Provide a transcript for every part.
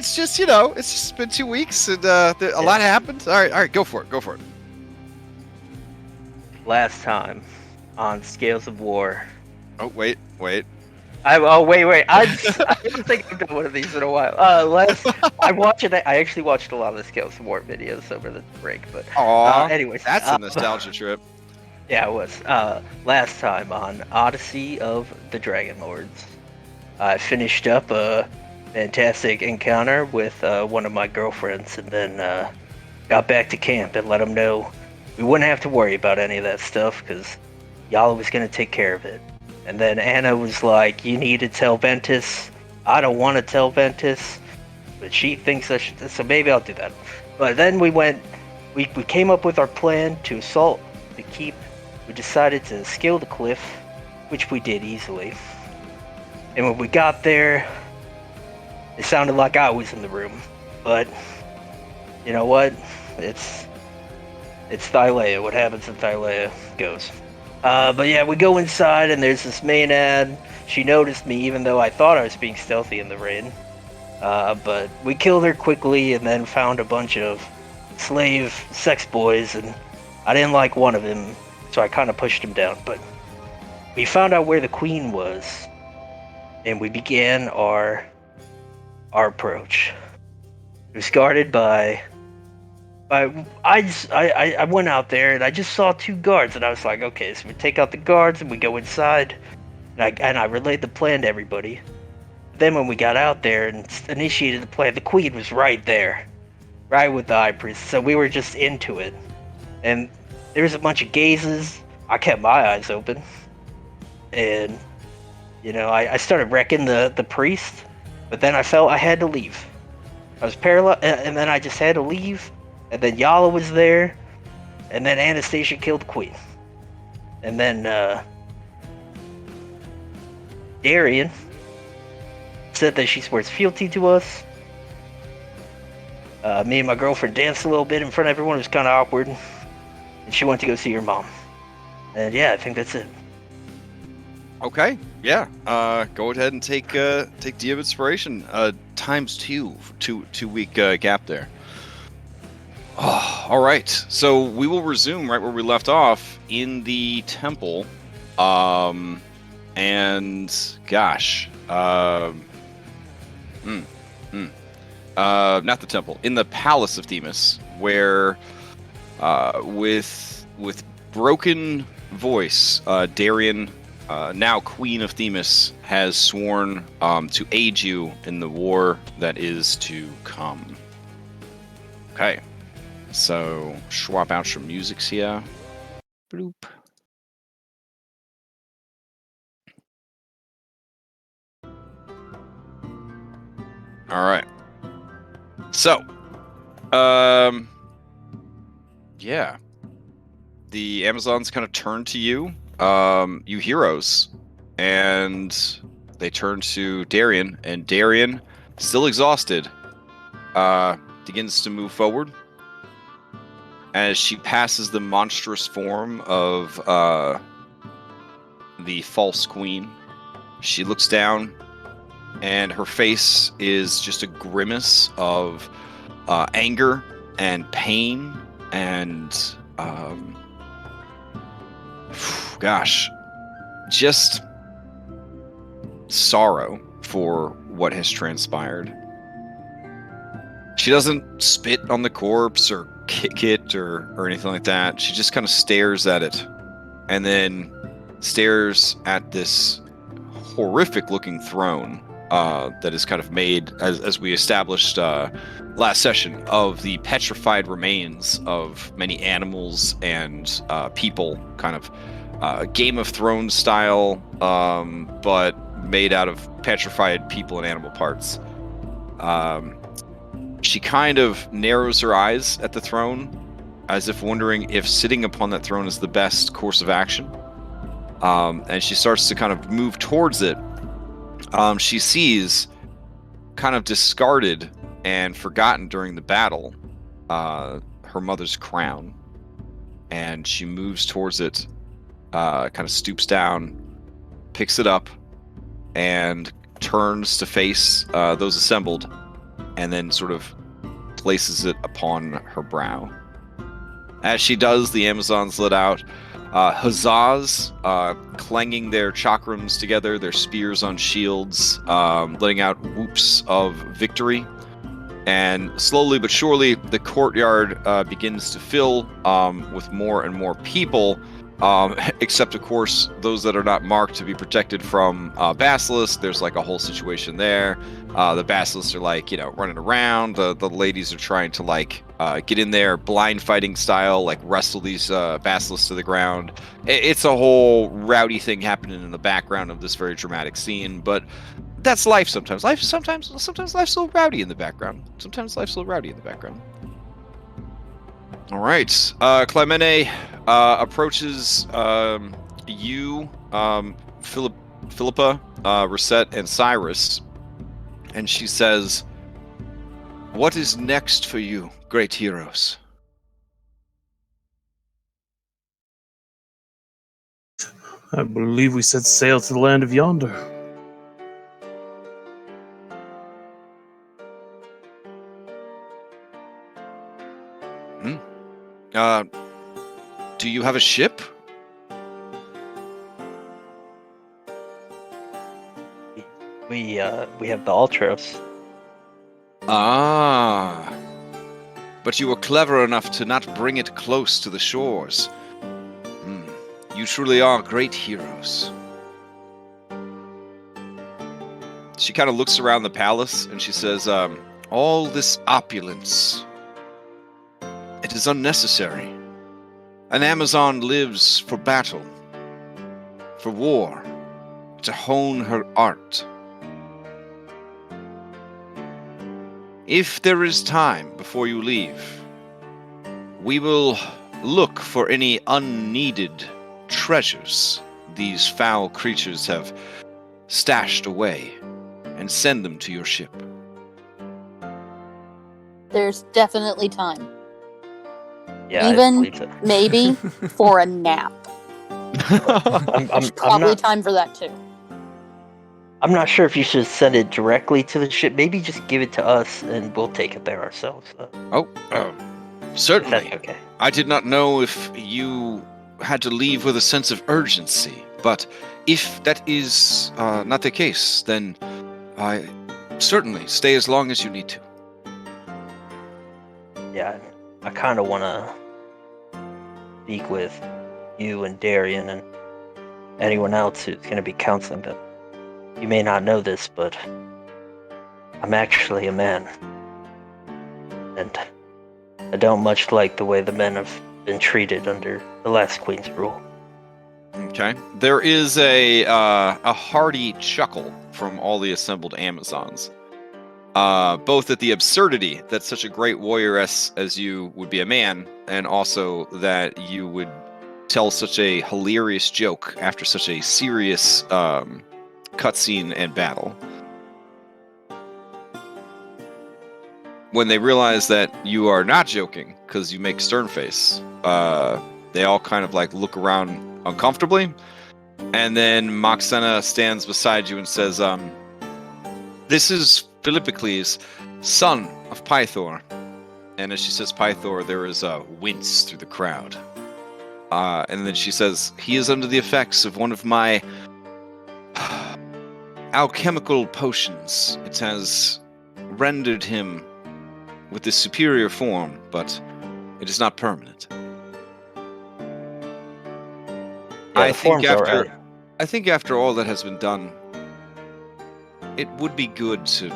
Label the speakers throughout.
Speaker 1: it's just, it's just been 2 weeks and a lot happened. All right, go for it.
Speaker 2: Last time on Scales of War.
Speaker 1: Oh, wait.
Speaker 2: Wait. I don't think I've done one of these in a while. I actually watched a lot of the Scales of War videos over the break, but anyways,
Speaker 1: that's a nostalgia trip.
Speaker 2: Yeah, it was. Last time on Odyssey of the Dragonlords, I finished up a fantastic encounter with one of my girlfriends, and then got back to camp and let them know we wouldn't have to worry about any of that stuff because Yala was going to take care of it. And then Anna was like, you need to tell Ventus. I don't want to tell Ventus, but she thinks I should, so maybe I'll do that. But then we came up with our plan to assault the keep. We decided to scale the cliff, which we did easily. And when we got there, it sounded like I was in the room. But, you know what? It's Thylea. What happens in Thylea goes. But yeah, we go inside and there's this Maenad. She noticed me even though I thought I was being stealthy in the rain. But we killed her quickly and then found a bunch of slave sex boys, and I didn't like one of them, so I kind of pushed him down. But we found out where the queen was, and we began our approach. It was guarded by I went out there and I just saw 2 guards, and I was like, okay, so we take out the guards and we go inside, and I relayed the plan to everybody. Then when we got out there and initiated the plan, the queen was right there, right with the high priest, so we were just into it. And there was a bunch of gazes. I kept my eyes open, and I started wrecking the priest, but then I felt I had to leave. I was paralyzed, and then I just had to leave. And then Yala was there, and then Anastasia killed the queen. And then Darian said that she swears fealty to us. Me and my girlfriend danced a little bit in front of everyone. It was kind of awkward. And she went to go see her mom. And yeah, I think that's it.
Speaker 1: Okay, yeah. Go ahead and take D of Inspiration times 2 for 2-week gap there. Oh, all right, so we will resume right where we left off in the temple, and gosh, not the temple, in the palace of Themis, where, with broken voice, Darian, now Queen of Themis, has sworn to aid you in the war that is to come. Okay. So, swap out your musics here. Bloop. All right. So, yeah. The Amazons kind of turn to you, you heroes, and they turn to Darian, and Darian, still exhausted, begins to move forward. As she passes the monstrous form of the false queen, she looks down, and her face is just a grimace of anger and pain and, gosh, just sorrow for what has transpired. She doesn't spit on the corpse or kick it or anything like that. She just kind of stares at it, and then stares at this horrific looking throne that is kind of made, as we established last session, of the petrified remains of many animals and people, kind of Game of Thrones style, but made out of petrified people and animal parts. She kind of narrows her eyes at the throne, as if wondering if sitting upon that throne is the best course of action. And she starts to kind of move towards it. She sees, kind of discarded and forgotten during the battle, her mother's crown. And she moves towards it, kind of stoops down, picks it up, and turns to face those assembled. and then sort of places it upon her brow. As she does, the Amazons let out huzzas, clanging their chakrams together, their spears on shields, letting out whoops of victory. And slowly but surely, the courtyard begins to fill with more and more people, except, of course, those that are not marked to be protected from basilisks. There's like a whole situation there. The basilisks are like, running around. The ladies are trying to like get in there blind fighting style, like wrestle these basilisks to the ground. It's a whole rowdy thing happening in the background of this very dramatic scene, but that's life sometimes. Sometimes life's a little rowdy in the background. All right. Clymene approaches you, Philippa, Rosette, and Cyrus, and she says, "What is next for you, great heroes?"
Speaker 3: I believe we set sail to the land of Yonder.
Speaker 1: Do you have a ship?
Speaker 2: We have the Ultros.
Speaker 1: Ah. But you were clever enough to not bring it close to the shores. You truly are great heroes. She kind of looks around the palace and she says, all this opulence, it is unnecessary. An Amazon lives for battle, for war, to hone her art. If there is time before you leave, we will look for any unneeded treasures these foul creatures have stashed away and send them to your ship.
Speaker 4: There's definitely time.
Speaker 2: Yeah,
Speaker 4: even maybe for a nap.
Speaker 2: I'm
Speaker 4: Probably
Speaker 2: not,
Speaker 4: time for that too.
Speaker 2: I'm not sure if you should send it directly to the ship. Maybe just give it to us and we'll take it there ourselves.
Speaker 1: Certainly.
Speaker 2: That's okay.
Speaker 1: I did not know if you had to leave with a sense of urgency, but if that is not the case, then I certainly stay as long as you need to.
Speaker 2: Yeah, I kind of want to speak with you and Darian and anyone else who's going to be counseling them. You may not know this, but I'm actually a man. And I don't much like the way the men have been treated under the last queen's rule.
Speaker 1: Okay. There is a hearty chuckle from all the assembled Amazons. Both at the absurdity that such a great warrioress as you would be a man, and also that you would tell such a hilarious joke after such a serious cutscene and battle. When they realize that you are not joking, because you make stern face, they all kind of like look around uncomfortably, and then Moxena stands beside you and says, "This is Philippocles, son of Pythor." And as she says Pythor, there is a wince through the crowd. And then she says, "He is under the effects of one of my alchemical potions. It has rendered him with this superior form, but it is not permanent."
Speaker 2: Yeah,
Speaker 1: I think after all that has been done, it would be good to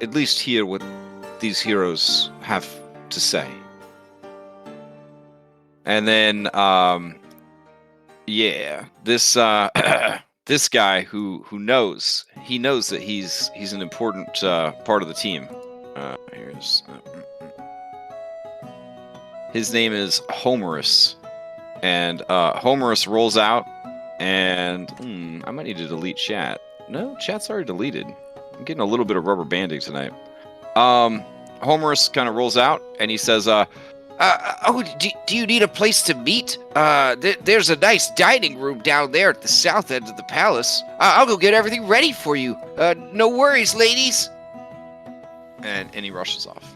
Speaker 1: at least hear what these heroes have to say. And then, this this guy who knows that he's an important part of the team. His name is Homerus, and Homerus rolls out, and I might need to delete chat. No, chat's already deleted. I'm getting a little bit of rubber banding tonight. Homerus kind of rolls out, and he says, do you need a place to meet? There's a nice dining room down there at the south end of the palace. I'll go get everything ready for you. No worries, ladies." And he rushes off.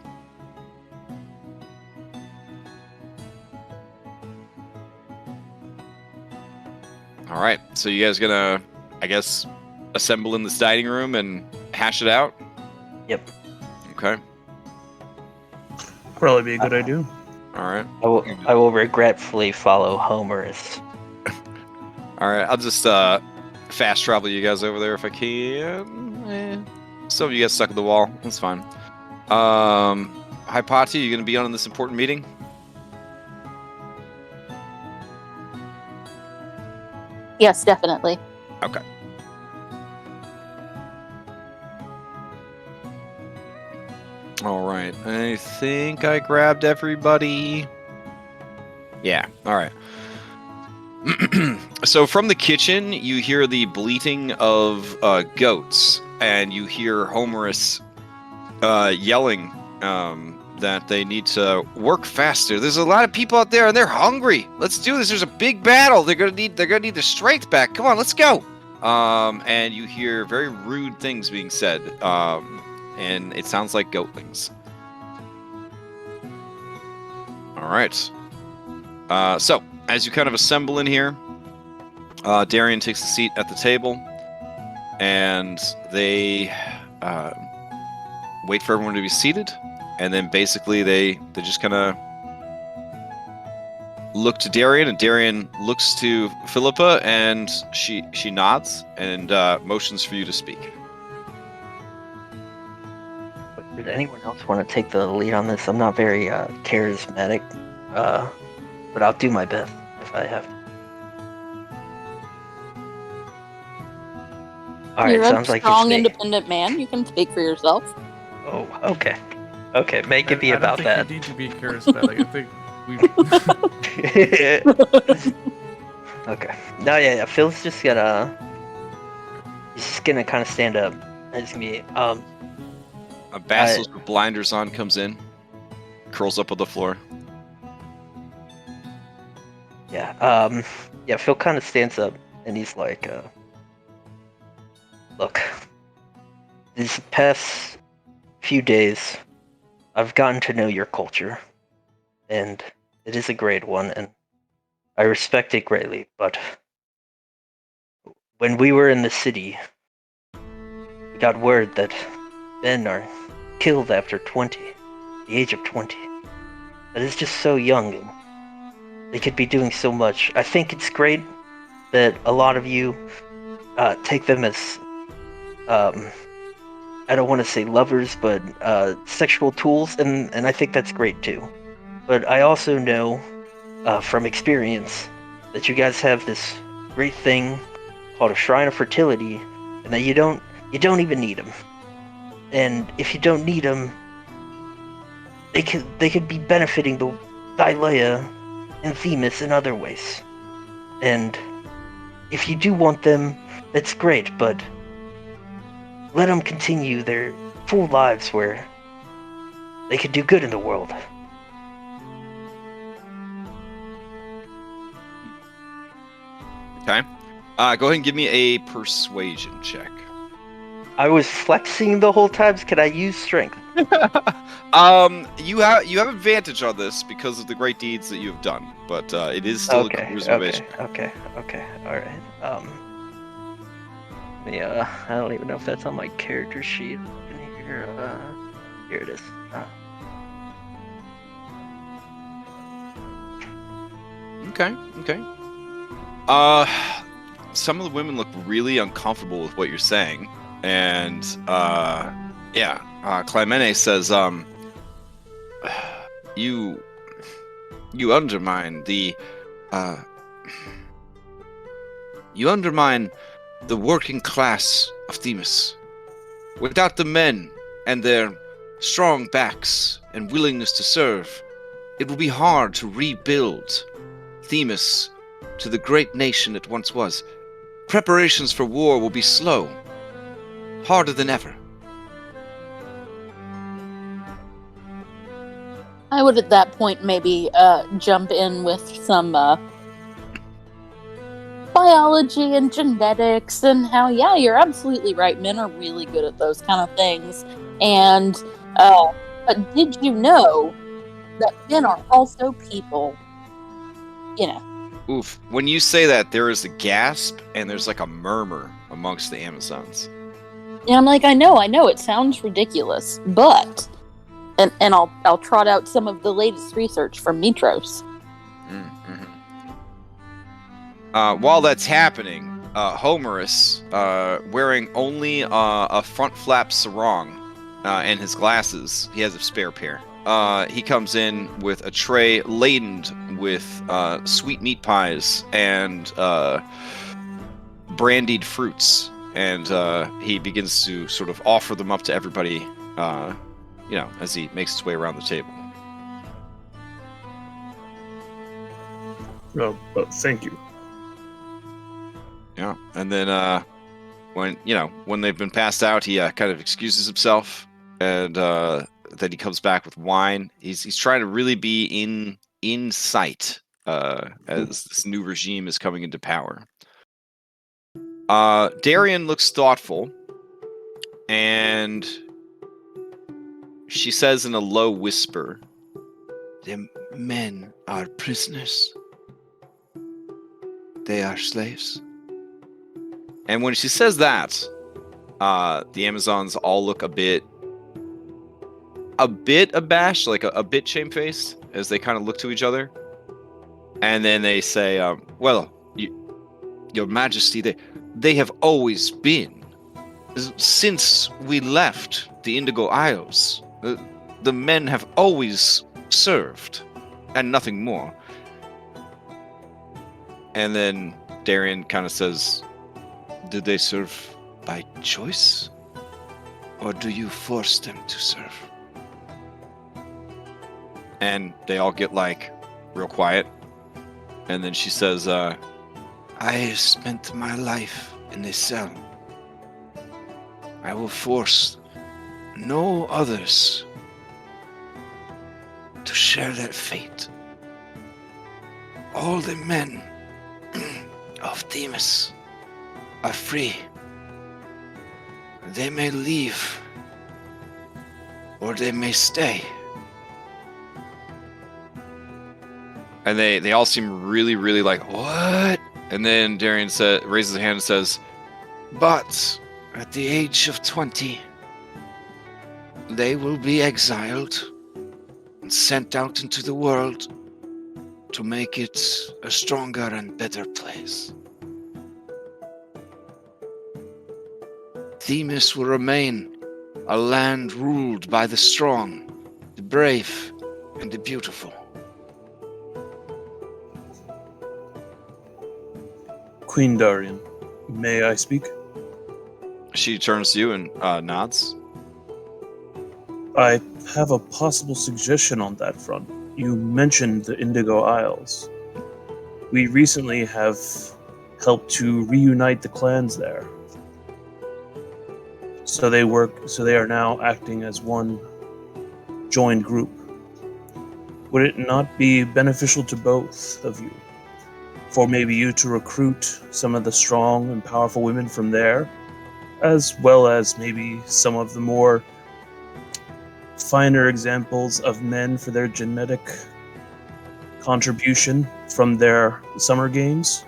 Speaker 1: All right, so you guys gonna, I guess, assemble in this dining room and hash it out?
Speaker 2: Yep.
Speaker 1: Okay.
Speaker 3: Probably be a good idea.
Speaker 1: All right.
Speaker 2: I will regretfully follow Homer's.
Speaker 1: All right. I'll just fast travel you guys over there if I can. Some of you guys stuck at the wall. That's fine. Hi, Pati. You gonna be on this important meeting?
Speaker 4: Yes, definitely.
Speaker 1: Okay. All right. I think I grabbed everybody. Yeah. All right. So from the kitchen, you hear the bleating of goats, and you hear Homerus yelling that they need to work faster. There's a lot of people out there, and they're hungry. Let's do this. There's a big battle. They're gonna need their strength back. Come on, let's go. And you hear very rude things being said, and it sounds like goatlings. All right. So as you kind of assemble in here, Darian takes a seat at the table, and they wait for everyone to be seated, and then basically they just kind of look to Darian, and Darian looks to Philippa, and she nods and motions for you to speak.
Speaker 2: Did anyone else want to take the lead on this? I'm not very charismatic, but I'll do my best if I have to. All right,
Speaker 4: You're a
Speaker 2: sounds like it's
Speaker 4: strong,
Speaker 2: me.
Speaker 4: independent man. You can speak for yourself.
Speaker 2: Oh, okay. Okay, make it be about that.
Speaker 5: I don't think you need to be charismatic. I think we.
Speaker 2: Okay. No, yeah. Phil's just gonna. He's just gonna kind of stand up. And it's gonna be.
Speaker 1: A basilisk with blinders on comes in, curls up on the floor.
Speaker 2: Yeah. Yeah. Phil kind of stands up and he's like, "Look, these past few days, I've gotten to know your culture, and it is a great one, and I respect it greatly. But when we were in the city, we got word that men are killed after 20, the age of 20. That is just so young, and they could be doing so much. I think it's great that a lot of you take them as, I don't want to say lovers, but sexual tools, and I think that's great too. But I also know from experience that you guys have this great thing called a Shrine of Fertility, and that you don't even need them. And if you don't need them, they could be benefiting the Thylea and Themis in other ways. And if you do want them, that's great, but let them continue their full lives where they can do good in the world.
Speaker 1: Okay. Go ahead and give me a persuasion check.
Speaker 2: I was flexing the whole time. Can I use strength?
Speaker 1: You have advantage on this because of the great deeds that you have done, but it is still a reservation.
Speaker 2: Okay. All right. Yeah. I don't even know if that's on my character sheet. Here it is.
Speaker 1: Okay. Some of the women look really uncomfortable with what you're saying, and Clemente says, you undermine the working class of Themis. Without the men and their strong backs and willingness to serve, it will be hard to rebuild Themis to the great nation it once was. Preparations for war will be slow, harder than ever.
Speaker 4: I would at that point maybe jump in with some biology and genetics and how, yeah, you're absolutely right. Men are really good at those kind of things. And But did you know that men are also people? You know.
Speaker 1: Oof. When you say that, there is a gasp and there's like a murmur amongst the Amazons.
Speaker 4: And I'm like, I know, it sounds ridiculous, but and I'll trot out some of the latest research from Mitros.
Speaker 1: Mm-hmm. While that's happening, Homerus, wearing only a front flap sarong and his glasses, he has a spare pair. He comes in with a tray laden with sweet meat pies and brandied fruits, and he begins to sort of offer them up to everybody, as he makes his way around the table.
Speaker 3: Oh, thank you.
Speaker 1: Yeah, and then when they've been passed out, he kind of excuses himself, and then he comes back with wine. He's trying to really be in sight as this new regime is coming into power. Darian looks thoughtful, and she says in a low whisper, "The men are prisoners. They are slaves." And when she says that, the Amazons all look a bit abashed, like a bit shamefaced, as they kind of look to each other. And then they say, "Well, Your Majesty, they have always been. Since we left the Indigo Isles, the men have always served, and nothing more." And then Darian kind of says, "Did they serve by choice? Or do you force them to serve?" And they all get real quiet. And then she says, "I have spent my life in a cell. I will force no others to share that fate. All the men of Themis are free. They may leave, or they may stay." And they all seem really, really like, "What?" And then Darian raises his hand and says, "But at the age of 20, they will be exiled and sent out into the world to make it a stronger and better place. Themis will remain a land ruled by the strong, the brave, and the beautiful."
Speaker 3: Queen Darian, may I speak?
Speaker 1: She turns to you and nods.
Speaker 3: I have a possible suggestion on that front. You mentioned the Indigo Isles. We recently have helped to reunite the clans there. So they are now acting as one joined group. Would it not be beneficial to both of you for maybe you to recruit some of the strong and powerful women from there, as well as maybe some of the more finer examples of men for their genetic contribution from their summer games?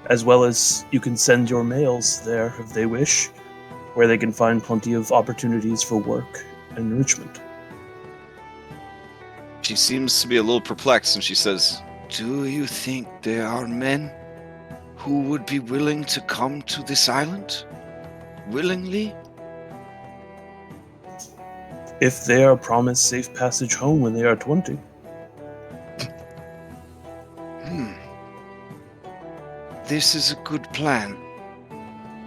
Speaker 3: As well as you can send your males there if they wish, where they can find plenty of opportunities for work and enrichment.
Speaker 1: She seems to be a little perplexed, and she says, "Do you think there are men who would be willing to come to this island? Willingly?"
Speaker 3: If they are promised safe passage home when they are 20.
Speaker 1: This is a good plan.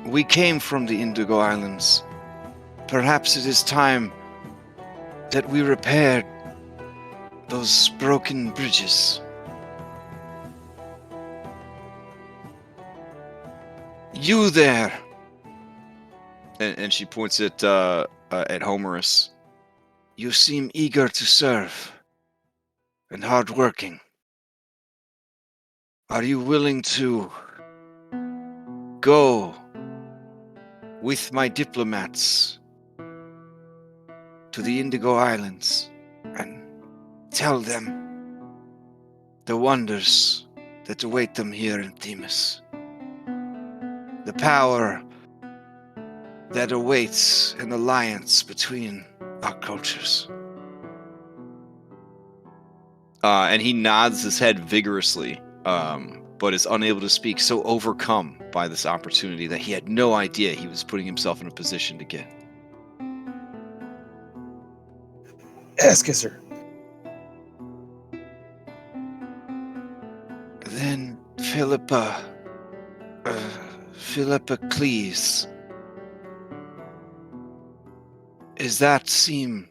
Speaker 1: We came from the Indigo Islands. Perhaps it is time that we repaired those broken bridges. You there! And she points at Homerus. You seem eager to serve and hardworking. Are you willing to go with my diplomats to the Indigo Islands and tell them the wonders that await them here in Themis. The power that awaits an alliance between our cultures. And he nods his head vigorously, but is unable to speak, so overcome by this opportunity that he had no idea he was putting himself in a position to get.
Speaker 3: Ass kisser.
Speaker 1: Then Philippocles. Does that seem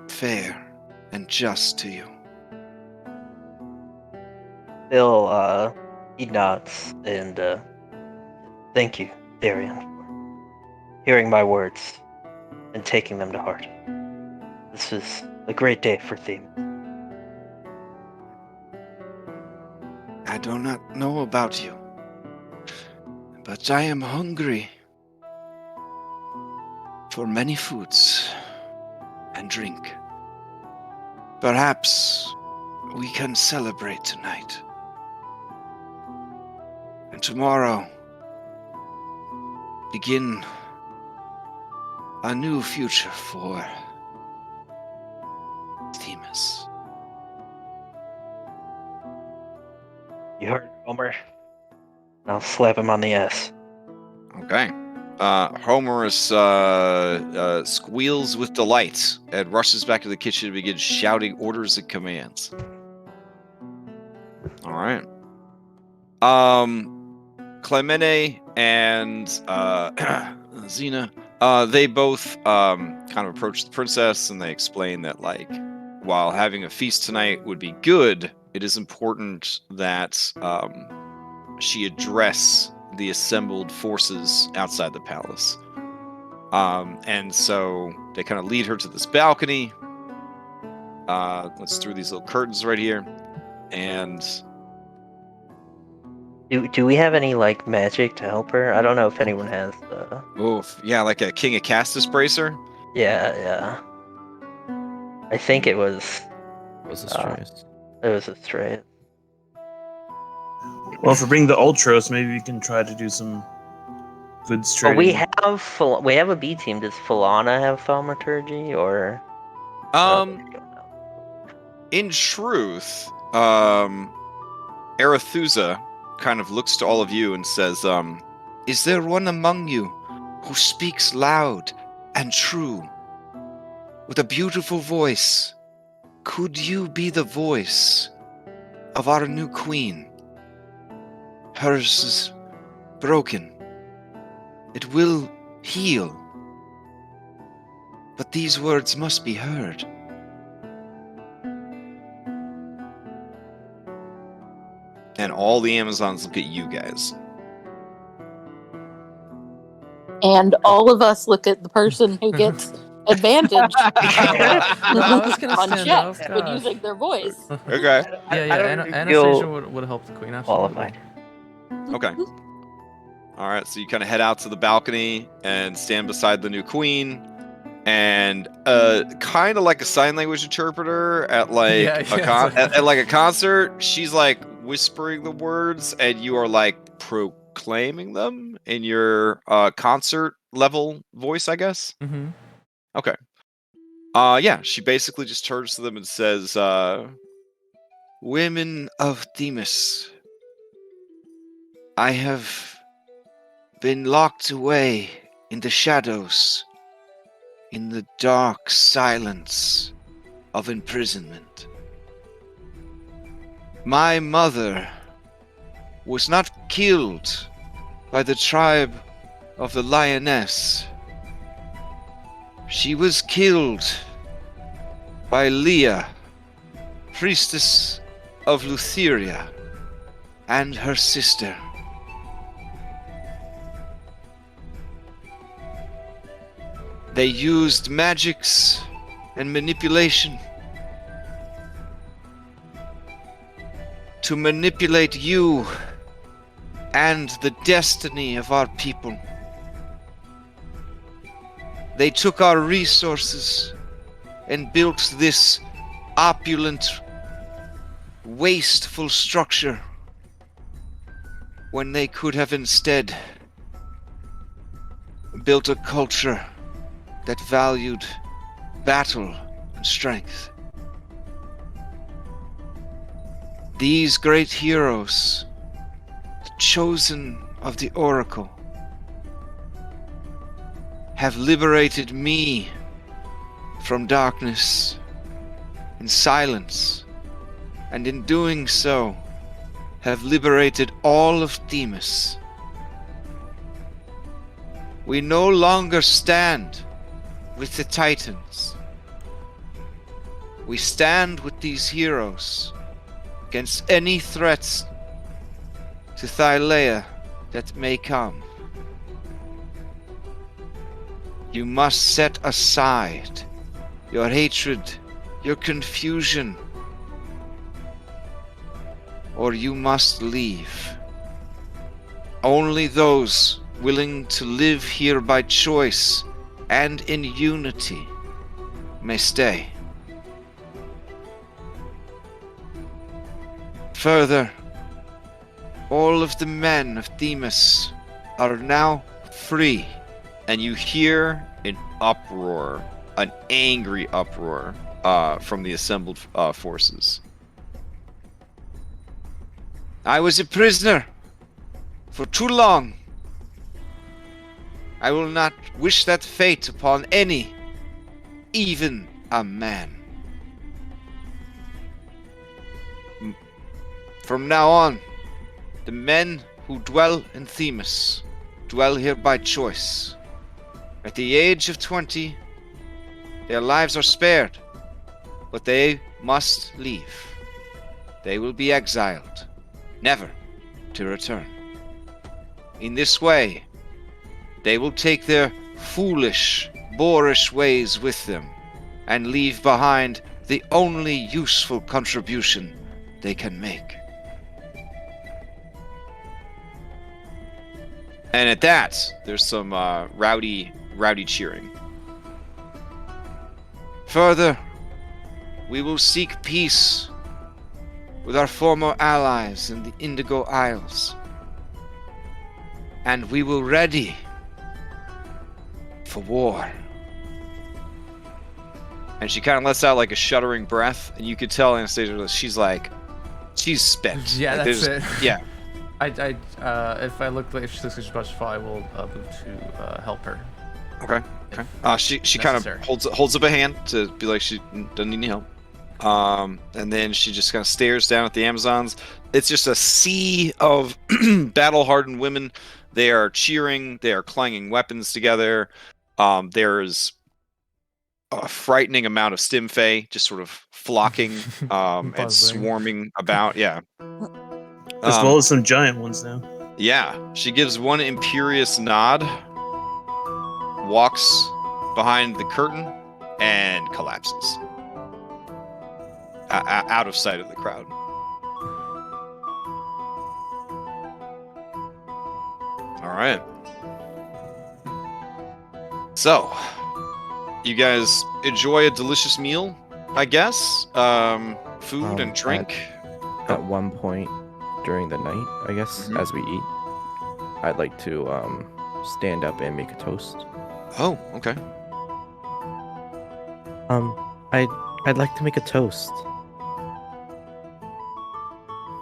Speaker 1: fair and just to you?
Speaker 2: Phil, he nods and thank you, Darian, for hearing my words and taking them to heart. This is a great day for Themis.
Speaker 1: I do not know about you, but I am hungry for many foods and drink. Perhaps we can celebrate tonight. And tomorrow, begin a new future for Themis.
Speaker 2: You heard Homer? I'll slap him on the ass.
Speaker 1: Okay. Homer squeals with delight and rushes back to the kitchen and begins shouting orders and commands. All right. Clemente and Xena, they both kind of approach the princess and they explain that, like, while having a feast tonight would be good, it is important that she address the assembled forces outside the palace. And so they kind of lead her to this balcony. Let's through these little curtains right here. And
Speaker 2: Do we have any like magic to help her? I don't know if anyone has.
Speaker 1: oof, yeah, like a King of Castus bracer.
Speaker 2: Yeah. I think it was.
Speaker 5: Was a stress.
Speaker 2: It was a stray.
Speaker 3: Well, if we bring the Ultros, maybe we can try to do some good
Speaker 2: But
Speaker 3: trading.
Speaker 2: we have a B team. Does Falana have thaumaturgy or?
Speaker 1: In truth, Arethusa kind of looks to all of you and says, is there one among you who speaks loud and true with a beautiful voice? Could you be the voice of our new queen? Hers is broken. It will heal. But these words must be heard. And all the Amazons look at you guys.
Speaker 4: And all of us look at the person who gets advantage
Speaker 5: I was gonna
Speaker 4: on
Speaker 5: stand
Speaker 4: checks
Speaker 5: up,
Speaker 4: when
Speaker 5: gosh.
Speaker 4: using their voice.
Speaker 1: Okay.
Speaker 5: Anastasia would help the queen. Absolutely.
Speaker 2: Qualified.
Speaker 1: Okay. All right, so you kind of head out to the balcony and stand beside the new queen, and kind of like a sign language interpreter at like at like a concert. She's like whispering the words, and you are like proclaiming them in your concert level voice, I guess.
Speaker 5: Mm-hmm.
Speaker 1: Okay. Yeah, she basically just turns to them and says, "Women of Themis, I have been locked away in the shadows, in the dark silence of imprisonment. My mother was not killed by the tribe of the Lioness. She was killed by Leah, priestess of Lutheria, and her sister. They used magics and manipulation to manipulate you and the destiny of our people. They took our resources and built this opulent, wasteful structure when they could have instead built a culture that valued battle and strength. These great heroes, the chosen of the Oracle, have liberated me from darkness and silence, and in doing so, have liberated all of Themis. We no longer stand with the Titans. We stand with these heroes against any threats to Thylea that may come. You must set aside your hatred, your confusion, or you must leave. Only those willing to live here by choice and in unity may stay. Further, all of the men of Themis are now free. And you hear an uproar, an angry uproar from the assembled forces. I was a prisoner for too long. I will not wish that fate upon any, even a man. From now on, the men who dwell in Themis dwell here by choice. At the age of 20, their lives are spared, but they must leave. They will be exiled, never to return. In this way, they will take their foolish, boorish ways with them and leave behind the only useful contribution they can make. And at that, there's some rowdy cheering. Further, we will seek peace with our former allies in the Indigo Isles. And we will ready for war. And she kind of lets out like a shuddering breath, and you could tell Anastasia, she's spent.
Speaker 5: Yeah,
Speaker 1: like,
Speaker 5: that's it.
Speaker 1: Yeah.
Speaker 5: If I look like if she looks like she's about to fall, I will move to help her.
Speaker 1: Okay. She kind of holds up a hand to be like she doesn't need any help. And then she just kind of stares down at the Amazons. It's just a sea of battle-hardened women. They are cheering. They are clanging weapons together. There's a frightening amount of Stimfey just sort of flocking and swarming about. Yeah.
Speaker 3: As well as some giant ones now.
Speaker 1: Yeah. She gives one imperious nod, walks behind the curtain, and collapses. Out of sight of the crowd. All right. So, you guys enjoy a delicious meal, I guess. Food and drink.
Speaker 6: At one point during the night, I guess, as we eat, I'd like to stand up and make a toast.
Speaker 1: Oh, okay.
Speaker 6: I'd like to make a toast.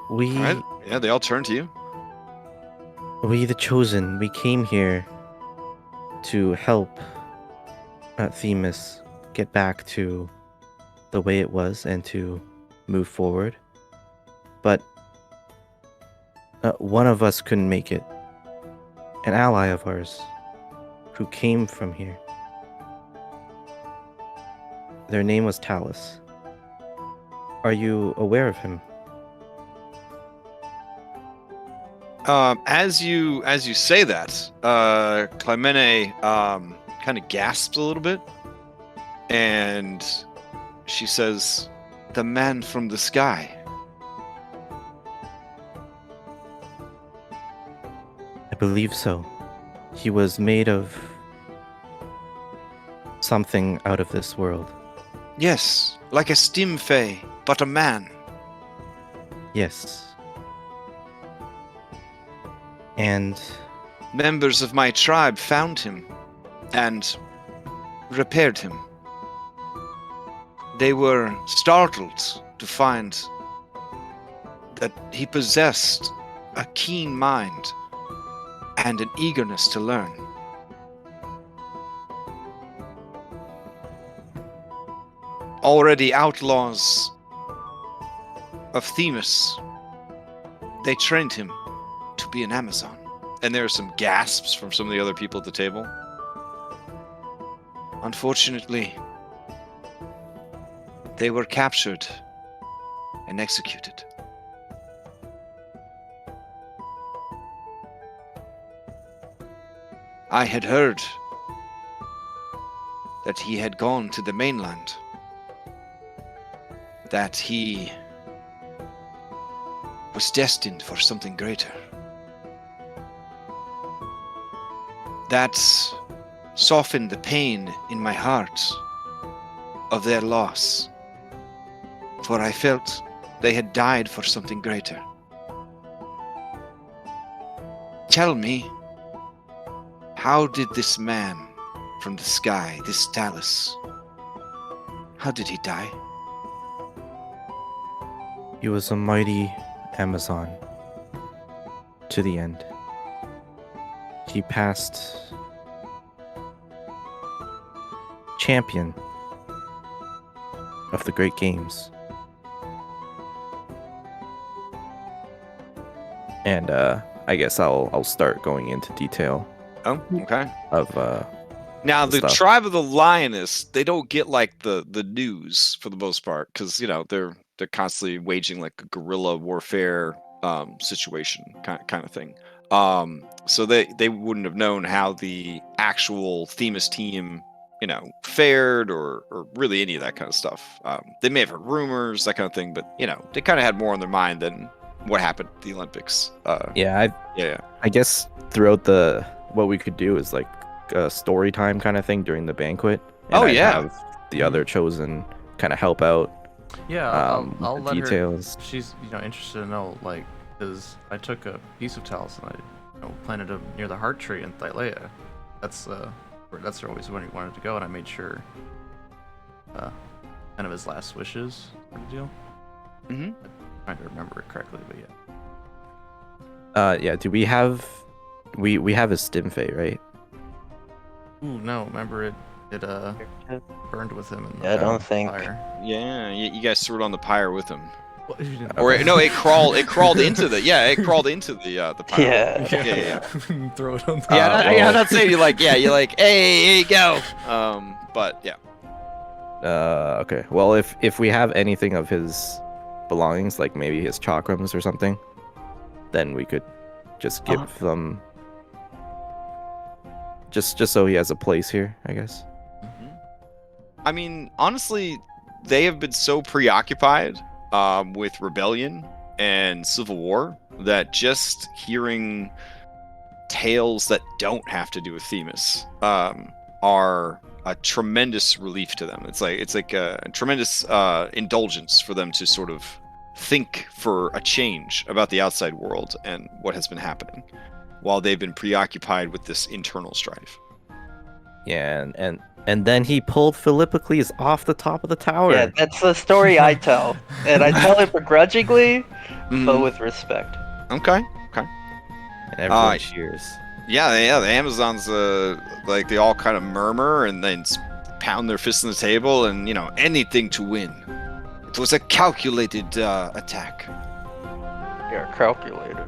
Speaker 1: All right. Yeah, they all turn to you.
Speaker 6: We, the Chosen, we came here to help Themis get back to the way it was and to move forward. But one of us couldn't make it. An ally of ours who came from here. Their name was Talus. Are you aware of him?
Speaker 1: As you say that, Clymene kind of gasps a little bit, and she says, "The man from the sky."
Speaker 6: I believe so. He was made of something out of this world.
Speaker 1: Yes, like a Stimfey, but a man.
Speaker 6: Yes. And
Speaker 1: Members of my tribe found him and repaired him. They were startled to find that he possessed a keen mind and an eagerness to learn. Already outlaws of Themis, they trained him to be an Amazon. And there are some gasps from some of the other people at the table. Unfortunately, they were captured and executed. I had heard that he had gone to the mainland, that he was destined for something greater. That softened the pain in my heart of their loss, for I felt they had died for something greater. Tell me, how did this man from the sky, this Talus, how did he die?
Speaker 6: he was a mighty Amazon to the end. He passed champion of the great games. And I guess I'll start going into detail
Speaker 1: Oh, okay.
Speaker 6: of
Speaker 1: Now, the
Speaker 6: stuff.
Speaker 1: tribe of the Lioness, they don't get like the news for the most part, because they're constantly waging like a guerrilla warfare situation kind of thing. So they wouldn't have known how the actual Themis team fared or really any of that kind of stuff. They may have heard rumors, that kind of thing, but they kind of had more on their mind than what happened at the Olympics.
Speaker 6: Yeah, I guess throughout what we could do is like a story time kind of thing during the banquet. And
Speaker 1: Oh,
Speaker 6: I'd
Speaker 1: yeah.
Speaker 6: have the other chosen kind of help out.
Speaker 5: Yeah, I'll
Speaker 6: the
Speaker 5: let
Speaker 6: details.
Speaker 5: her. She's interested to know, like, because I took a piece of Talus and I planted it near the heart tree in Thylea. That's always when he wanted to go, and I made sure kind of his last wishes sort of deal.
Speaker 1: Mm-hmm.
Speaker 5: I'm trying to remember it correctly, but yeah.
Speaker 6: Yeah, do we have we have a Stimfey, right?
Speaker 5: Ooh, no, remember it burned with him in the
Speaker 2: I don't think.
Speaker 5: fire.
Speaker 1: Yeah, you guys threw it on the pyre with him.
Speaker 5: What? You didn't-
Speaker 1: Or no, it crawled into the pyre. Yeah.
Speaker 5: Throw it on the
Speaker 1: I'm not saying you're like, hey, here you go. But yeah.
Speaker 6: Okay. Well, if we have anything of his belongings, like maybe his chakrams or something, then we could just give them just so he has a place here, I guess.
Speaker 1: I mean, honestly, they have been so preoccupied with rebellion and civil war that just hearing tales that don't have to do with Themis are a tremendous relief to them. It's like a tremendous indulgence for them to sort of think for a change about the outside world and what has been happening, while they've been preoccupied with this internal strife.
Speaker 6: Yeah, and then he pulled Philippocles off the top of the tower.
Speaker 2: Yeah, that's the story I tell, and I tell it begrudgingly, but
Speaker 1: Mhm.
Speaker 2: with respect.
Speaker 1: Okay.
Speaker 6: And everyone cheers.
Speaker 1: Yeah, the Amazons, like they all kind of murmur and then pound their fists on the table and, anything to win. It was a calculated attack.
Speaker 2: You're calculated.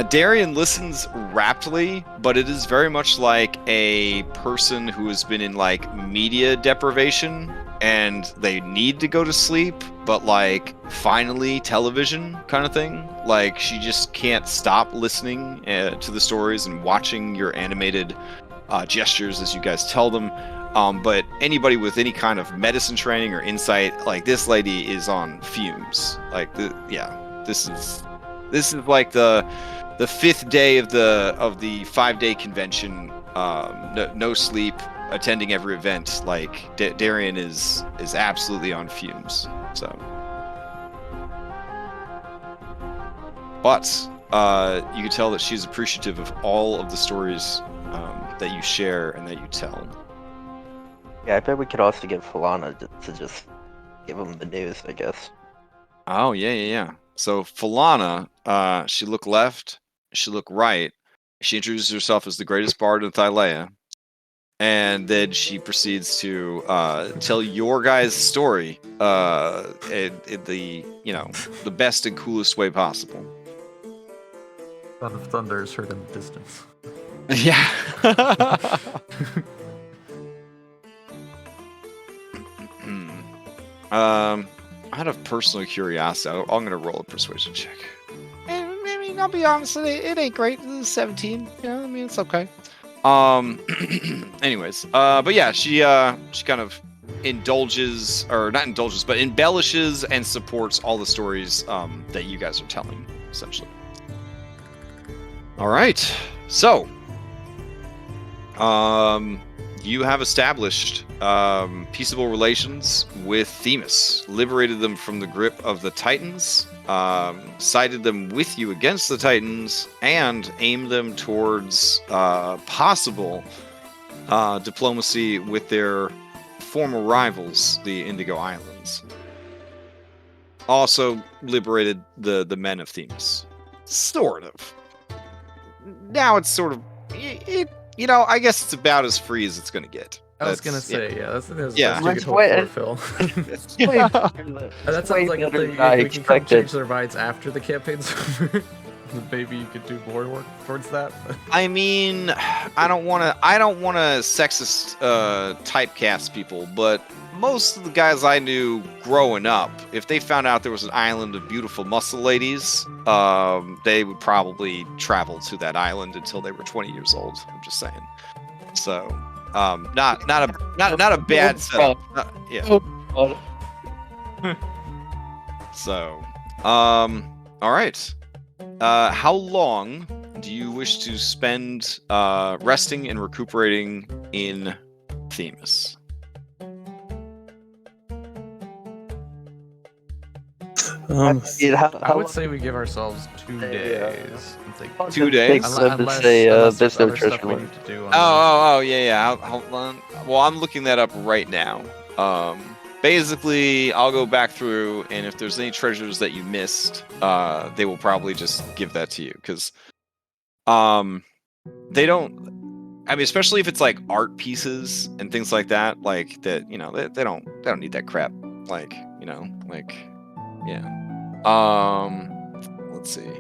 Speaker 1: Darian listens raptly, but it is very much like a person who has been in like media deprivation and they need to go to sleep, but like finally television kind of thing. Like she just can't stop listening to the stories and watching your animated gestures as you guys tell them. But anybody with any kind of medicine training or insight, like this lady is on fumes. Like this is like the fifth day of the 5-day convention no sleep, attending every event. Like Darian is absolutely on fumes. So, but you can tell that she's appreciative of all of the stories that you share and that you tell.
Speaker 2: Yeah, I bet we could also get Falana to just give him the news, I guess.
Speaker 1: Oh, yeah. So Falana, she looked left, she looked right. She introduces herself as the greatest bard in Thylea. And then she proceeds to tell your guys' story in the, the best and coolest way possible.
Speaker 5: Sound of thunder is heard in the distance.
Speaker 1: Yeah. Out of personal curiosity, I'm going to roll a persuasion check. I mean, I'll be honest, it ain't great. It's 17. Yeah, I mean, it's okay. Anyways, but yeah, she kind of embellishes and supports all the stories that you guys are telling, essentially. All right, so you have established peaceable relations with Themis, liberated them from the grip of the Titans, sided them with you against the Titans, and aimed them towards possible diplomacy with their former rivals, the Indigo Islands. Also liberated the men of Themis. Sort of. Now it's sort of... I guess it's about as free as it's going to get.
Speaker 5: I was gonna say, that's the best
Speaker 1: Yeah.
Speaker 5: you could hope for, Phil. That sounds like the thing we can come change their minds after the campaign's over. Maybe you could do more work towards that.
Speaker 1: I mean, I don't want to sexist typecast people, but most of the guys I knew growing up, if they found out there was an island of beautiful muscle ladies, they would probably travel to that island until they were 20 years old. I'm just saying. So, not a bad setup. Yeah. So, all right. How long do you wish to spend resting and recuperating in Themis?
Speaker 5: I would say we give ourselves 2 days. I'm thinking.
Speaker 1: 2 days?
Speaker 5: Unless there's other stuff we need to do.
Speaker 1: Yeah. Hold on. Well, I'm looking that up right now. Basically, I'll go back through, and if there's any treasures that you missed, they will probably just give that to you, because they don't. I mean, especially if it's like art pieces and things like that, like that. They don't need that crap. Yeah. Let's see.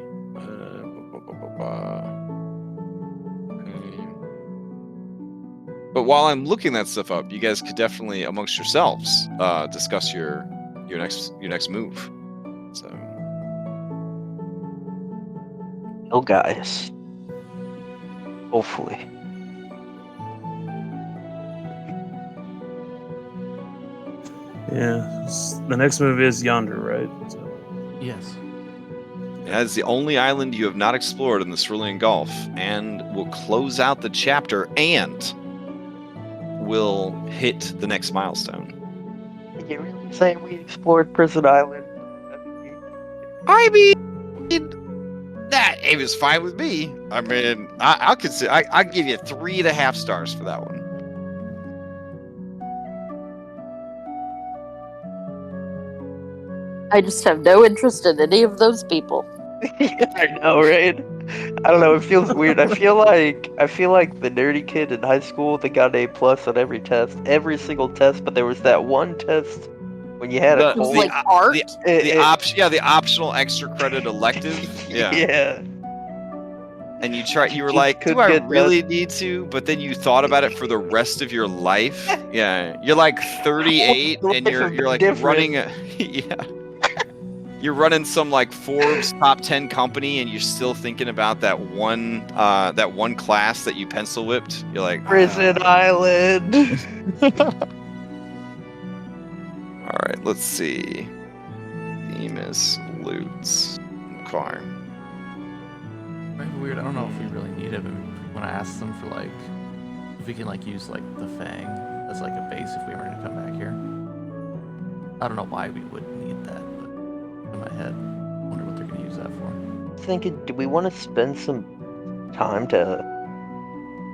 Speaker 1: But while I'm looking that stuff up, you guys could definitely, amongst yourselves, discuss your next move. So.
Speaker 2: Oh, guys. Hopefully.
Speaker 3: Yeah. The next move is Yonder, right? So.
Speaker 5: Yes.
Speaker 1: That is the only island you have not explored in the Cerulean Gulf, and will close out the chapter and will hit the next milestone.
Speaker 2: Are you really saying we explored Prison Island?
Speaker 1: I mean, that it was fine with me. I mean, I'll consider. I'll give you 3.5 stars for that one.
Speaker 4: I just have no interest in any of those people.
Speaker 2: Yeah, I know, right? I don't know. It feels weird. I feel like the nerdy kid in high school that got an A+ on every single test. But there was that one test when you had a cold.
Speaker 4: Like art.
Speaker 1: The optional extra credit elective. Yeah.
Speaker 2: Yeah.
Speaker 1: And you were like, do I really need to? But then you thought about it for the rest of your life. Yeah. You're like 38 and you're like running yeah. You're running some like Forbes top 10 company, and you're still thinking about that one class that you pencil whipped. You're like,
Speaker 2: Prison Island.
Speaker 1: All right, let's see. Themis loots. Okay.
Speaker 5: Maybe weird. I don't know if we really need it. When I asked them for like if we can like use like the Fang as like a base if we were gonna come back here. I don't know why we would need that, but in my head, I wonder what they're gonna use that for.
Speaker 2: Thinking, do we want to spend some time to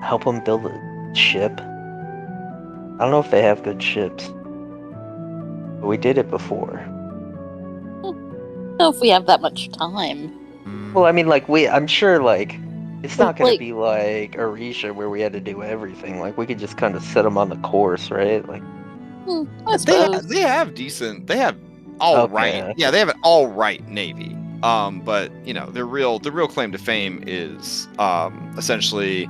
Speaker 2: help them build a ship? I don't know if they have good ships, but we did it before.
Speaker 4: I don't know if we have that much time.
Speaker 2: Well, I mean, like I'm sure, like it's not gonna
Speaker 4: Like-
Speaker 2: be like Arisha where we had to do everything. Like we could just kind of set them on the course, right? Like,
Speaker 4: I suppose.
Speaker 1: They have decent. They have all right.
Speaker 2: Okay.
Speaker 1: Yeah, they have an all right navy. But you know, the real claim to fame is essentially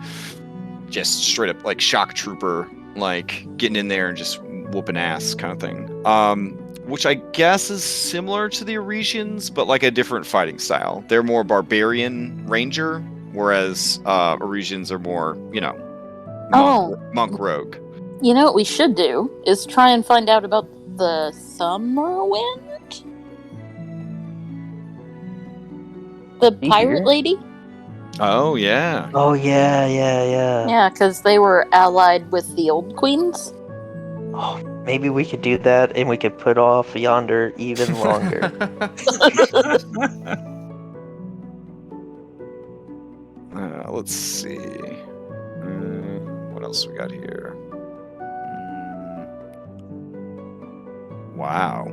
Speaker 1: just straight up like shock trooper, like getting in there and just whooping ass kind of thing. Which I guess is similar to the Arisians, but like a different fighting style. They're more barbarian ranger, whereas Arisians are more, you know, monk rogue.
Speaker 4: You know what we should do is try and find out about the summer wind? The
Speaker 2: Be
Speaker 4: pirate
Speaker 2: here?
Speaker 4: lady?
Speaker 1: Oh yeah.
Speaker 2: oh yeah, yeah.
Speaker 4: Yeah, because they were allied with the old queens.
Speaker 2: Oh, maybe we could do that, and we could put off Yonder even longer.
Speaker 1: Let's see. What else we got here? Wow.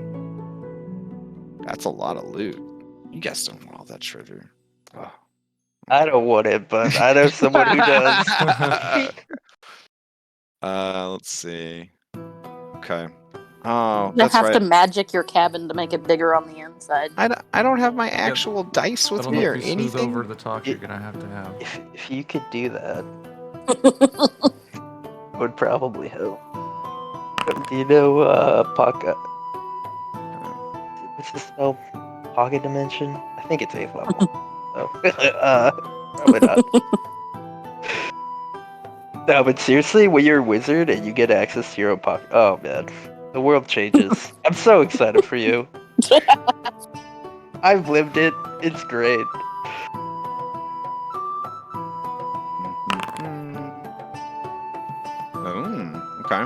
Speaker 1: That's a lot of loot. You guys don't want all that treasure. Oh.
Speaker 2: I don't want it, but I know someone who does.
Speaker 1: Let's see. Okay. Oh,
Speaker 4: You
Speaker 1: that's
Speaker 4: have
Speaker 1: right.
Speaker 4: to magic your cabin to make it bigger on the inside.
Speaker 1: I don't have my actual dice with
Speaker 5: That'll
Speaker 1: me or
Speaker 5: help you smooth
Speaker 1: anything.
Speaker 5: over the talk you're gonna have to have.
Speaker 2: If you could do that, it would probably help. Do you know pocket? What's the spell? Pocket dimension? I think it's 8th level. Probably not. No, but seriously, when you're a wizard and you get access to your own pocket, oh man, the world changes. I'm so excited for you. I've lived it. It's great.
Speaker 1: Oh, okay.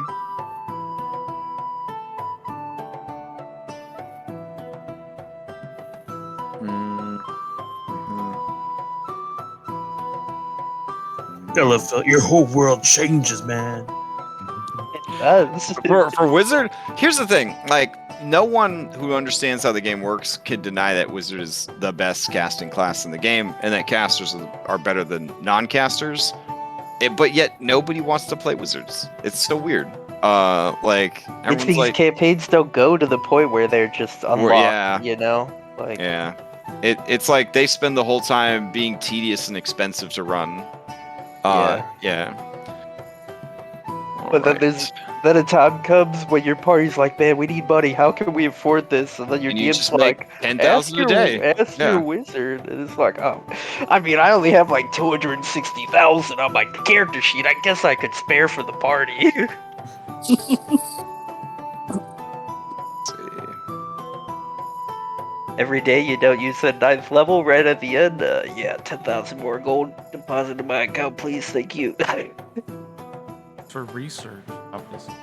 Speaker 3: I love your whole world changes, man.
Speaker 2: It does.
Speaker 1: For wizard, here's the thing: like, no one who understands how the game works can deny that wizard is the best casting class in the game, and that casters are better than non-casters. But yet nobody wants to play wizards. It's so weird. Like
Speaker 2: It's
Speaker 1: everyone's
Speaker 2: these
Speaker 1: like,
Speaker 2: campaigns don't go to the point where they're just unlocked.
Speaker 1: yeah.
Speaker 2: You know, like
Speaker 1: yeah. It's like they spend the whole time being tedious and expensive to run. Yeah.
Speaker 2: But then then a time comes when your party's like, man, we need money. How can we afford this? And then your
Speaker 1: And you
Speaker 2: DM's
Speaker 1: just make
Speaker 2: like,
Speaker 1: 10,000 a day.
Speaker 2: Ask
Speaker 1: Yeah.
Speaker 2: your wizard. And it's like, oh, I mean, I only have like 260,000 on my character sheet. I guess I could spare for the party. Every day you don't use that 9th level right at the end. Yeah, 10,000 more gold deposit in my account, please. Thank you.
Speaker 5: For research, obviously.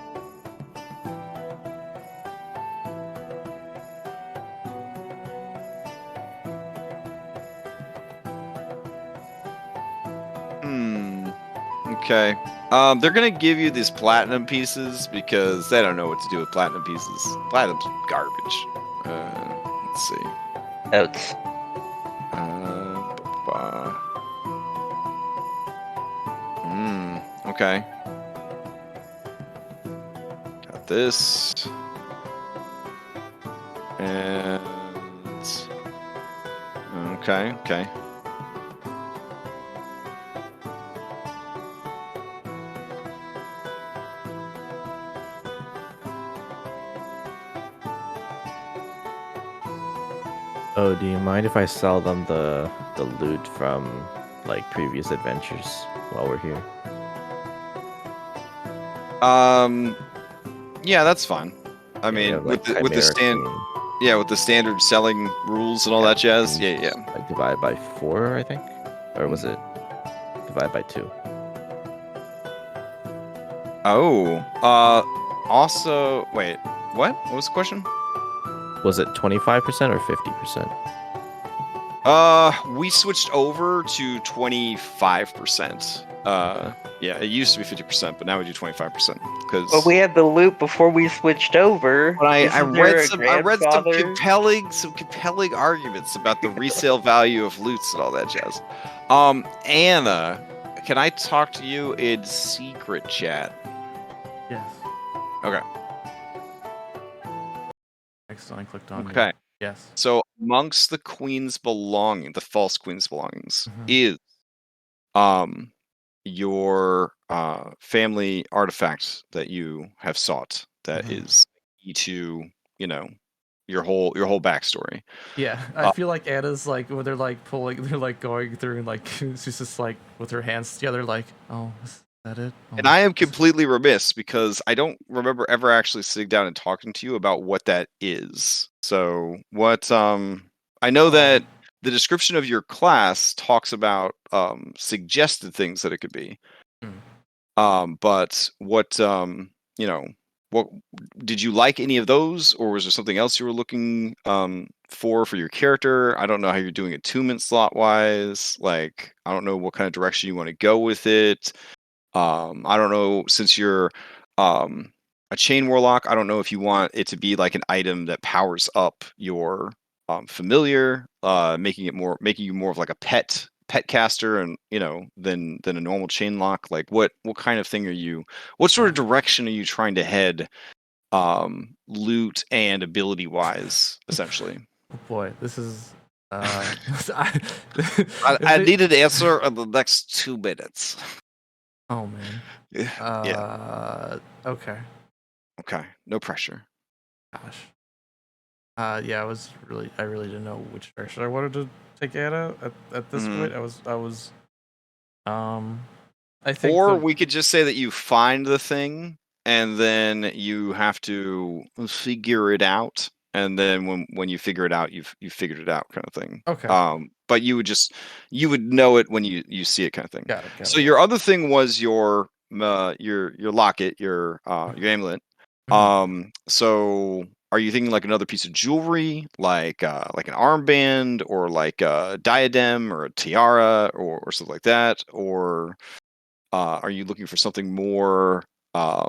Speaker 1: Okay. They're gonna give you these platinum pieces because they don't know what to do with platinum pieces. Platinum's garbage. Let's see.
Speaker 2: Notes.
Speaker 1: Okay. Got this. And okay.
Speaker 6: Oh, do you mind if I sell them the loot from like previous adventures while we're here?
Speaker 1: Yeah, that's fine. I
Speaker 6: Yeah, we
Speaker 1: mean,
Speaker 6: have,
Speaker 1: with
Speaker 6: like,
Speaker 1: the
Speaker 6: Chimera
Speaker 1: with the standard selling rules and all that jazz.
Speaker 6: Queen,
Speaker 1: Yeah.
Speaker 6: Like divide by 4, I think, or was it divide by 2?
Speaker 1: Oh, also, wait, what? What was the question?
Speaker 6: Was it 25% or 50%?
Speaker 1: We switched over to 25%. Yeah, it used to be 50%, but now we do 25% because.
Speaker 2: But we had the loop before we switched over.
Speaker 1: But I
Speaker 2: Isn't
Speaker 1: read
Speaker 2: there a
Speaker 1: some
Speaker 2: grandfather?
Speaker 1: compelling arguments about the resale value of loots and all that jazz. Anna, can I talk to you in secret chat?
Speaker 5: Yes.
Speaker 1: Okay.
Speaker 5: Accidentally clicked on.
Speaker 1: Okay.
Speaker 5: Yes.
Speaker 1: So amongst the queen's the false queen's belongings,
Speaker 5: Mhm.
Speaker 1: is your family artifacts that you have sought that
Speaker 5: Mhm.
Speaker 1: is key to, your whole backstory.
Speaker 5: Yeah, I feel like Anna's like when they're like going through and like she's just like with her hands together, like, oh, is that it?
Speaker 1: And
Speaker 5: Oh,
Speaker 1: I am completely remiss because I don't remember ever actually sitting down and talking to you about what that is. So what I know that the description of your class talks about suggested things that it could be. But what what did you like any of those, or was there something else you were looking for your character? I don't know how you're doing attunement slot wise. Like, I don't know what kind of direction you want to go with it. I don't know, since you're a chain warlock, I don't know if you want it to be like an item that powers up your familiar, making you more of like a pet caster, and than a normal chain lock. Like, what kind of thing what sort of direction are you trying to head, loot and ability wise, essentially?
Speaker 5: Oh boy, this is.
Speaker 1: I need an answer in the next 2 minutes.
Speaker 5: Oh man.
Speaker 1: Yeah.
Speaker 5: Okay.
Speaker 1: Okay. No pressure.
Speaker 5: Gosh. Yeah, I really didn't know which direction I wanted to take Anna at this point. I think
Speaker 1: Or we could just say that you find the thing and then you have to figure it out, and then when you figure it out, you've figured it out, kind of thing.
Speaker 5: Okay.
Speaker 1: But you would know it when you see it, kind of thing.
Speaker 5: Got it.
Speaker 1: So your other thing was your locket, your amulet.
Speaker 5: Mhm.
Speaker 1: So are you thinking like another piece of jewelry, like an armband, or like a diadem or a tiara, or something like that, or are you looking for something more, I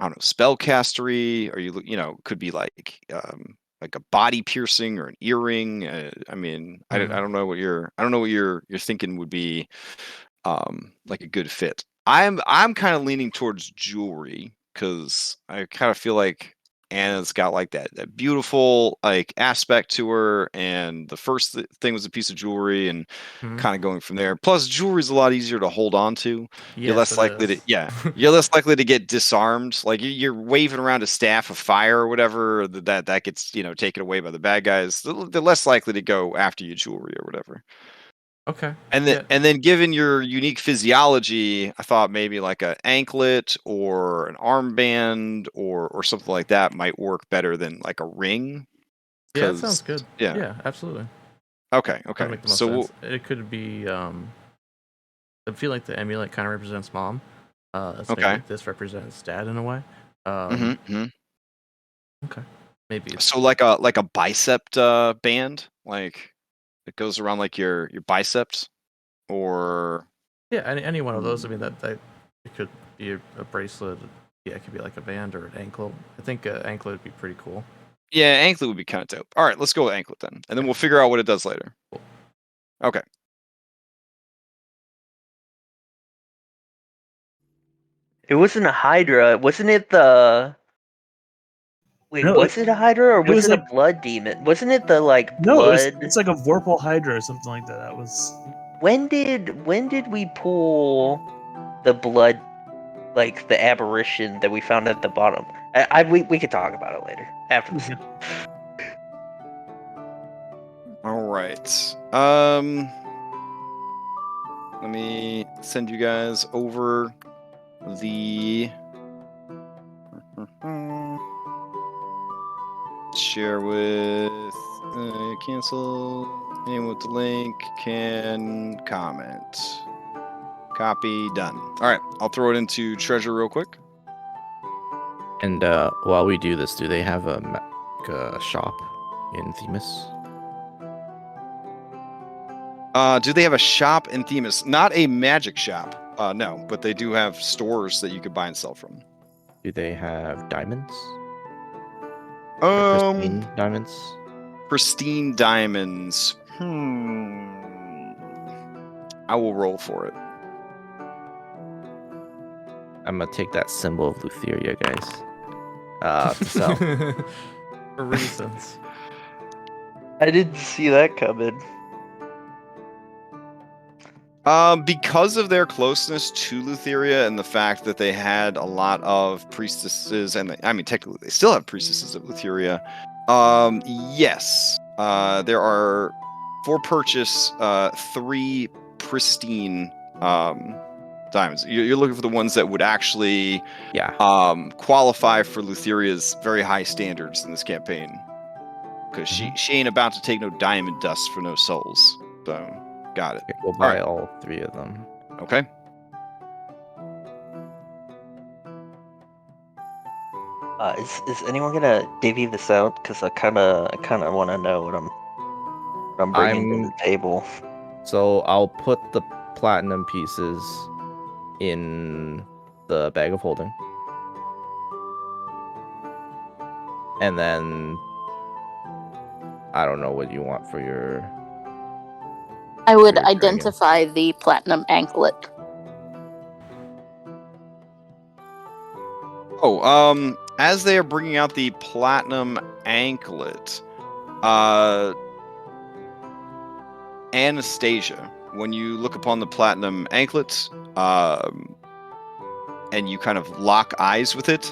Speaker 1: don't know, spellcastery? Are you could be like a body piercing or an earring? I mean,
Speaker 5: Mhm.
Speaker 1: I don't know what you're thinking would be like a good fit. I'm kind of leaning towards jewelry because I kind of feel like Anna's got like that beautiful like aspect to her, and the first thing was a piece of jewelry, and
Speaker 5: Mhm.
Speaker 1: kind of going from there. Plus, jewelry's a lot easier to hold on to. You're
Speaker 5: Yes,
Speaker 1: less
Speaker 5: it
Speaker 1: likely to
Speaker 5: is.
Speaker 1: you're less likely to get disarmed. Like you're waving around a staff of fire or whatever that gets taken away by the bad guys. They're less likely to go after your jewelry or whatever.
Speaker 5: Okay.
Speaker 1: And then
Speaker 5: Yeah.
Speaker 1: given your unique physiology, I thought maybe like an anklet or an armband or something like that might work better than like a ring.
Speaker 5: Yeah, that sounds
Speaker 1: Cause
Speaker 5: good.
Speaker 1: yeah.
Speaker 5: Yeah, absolutely.
Speaker 1: Okay.
Speaker 5: That'd
Speaker 1: Okay.
Speaker 5: make the most
Speaker 1: So
Speaker 5: sense. It could be. I feel like the amulet kind of represents mom. So maybe
Speaker 1: okay.
Speaker 5: like this represents dad in a way. Um.
Speaker 1: Mm-hmm.
Speaker 5: Okay. Maybe it's.
Speaker 1: So like a bicep band, like it goes around like your biceps, or
Speaker 5: Yeah. Any one of those. I mean that it could be a bracelet. Yeah, it could be like a band or an anklet. I think anklet would be pretty cool.
Speaker 1: yeah, anklet would be kind of dope. All right, let's go with anklet then, and then
Speaker 5: Okay.
Speaker 1: we'll figure out what it does later.
Speaker 5: Cool.
Speaker 1: Okay.
Speaker 2: It wasn't a Hydra. Wasn't it the? Wait,
Speaker 3: No,
Speaker 2: was it a Hydra or
Speaker 3: it
Speaker 2: was
Speaker 3: was
Speaker 2: it a
Speaker 3: like
Speaker 2: blood demon? Wasn't it the like
Speaker 3: no,
Speaker 2: blood?
Speaker 3: it's like a Vorpal Hydra or something like that. That was
Speaker 2: When did we pull the blood, like the apparition that we found at the bottom? We could talk about it later after this.
Speaker 3: yeah.
Speaker 1: All right. Let me send you guys over the share with cancel. Anyone with the link can comment. Copy, done. All right, I'll throw it into treasure real quick.
Speaker 6: And while we do this, do they have a shop in Themis?
Speaker 1: Do they have a shop in Themis? Not a magic shop. No, but they do have stores that you could buy and sell from.
Speaker 6: Do they have diamonds?
Speaker 1: Um,
Speaker 6: Pristine diamonds?
Speaker 1: pristine diamonds. I will roll for it.
Speaker 6: I'm gonna take that symbol of Lutheria, guys. To sell.
Speaker 5: For reasons.
Speaker 2: I didn't see that coming.
Speaker 1: Because of their closeness to Lutheria and the fact that they had a lot of priestesses, and technically they still have priestesses of Lutheria. Yes, there are for purchase 3 pristine diamonds. You're looking for the ones that would actually qualify for Lutheria's very high standards in this campaign, because she ain't about to take no diamond dust for no souls. So. Got it.
Speaker 6: Okay, we'll buy all 3 of them.
Speaker 1: Okay.
Speaker 2: Is anyone gonna divvy this out? Because I kind of want to know what I'm bringing to the table.
Speaker 6: So I'll put the platinum pieces in the bag of holding, and then I don't know what you want for your.
Speaker 4: I would
Speaker 6: Your
Speaker 4: identify the platinum anklet.
Speaker 1: Oh, as they are bringing out the platinum anklet, Anastasia, when you look upon the platinum anklet, and you kind of lock eyes with it,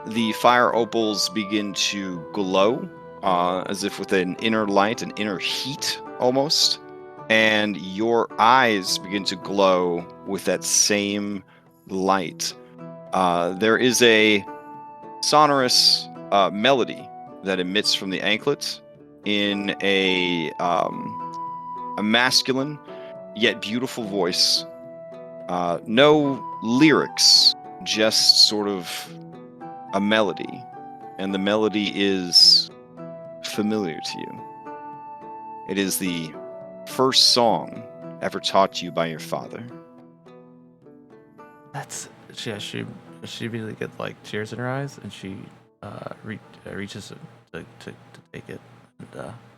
Speaker 1: the fire opals begin to glow, as if with an inner light, an inner heat almost. And your eyes begin to glow with that same light. There is a sonorous melody that emits from the anklet in a masculine yet beautiful voice. No lyrics, just sort of a melody. And the melody is familiar to you. It is the first song ever taught you by your father.
Speaker 5: That's she really get like tears in her eyes, and she reaches to take it.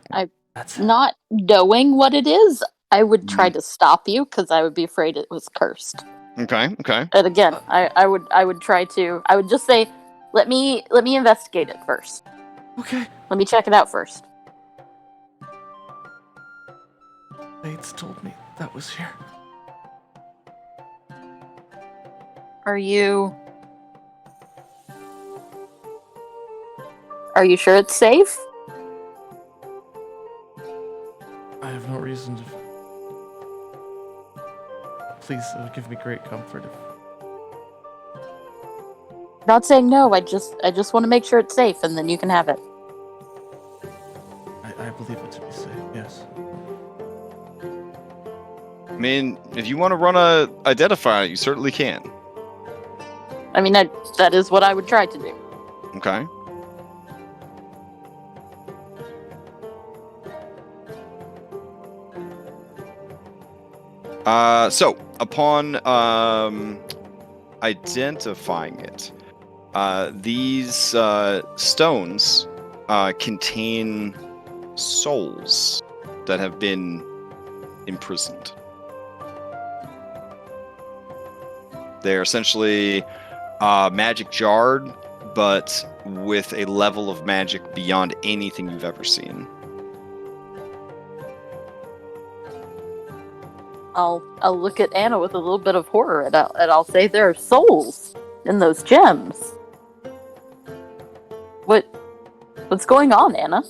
Speaker 5: And, that's
Speaker 4: Not knowing what it is, I would try to stop you because I would be afraid it was cursed.
Speaker 1: Okay.
Speaker 4: And again, I would try to. I would just say, let me investigate it first.
Speaker 5: okay.
Speaker 4: Let me check it out first.
Speaker 5: Bates told me that was here.
Speaker 4: Are you sure it's safe?
Speaker 5: I have no reason to. Please, it would give me great comfort if.
Speaker 4: Not saying no. I just want to make sure it's safe, and then you can have it.
Speaker 5: I believe it to be safe. Yes.
Speaker 1: I mean, if you want to run a identifier, you certainly can.
Speaker 4: I mean, that is what I would try to do.
Speaker 1: Okay. So upon identifying it, these stones contain souls that have been imprisoned. They're essentially magic jarred, but with a level of magic beyond anything you've ever seen.
Speaker 4: I'll look at Anna with a little bit of horror, and I'll say there are souls in those gems. What's going on, Anna?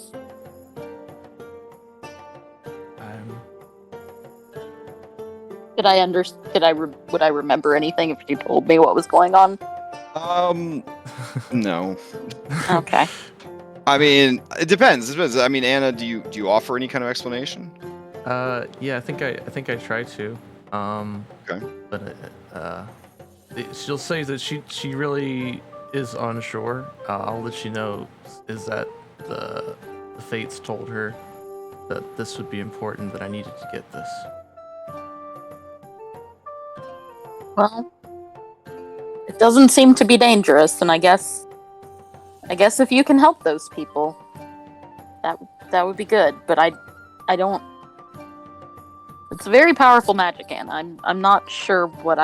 Speaker 4: Would I remember anything if you told me what was going on?
Speaker 1: No.
Speaker 4: Okay.
Speaker 1: I mean, it depends. I mean, Anna, do you offer any kind of explanation?
Speaker 5: Yeah, I think I try to.
Speaker 1: Okay.
Speaker 5: But she'll say that she really is unsure. All that she knows is that the fates told her that this would be important, that I needed to get this.
Speaker 4: Well, it doesn't seem to be dangerous, and I guess if you can help those people, that would be good. But I don't. It's a very powerful magic, and I'm not sure what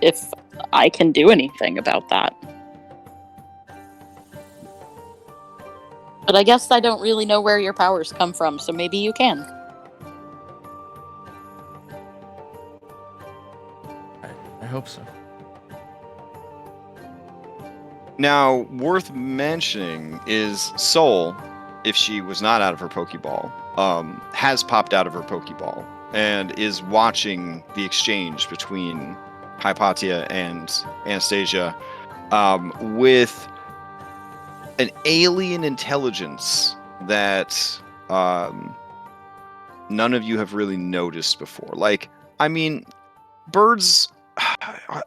Speaker 4: if I can do anything about that. But I guess I don't really know where your powers come from, so maybe you can.
Speaker 5: I hope so.
Speaker 1: Now, worth mentioning is Soul, if she was not out of her Pokeball, has popped out of her Pokeball and is watching the exchange between Hypatia and Anastasia with an alien intelligence that none of you have really noticed before. Like, I mean, birds,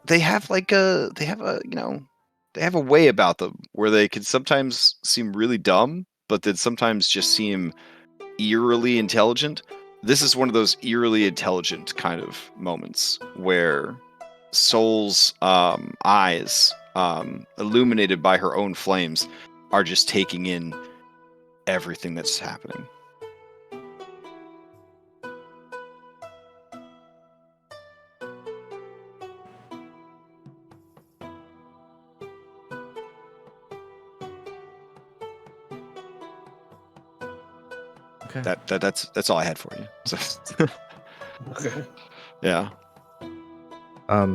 Speaker 1: they have a way about them where they can sometimes seem really dumb, but then sometimes just seem eerily intelligent. This is one of those eerily intelligent kind of moments where Soul's eyes, illuminated by her own flames, are just taking in everything that's happening.
Speaker 5: Okay.
Speaker 1: That's all I had for you. So,
Speaker 3: Okay.
Speaker 1: yeah.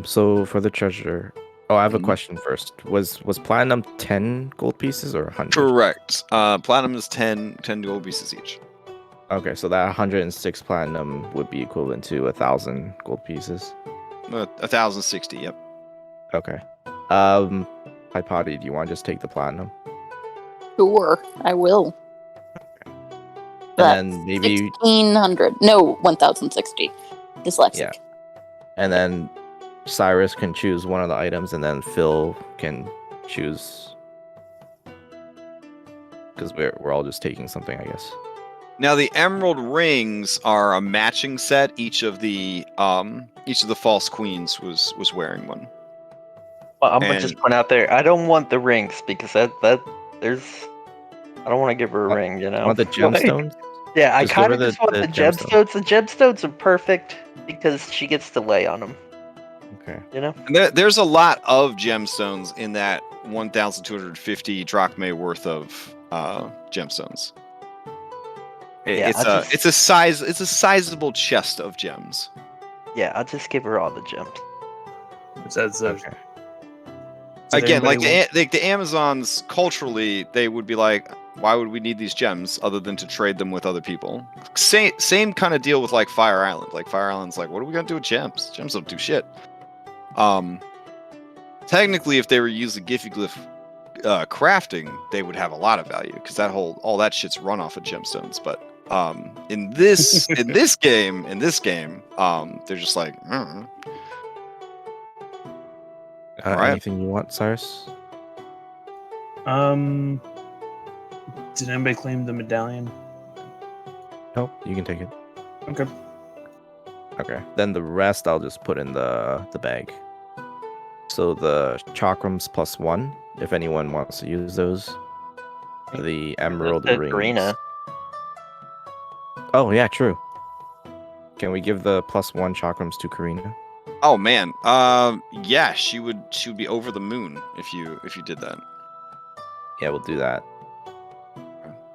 Speaker 6: So for the treasure, I have a
Speaker 1: Mhm.
Speaker 6: question first. Was platinum 10 gold pieces or 100?
Speaker 1: Correct. Platinum is 10 gold pieces each.
Speaker 6: Okay, so that 106 platinum would be equivalent to 1,000 gold pieces.
Speaker 1: 1,060. Yep.
Speaker 6: Okay. Hypati, do you want to just take the platinum?
Speaker 4: Sure, I will.
Speaker 6: And
Speaker 4: That's
Speaker 6: then maybe
Speaker 4: 1,600. No, 1,060. Dyslexic.
Speaker 6: Yeah. And then Cyrus can choose one of the items, and then Phil can choose, because we're all just taking something, I guess.
Speaker 1: Now the emerald rings are a matching set. Each of the false queens was wearing one.
Speaker 2: Well, I'm gonna
Speaker 1: And-
Speaker 2: just point out there. I don't want the rings because there's. I don't want to give her a ring. You know.
Speaker 6: Want the
Speaker 2: Like,
Speaker 6: gemstones?
Speaker 2: yeah, I
Speaker 6: Just give
Speaker 2: kind
Speaker 6: her
Speaker 2: of
Speaker 6: the-
Speaker 2: just want
Speaker 6: the
Speaker 2: the gemstones. The gemstones are perfect because she gets to lay on them.
Speaker 6: Okay.
Speaker 2: You know.
Speaker 1: And there's a lot of gemstones in that 1,250 drachmae worth of gemstones.
Speaker 2: Yeah,
Speaker 1: It's a sizable chest of gems.
Speaker 2: Yeah, I'll just give her all the gems.
Speaker 3: Does
Speaker 6: Okay.
Speaker 1: Again, like
Speaker 3: anybody
Speaker 1: the Amazons, culturally, they would be like, why would we need these gems other than to trade them with other people? Same kind of deal with like Fire Island. Like Fire Island's like, what are we gonna do with gems? Gems don't do shit. Technically, if they were using Giphy Glyph crafting, they would have a lot of value because all that shit's run off of gemstones. But in this game, they're just like, Alright.
Speaker 6: Anything you want, Cyrus?
Speaker 3: Did anybody claim the medallion?
Speaker 6: No, you can take it.
Speaker 3: Okay.
Speaker 6: Okay. Then the rest I'll just put in the bag. So the chakrams +1, if anyone wants to use those. The emerald
Speaker 2: That's
Speaker 6: rings.
Speaker 2: Karina.
Speaker 6: Oh yeah, true. Can we give the +1 chakrams to Karina?
Speaker 1: oh man, yeah, she would be over the moon if you did that.
Speaker 6: Yeah, we'll do that.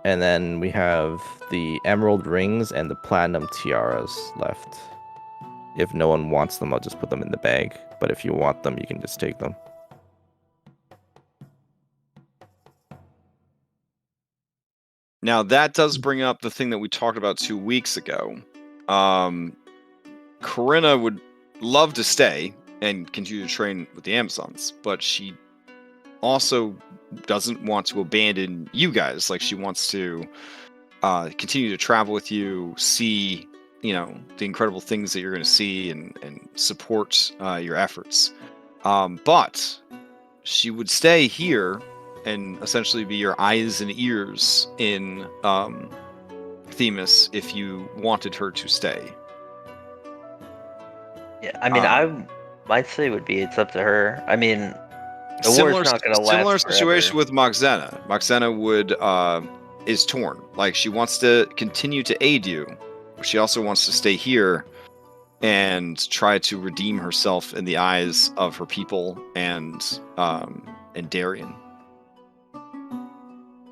Speaker 6: And then we have the emerald rings and the platinum tiaras left. If no one wants them, I'll just put them in the bag. But if you want them, you can just take them.
Speaker 1: Now that does bring up the thing that we talked about 2 weeks ago. Corinna would love to stay and continue to train with the Amazons, but she also doesn't want to abandon you guys. Like, she wants to continue to travel with you, see the incredible things that you're going to see and support your efforts. But she would stay here and essentially be your eyes and ears in Themis if you wanted her to stay.
Speaker 2: Yeah, I mean, I might say would be it's up to her. I mean, the war's not going to last
Speaker 1: Similar
Speaker 2: forever.
Speaker 1: situation with Moxena. Moxena is torn. Like, she wants to continue to aid you, but she also wants to stay here and try to redeem herself in the eyes of her people and Darien.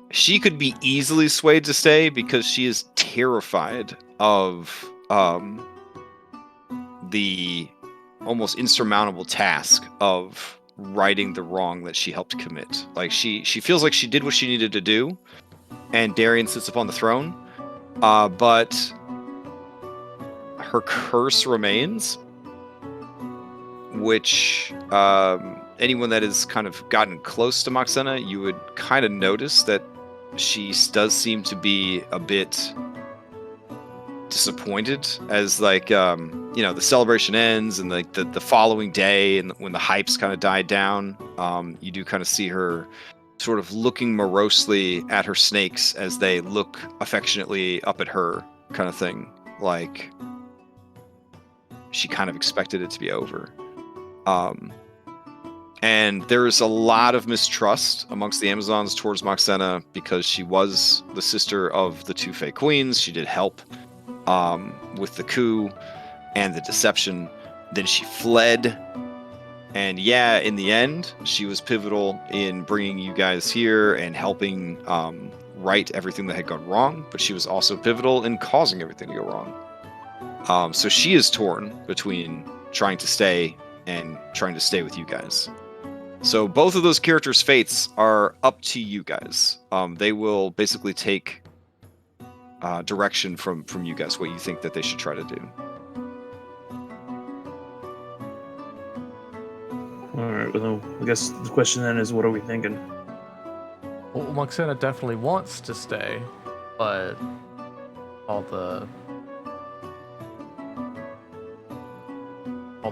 Speaker 1: She could be easily swayed to stay because she is terrified of the almost insurmountable task of righting the wrong that she helped commit. Like, she feels like she did what she needed to do, and Darien sits upon the throne, but her curse remains, which anyone that has kind of gotten close to Moxena, you would kind of notice that she does seem to be a bit disappointed as the celebration ends and the following day, and when the hypes kind of died down, you do kind of see her sort of looking morosely at her snakes as they look affectionately up at her, kind of thing. Like, she kind of expected it to be over. And there's a lot of mistrust amongst the Amazons towards Moxena because she was the sister of the two Fey Queens. She did help with the coup and the deception. Then she fled. And yeah, in the end, she was pivotal in bringing you guys here and helping right everything that had gone wrong. But she was also pivotal in causing everything to go wrong. So she is torn between trying to stay and trying to stay with you guys. So both of those characters' fates are up to you guys. They will basically take direction from you guys, what you think that they should try to do.
Speaker 3: Alright, well, I guess the question then is, what are we thinking?
Speaker 5: Well, Moxena definitely wants to stay, but all the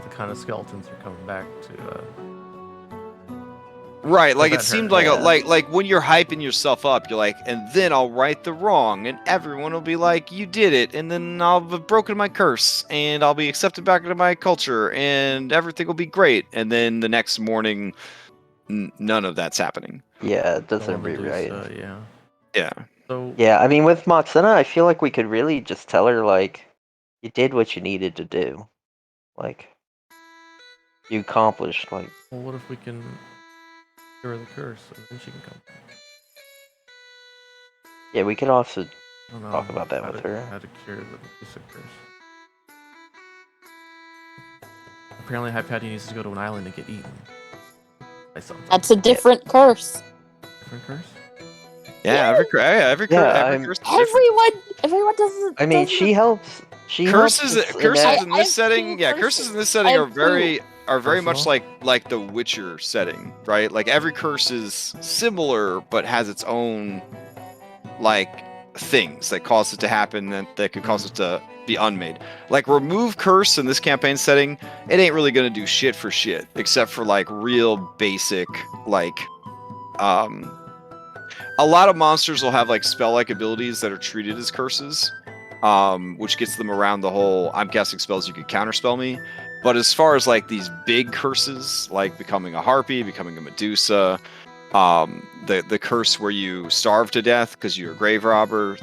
Speaker 5: kind of skeletons are coming back to
Speaker 1: Right, like it
Speaker 5: prevent her.
Speaker 1: seemed like when you're hyping yourself up, you're like, and then I'll right the wrong, and everyone will be like, you did it, and then I'll have broken my curse, and I'll be accepted back into my culture, and everything will be great. And then the next morning, none of that's happening.
Speaker 2: Yeah, it
Speaker 5: no
Speaker 2: doesn't
Speaker 5: one to do
Speaker 2: rewrite.
Speaker 5: so, yeah.
Speaker 1: Yeah.
Speaker 5: So
Speaker 2: Yeah, I mean, with Moxena, I feel like we could really just tell her, like, you did what you needed to do. Like, you accomplished, like...
Speaker 5: well, what if we can cure the curse and then she can come back?
Speaker 2: Yeah, we could also
Speaker 5: I don't know
Speaker 2: talk about that
Speaker 5: how
Speaker 2: with
Speaker 5: to,
Speaker 2: her.
Speaker 5: How to cure the Medusa curse. Apparently Hypatia needs to go to an island and get eaten by something.
Speaker 4: That's a different curse.
Speaker 5: Different curse?
Speaker 1: Yeah, every
Speaker 2: I'm-
Speaker 1: curse is different.
Speaker 4: Everyone doesn't.
Speaker 2: I mean,
Speaker 4: doesn't-
Speaker 2: she helps. She
Speaker 1: Curses
Speaker 2: helps us
Speaker 1: curses
Speaker 2: enact-
Speaker 1: in this
Speaker 4: I
Speaker 1: setting,
Speaker 4: have
Speaker 1: yeah,
Speaker 4: two
Speaker 1: curses in this
Speaker 4: curses.
Speaker 1: setting
Speaker 4: I
Speaker 1: are
Speaker 4: have
Speaker 1: very much
Speaker 5: Personal?
Speaker 1: like the Witcher setting, right? Like, every curse is similar but has its own like things that cause it to happen that could cause it to be unmade. Like, remove curse in this campaign setting, it ain't really gonna do shit for shit, except for like real basic, like a lot of monsters will have like spell-like abilities that are treated as curses, which gets them around the whole I'm casting spells, you could counterspell me. But as far as like these big curses, like becoming a harpy, becoming a Medusa, the curse where you starve to death because you're a grave robber,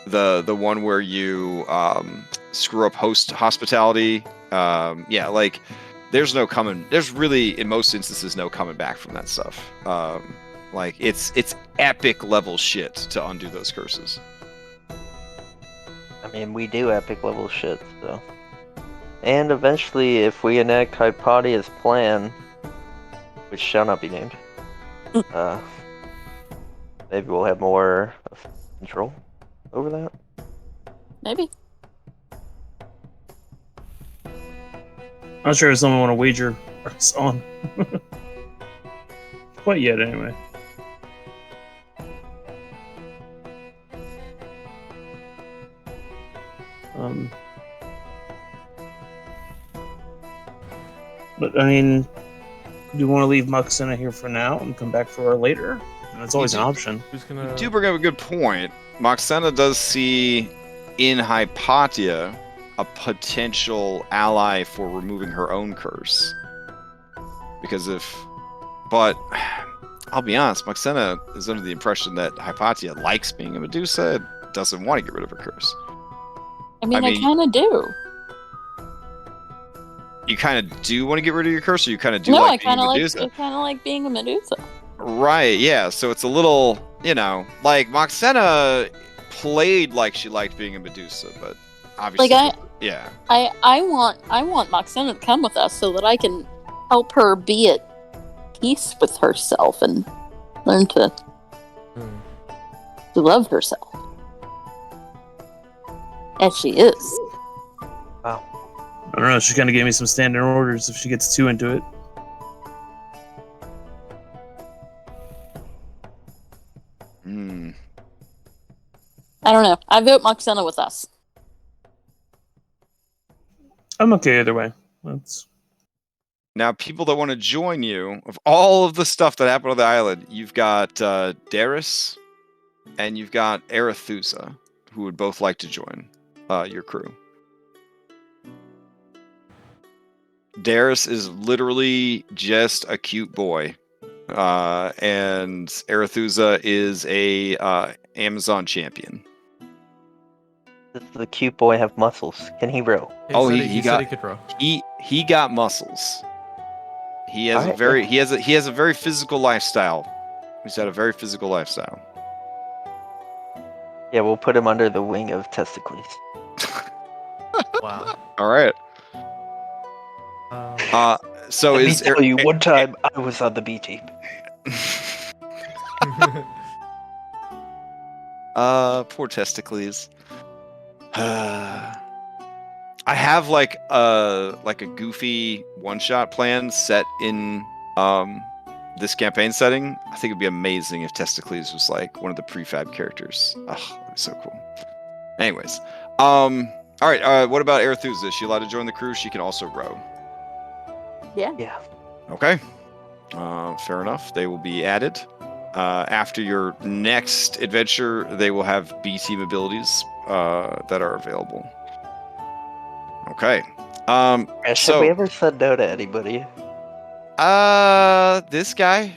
Speaker 1: the one where you screw up hospitality, yeah, like there's really in most instances no coming back from that stuff. Like, it's epic level shit to undo those curses.
Speaker 2: I mean, we do epic level shit, so. And eventually, if we enact Hypatia's plan, which shall not be named, maybe we'll have more control over that.
Speaker 4: Maybe.
Speaker 3: Not sure if someone want to wager us on. Quite yet, anyway. But I mean, do you want to leave Moxena here for now and come back for her later? That's always an option.
Speaker 5: Who's
Speaker 1: You
Speaker 5: gonna?
Speaker 1: do bring up a good point. Moxena does see in Hypatia a potential ally for removing her own curse. Because but I'll be honest, Moxena is under the impression that Hypatia likes being a Medusa and doesn't want to get rid of her curse.
Speaker 4: I mean, I
Speaker 1: mean-
Speaker 4: kind of do.
Speaker 1: You kind of do want to get rid of your curse, or you kind of do
Speaker 4: No, I
Speaker 1: like being
Speaker 4: kind
Speaker 1: a
Speaker 4: of like.
Speaker 1: Medusa?
Speaker 4: I kind of like being a Medusa.
Speaker 1: Right, yeah. So it's a little, like Moxena played like she liked being a Medusa, but obviously, yeah.
Speaker 4: I want Moxena to come with us so that I can help her be at peace with herself and learn to love herself as she is.
Speaker 2: Wow.
Speaker 3: I don't know. She kind of gave me some standing orders if she gets too into it.
Speaker 1: Hmm.
Speaker 4: I don't know. I vote Moxena with us.
Speaker 3: I'm okay either way. That's
Speaker 1: Now, people that want to join you, of all of the stuff that happened on the island, you've got Darius and you've got Arethusa, who would both like to join your crew. Darius is literally just a cute boy, and Arethusa is a Amazon champion.
Speaker 2: Does the cute boy have muscles? Can he row?
Speaker 1: Oh,
Speaker 5: said
Speaker 1: he
Speaker 5: said
Speaker 1: got-
Speaker 5: he could row.
Speaker 1: He got muscles. He has
Speaker 2: Alright,
Speaker 1: he has a very physical lifestyle. He's had a very physical lifestyle.
Speaker 2: Yeah, we'll put him under the wing of Testicles.
Speaker 5: Wow.
Speaker 1: All right. So
Speaker 2: Let me
Speaker 1: is
Speaker 2: tell you, one time I was on the B team.
Speaker 1: Poor Testicles. I have like a goofy one-shot plan set in this campaign setting. I think it'd be amazing if Testicles was like one of the prefab characters. Oh, that'd be so cool. Anyways, all right. What about Arethusa? Is she allowed to join the crew? She can also row.
Speaker 2: Yeah.
Speaker 1: Okay. Fair enough. They will be added. After your next adventure, they will have B team abilities that are available. Okay.
Speaker 2: Ash, have we ever said no to anybody?
Speaker 1: This guy.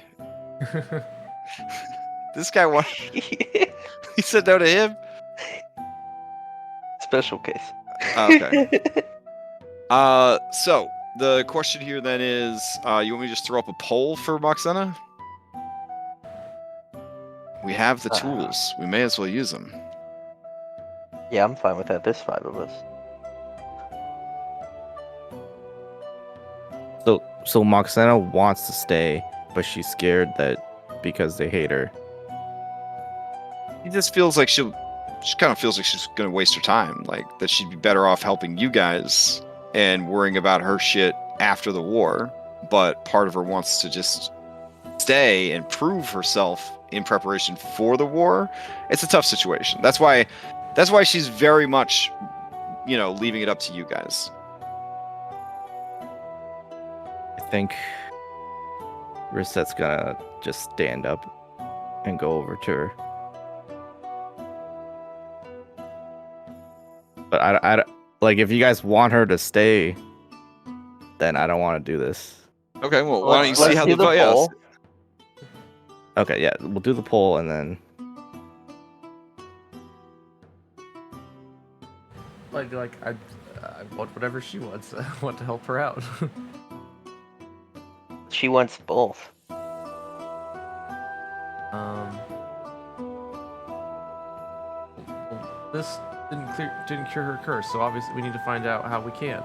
Speaker 1: This guy what? He said no to him.
Speaker 2: Special case.
Speaker 1: Okay. So the question here then is, you want me to just throw up a poll for Moxena? We have the tools. We may as well use them.
Speaker 2: Yeah, I'm fine with that. There's 5 of us.
Speaker 6: So Moxena wants to stay, but she's scared that because they hate her.
Speaker 1: He just feels like she kind of feels like she's gonna waste her time. Like that she'd be better off helping you guys and worrying about her shit after the war. But part of her wants to just stay and prove herself in preparation for the war. It's a tough situation. That's why she's very much, leaving it up to you guys.
Speaker 6: I think Risette's gonna just stand up and go over to her. But I like if you guys want her to stay, then I don't want to do this.
Speaker 1: Okay, well, why don't you see
Speaker 2: Let's
Speaker 1: how
Speaker 2: do
Speaker 1: the vote? Yes.
Speaker 2: poll.
Speaker 6: Okay, yeah, we'll do the poll and then
Speaker 5: like I want whatever she wants. I want to help her out.
Speaker 2: She wants both.
Speaker 5: Well, this didn't cure her curse, so obviously we need to find out how we can.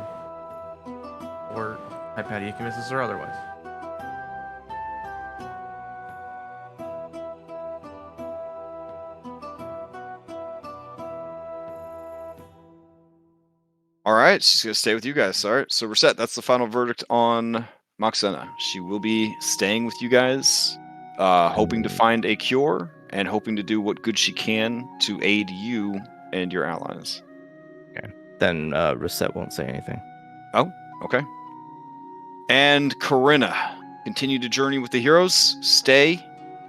Speaker 5: Or Hypatia convinces her otherwise.
Speaker 1: All right, she's gonna stay with you guys. All right, so we're set. That's the final verdict on Moxena. She will be staying with you guys, hoping to find a cure and hoping to do what good she can to aid you and your allies.
Speaker 6: then Risette won't say anything.
Speaker 1: Oh, okay. And Corinna, continue to journey with the heroes, stay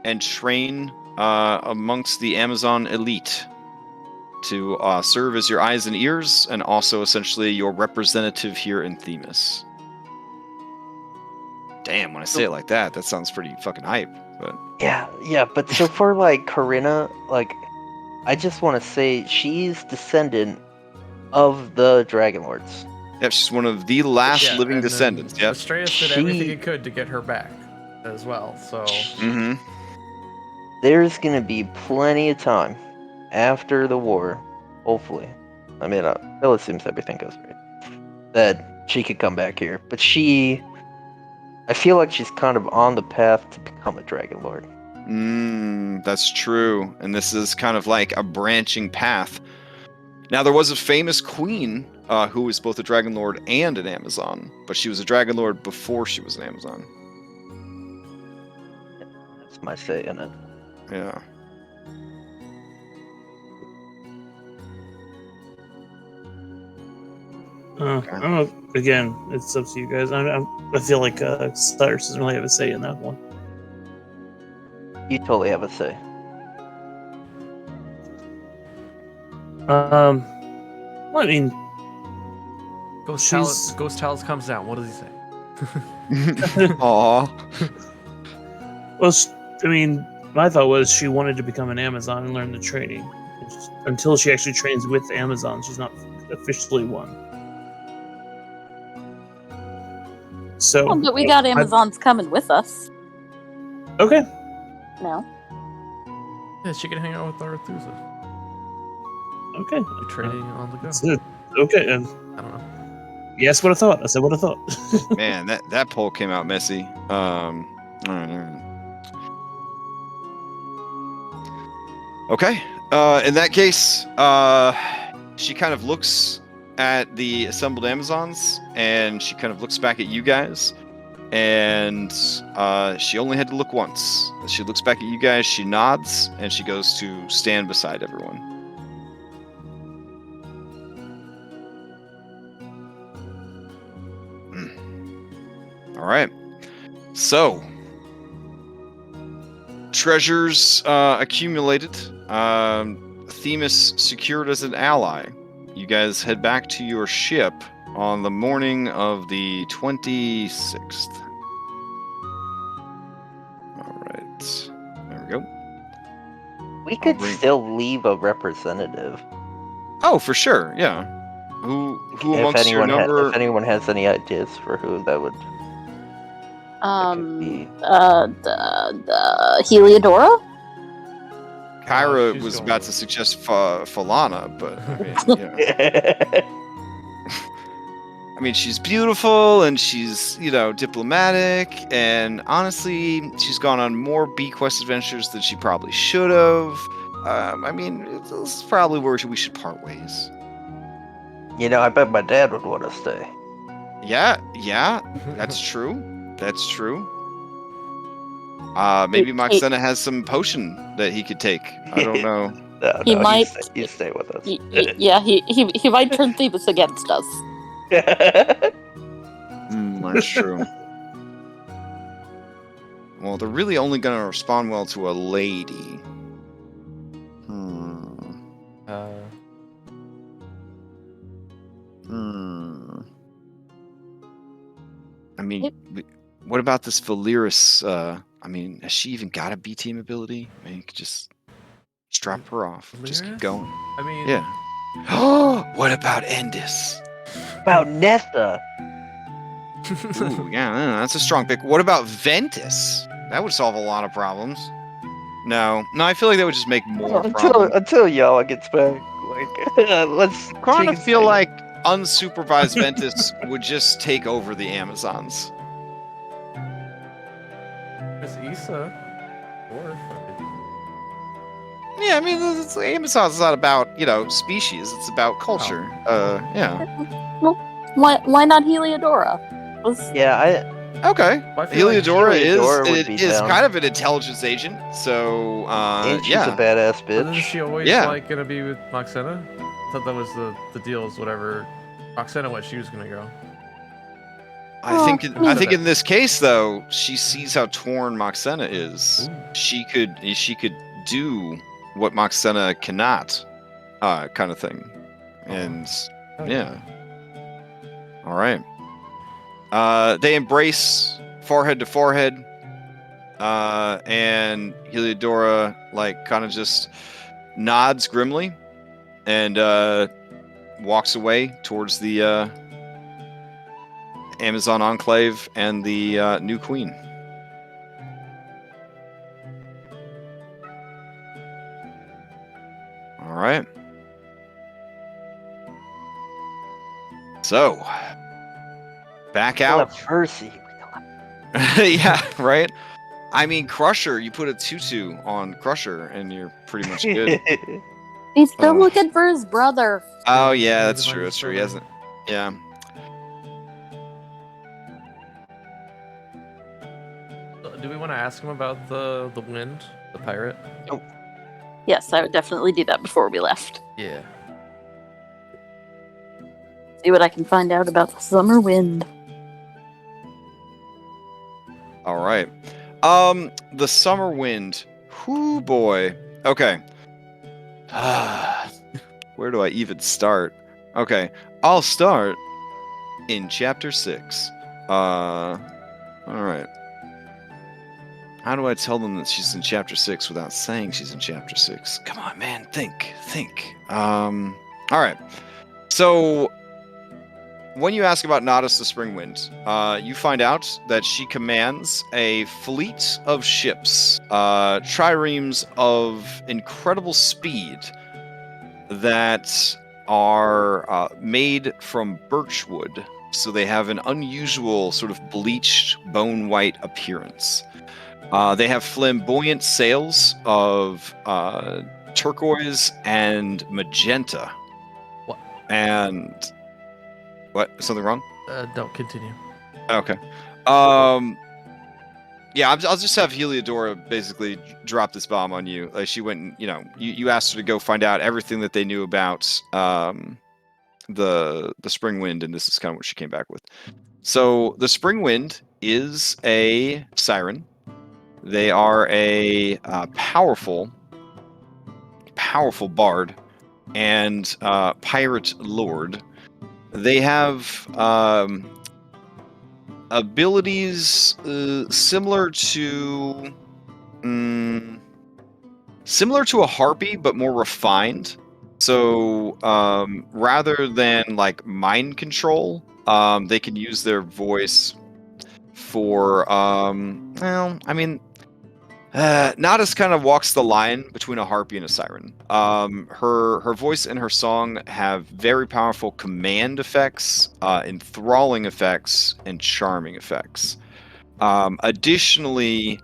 Speaker 1: and train amongst the Amazon elite to serve as your eyes and ears, and also essentially your representative here in Themis. Damn, when I say it like that, that sounds pretty fucking hype. But
Speaker 2: Yeah, but so for like Corinna, like I just want to say she's descendant of the Dragonlords.
Speaker 1: yeah, she's one of the last living
Speaker 5: and then
Speaker 1: descendants. Yep.
Speaker 5: Astraeus did everything he could to get her back as well. So
Speaker 1: Mm-hmm.
Speaker 2: There's gonna be plenty of time after the war, hopefully. I mean, Bill assumes everything goes great, that she could come back here. But I feel like she's kind of on the path to become a Dragonlord.
Speaker 1: That's true. And this is kind of like a branching path. Now, there was a famous queen who was both a Dragonlord and an Amazon, but she was a Dragonlord before she was an Amazon.
Speaker 2: That's my say in it.
Speaker 1: Yeah.
Speaker 3: I don't know. Again, it's up to you guys. I feel like Cyrus doesn't really have a say in that one.
Speaker 2: You totally have a say.
Speaker 3: Well, I mean,
Speaker 5: Ghost Talus comes down. What does he say?
Speaker 1: Aww.
Speaker 3: well, I mean, my thought was she wanted to become an Amazon and learn the training. Until she actually trains with Amazon, she's not officially one. So,
Speaker 4: Oh, but we got Amazons coming with us.
Speaker 3: Okay.
Speaker 4: No.
Speaker 5: Yeah, she can hang out with Arethusa.
Speaker 3: Okay.
Speaker 5: Be trading on the go.
Speaker 3: That's it. Okay.
Speaker 5: I don't know.
Speaker 3: Yes, what I thought. I said what I thought.
Speaker 1: Man, that poll came out messy. Okay. In that case, she kind of looks at the assembled Amazons, and she kind of looks back at you guys, and she only had to look once. She looks back at you guys, she nods, and she goes to stand beside everyone. All right. So, treasures accumulated. Themis secured as an ally. You guys head back to your ship on the morning of the 26th. All right. There we go.
Speaker 2: We could still leave a representative.
Speaker 1: Oh, for sure. Yeah. Who amongst your number?
Speaker 2: If anyone has any ideas for who that would.
Speaker 4: The Heliodora?
Speaker 1: Kyra
Speaker 5: she's
Speaker 1: was
Speaker 5: going
Speaker 1: about
Speaker 5: with-
Speaker 1: to suggest Falana, but I mean, she's beautiful and she's, diplomatic, and honestly, she's gone on more B-Quest adventures than she probably should have. I mean, this is probably where we should part ways.
Speaker 2: I bet my dad would want to stay.
Speaker 1: Yeah, that's true. That's true. Maybe Moxena has some potion that he could take. I don't know.
Speaker 2: No,
Speaker 4: He might-
Speaker 2: He'd stay with us.
Speaker 4: Yeah, he might turn Themis against us.
Speaker 1: That's true. Well, they're really only going to respond well to a lady. I mean, what about this Valiris? I mean, has she even got a B team ability? I mean, you could just drop her off. Just keep
Speaker 5: Valiris?
Speaker 1: going.
Speaker 5: I mean,
Speaker 1: Yeah. Oh, what about Endis?
Speaker 2: About Nesta.
Speaker 1: Ooh, yeah, that's a strong pick. What about Ventus? That would solve a lot of problems. No, I feel like that would just make more problems.
Speaker 2: Until Yala gets back. Let's.
Speaker 1: Kind of feel like unsupervised Ventus would just take over the Amazons.
Speaker 5: It's Issa. Or
Speaker 1: Yeah, I mean, Amazon's not about, species. It's about culture. Yeah.
Speaker 4: Why not Heliodora?
Speaker 2: Yeah,
Speaker 1: Okay.
Speaker 5: I feel like
Speaker 1: Heliodora
Speaker 2: would be
Speaker 1: is
Speaker 2: down.
Speaker 1: kind of an intelligence agent, so,
Speaker 2: and she's
Speaker 1: yeah.
Speaker 2: a badass
Speaker 5: But isn't
Speaker 2: bitch.
Speaker 5: she always gonna be with Moxena? I thought that was the deal. Is whatever Moxena went, she was gonna go.
Speaker 1: I
Speaker 4: Oh,
Speaker 1: think
Speaker 4: I mean-
Speaker 1: in this case though, she sees how torn Moxena is.
Speaker 5: Ooh.
Speaker 1: She could do what Moxena cannot, kind of thing. And
Speaker 5: Oh,
Speaker 1: yeah. All right. They embrace forehead to forehead. And Heliodora like kind of just nods grimly and walks away towards the Amazon Enclave and the new queen. All right. So, back
Speaker 2: Still
Speaker 1: out.
Speaker 2: have Percy.
Speaker 1: Yeah, right? I mean, Crusher, you put a tutu on Crusher and you're pretty much good.
Speaker 4: He's still
Speaker 1: Oh.
Speaker 4: looking for his brother.
Speaker 1: Oh, yeah,
Speaker 5: He's
Speaker 1: that's
Speaker 5: about
Speaker 1: true.
Speaker 5: his
Speaker 1: That's true. He
Speaker 5: brother.
Speaker 1: hasn't. Yeah.
Speaker 5: Do we want to ask him about the wind, the pirate?
Speaker 4: Yes, I would definitely do that before we left.
Speaker 5: Yeah.
Speaker 4: See what I can find out about the summer wind.
Speaker 1: All right. The summer wind. Whoo boy. Okay. Where do I even start? Okay, I'll start in chapter 6. All right. How do I tell them that she's in chapter 6 without saying she's in chapter 6? Come on, man, think. All right. So when you ask about Nodus the Spring Wind, you find out that she commands a fleet of ships, triremes of incredible speed that are made from birchwood. So they have an unusual sort of bleached bone white appearance. They have flamboyant sails of turquoise and magenta.
Speaker 5: What?
Speaker 1: And what? Something wrong?
Speaker 5: Don't continue.
Speaker 1: Okay. Yeah, I'll just have Heliodora basically drop this bomb on you. Like she went, and, you asked her to go find out everything that they knew about the Spring Wind, and this is kind of what she came back with. So the Spring Wind is a siren. They are a powerful bard and pirate lord. They have abilities similar to a harpy, but more refined. So rather than like mind control, they can use their voice for Nodus kind of walks the line between a harpy and a siren. Her voice and her song have very powerful command effects, enthralling effects, and charming effects. Additionally,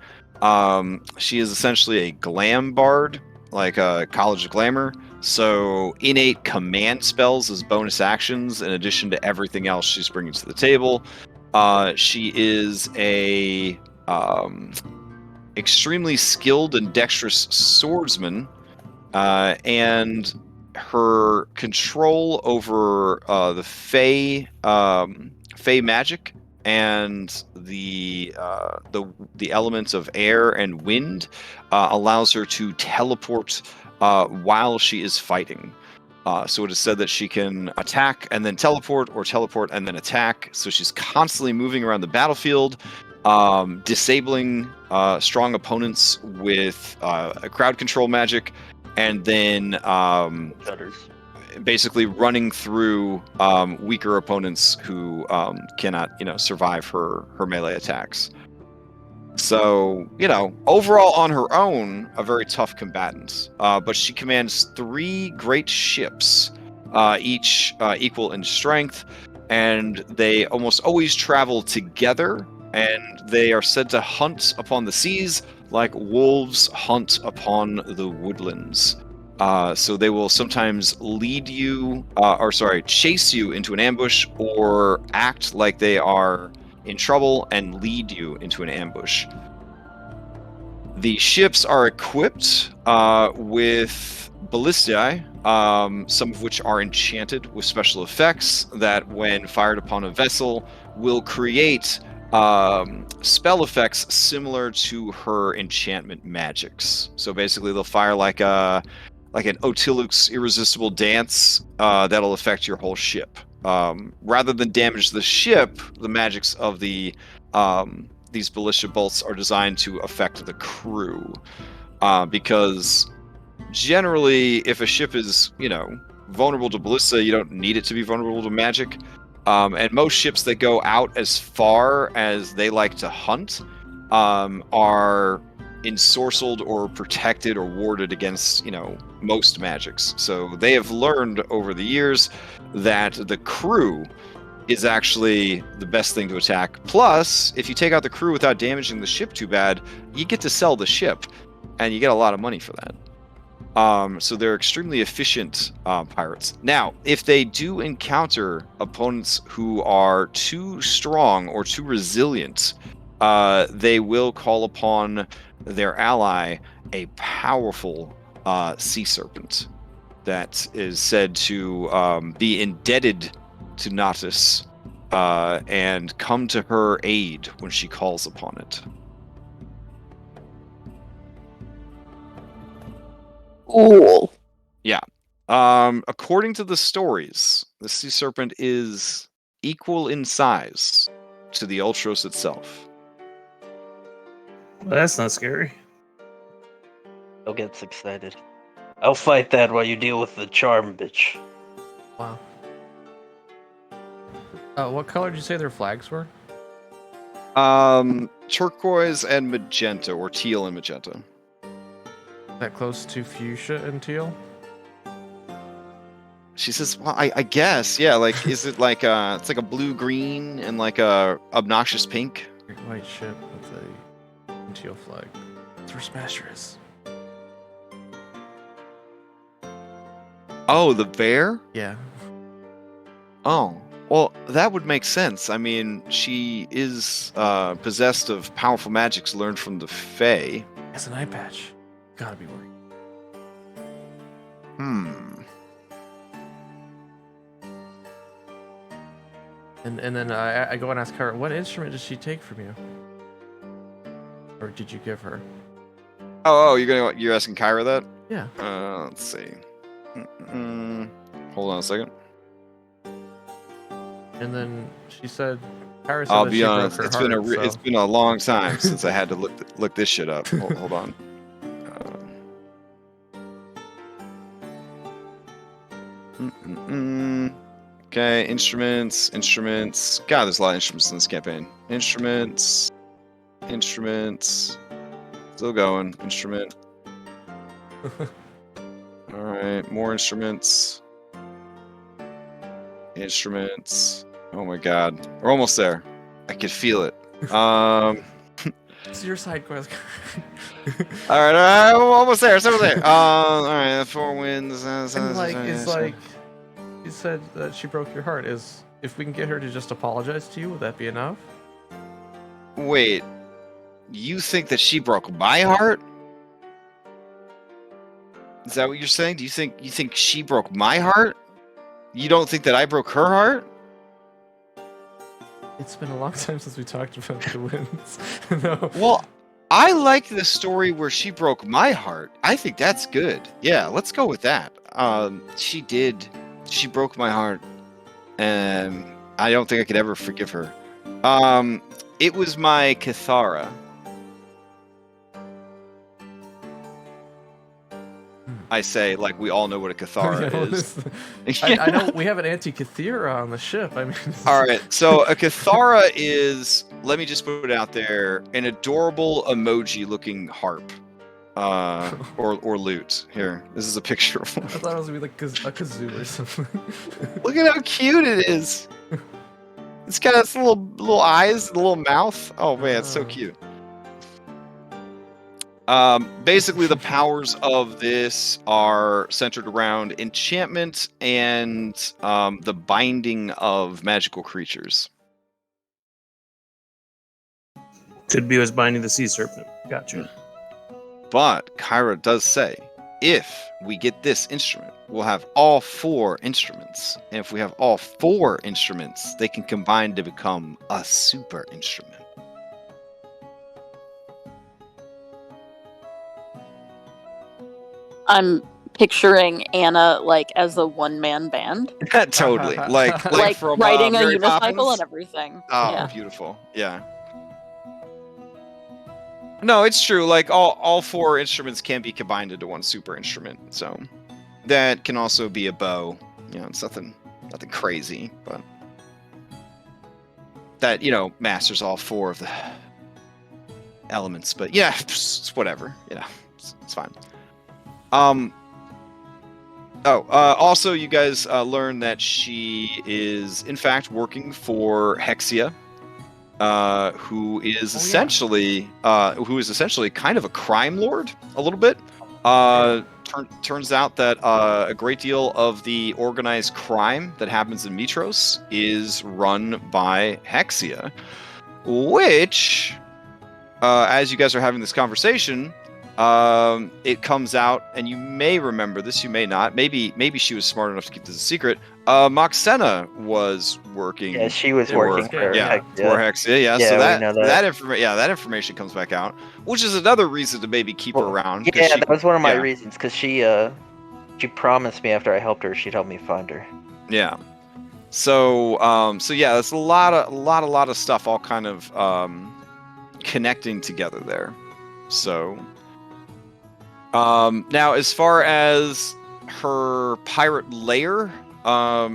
Speaker 1: she is essentially a glam bard, like a College of Glamour. So innate command spells as bonus actions, in addition to everything else she's bringing to the table. She is a extremely skilled and dexterous swordsman, and her control over the Fey magic and the elements of air and wind allows her to teleport while she is fighting. So it is said that she can attack and then teleport, or teleport and then attack. So she's constantly moving around the battlefield, disabling strong opponents with a crowd control magic, and then
Speaker 2: Shudders.
Speaker 1: basically running through weaker opponents who cannot, survive her melee attacks. So, overall on her own, a very tough combatant. But she commands 3 great ships, each equal in strength, and they almost always travel together, and they are said to hunt upon the seas like wolves hunt upon the woodlands. So they will sometimes chase you into an ambush, or act like they are in trouble and lead you into an ambush. The ships are equipped with ballistae, some of which are enchanted with special effects that, when fired upon a vessel, will create spell effects similar to her enchantment magics. So basically, they'll fire like an Otiluk's irresistible dance that'll affect your whole ship. Rather than damage the ship, the magics of these ballista bolts are designed to affect the crew, because generally, if a ship is vulnerable to ballista, you don't need it to be vulnerable to magic. And most ships that go out as far as they like to hunt are ensorcelled or protected or warded against, most magics. So they have learned over the years that the crew is actually the best thing to attack. Plus, if you take out the crew without damaging the ship too bad, you get to sell the ship, and you get a lot of money for that. So they're extremely efficient pirates. Now, if they do encounter opponents who are too strong or too resilient, they will call upon their ally, a powerful sea serpent that is said to be indebted to Natus and come to her aid when she calls upon it.
Speaker 4: Cool.
Speaker 1: Yeah. According to the stories, the sea serpent is equal in size to the Ultros itself.
Speaker 3: Well, that's not scary.
Speaker 2: Bill gets excited. I'll fight that while you deal with the charm bitch.
Speaker 5: Wow. What color did you say their flags were?
Speaker 1: Turquoise and magenta, or teal and magenta.
Speaker 5: That close to fuchsia and teal?
Speaker 1: She says, well, I guess, yeah, like, is it like it's like a blue-green and like a obnoxious pink?
Speaker 5: Great white ship with a teal flag. That's where Smasher is.
Speaker 1: Oh, the bear?
Speaker 5: Yeah.
Speaker 1: Oh, well, that would make sense. I mean, she is possessed of powerful magics learned from the Fae.
Speaker 5: Has an eye patch. Gotta be worried. And then I go and ask her, what instrument did she take from you? Or did you give her?
Speaker 1: Oh, you're asking Kyra that?
Speaker 5: Yeah.
Speaker 1: Let's see. Hold on a second.
Speaker 5: And then she said, Kyra said
Speaker 1: I'll
Speaker 5: that
Speaker 1: be
Speaker 5: she
Speaker 1: honest,
Speaker 5: broke her heart,
Speaker 1: it's been a long time since I had to look this shit up. Hold on. Okay, instruments. God, there's a lot of instruments in this campaign. Instruments. Still going. Instrument. All right, more instruments. Oh my god, we're almost there. I could feel it.
Speaker 5: It's your side quest.
Speaker 1: All right, we're almost there. All right, 4 wins.
Speaker 5: And it's like you said that she broke your heart. If we can get her to just apologize to you, would that be enough?
Speaker 1: Wait, you think that she broke my heart? Is that what you're saying? You think she broke my heart? You don't think that I broke her heart?
Speaker 5: It's been a long time since we talked about the wins. No.
Speaker 1: Well, I like the story where she broke my heart. I think that's good. Yeah, let's go with that. She did. She broke my heart, and I don't think I could ever forgive her. It was my Cathara. I say, like, we all know what a Cathara is.
Speaker 5: I know we have an anti-Cathera on the ship. I mean,
Speaker 1: all right, so a Cathara is, let me just put it out there, an adorable emoji-looking harp, or lute. Here, this is a picture of one.
Speaker 5: I thought it was gonna be like a kazoo or something.
Speaker 1: Look at how cute it is. It's got its little eyes, and a little mouth. Oh man, it's so cute. Basically, the powers of this are centered around enchantment and the binding of magical creatures.
Speaker 3: Could be was binding the sea serpent. Gotcha.
Speaker 1: But Kyra does say, if we get this instrument, we'll have all 4 instruments. And if we have all 4 instruments, they can combine to become a super instrument.
Speaker 4: I'm picturing Anna like as a one-man band,
Speaker 1: Totally. Like
Speaker 4: like
Speaker 1: from
Speaker 4: riding a
Speaker 1: Mary
Speaker 4: unicycle
Speaker 1: Poppins.
Speaker 4: and everything.
Speaker 1: Oh,
Speaker 4: Yeah.
Speaker 1: beautiful. Yeah. No, it's true. Like all 4 instruments can be combined into one super instrument. So that can also be a bow. You know, it's nothing crazy, but that, masters all 4 of the elements. But yeah, it's whatever. It's fine. Also, you guys learn that she is in fact working for Hexia, who is essentially kind of a crime lord, a little bit. Turns out that a great deal of the organized crime that happens in Mitros is run by Hexia, which, as you guys are having this conversation, it comes out, and you may remember this, you may not. Maybe she was smart enough to keep this a secret. Moxena was working.
Speaker 2: Yeah, she was working for
Speaker 1: Hexia. Yeah,
Speaker 2: yeah,
Speaker 1: so
Speaker 2: we know that.
Speaker 1: that information comes back out, which is another reason to maybe keep her around.
Speaker 2: Yeah, that was one of my reasons, because she promised me after I helped her, she'd help me find her.
Speaker 1: Yeah. So yeah, there's a lot of stuff all kind of connecting together there. So now, as far as her pirate lair,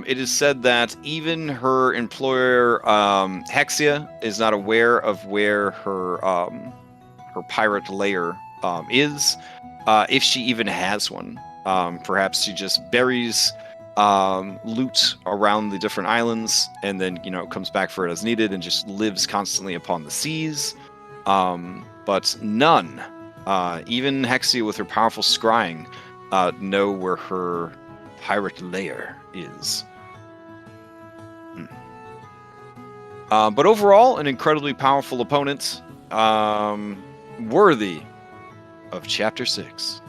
Speaker 1: it is said that even her employer, Hexia, is not aware of where her pirate lair is, if she even has one. Perhaps she just buries loot around the different islands, and then comes back for it as needed, and just lives constantly upon the seas. But none, even Hexia with her powerful scrying, know where her pirate lair is. But overall, an incredibly powerful opponent, worthy of Chapter 6.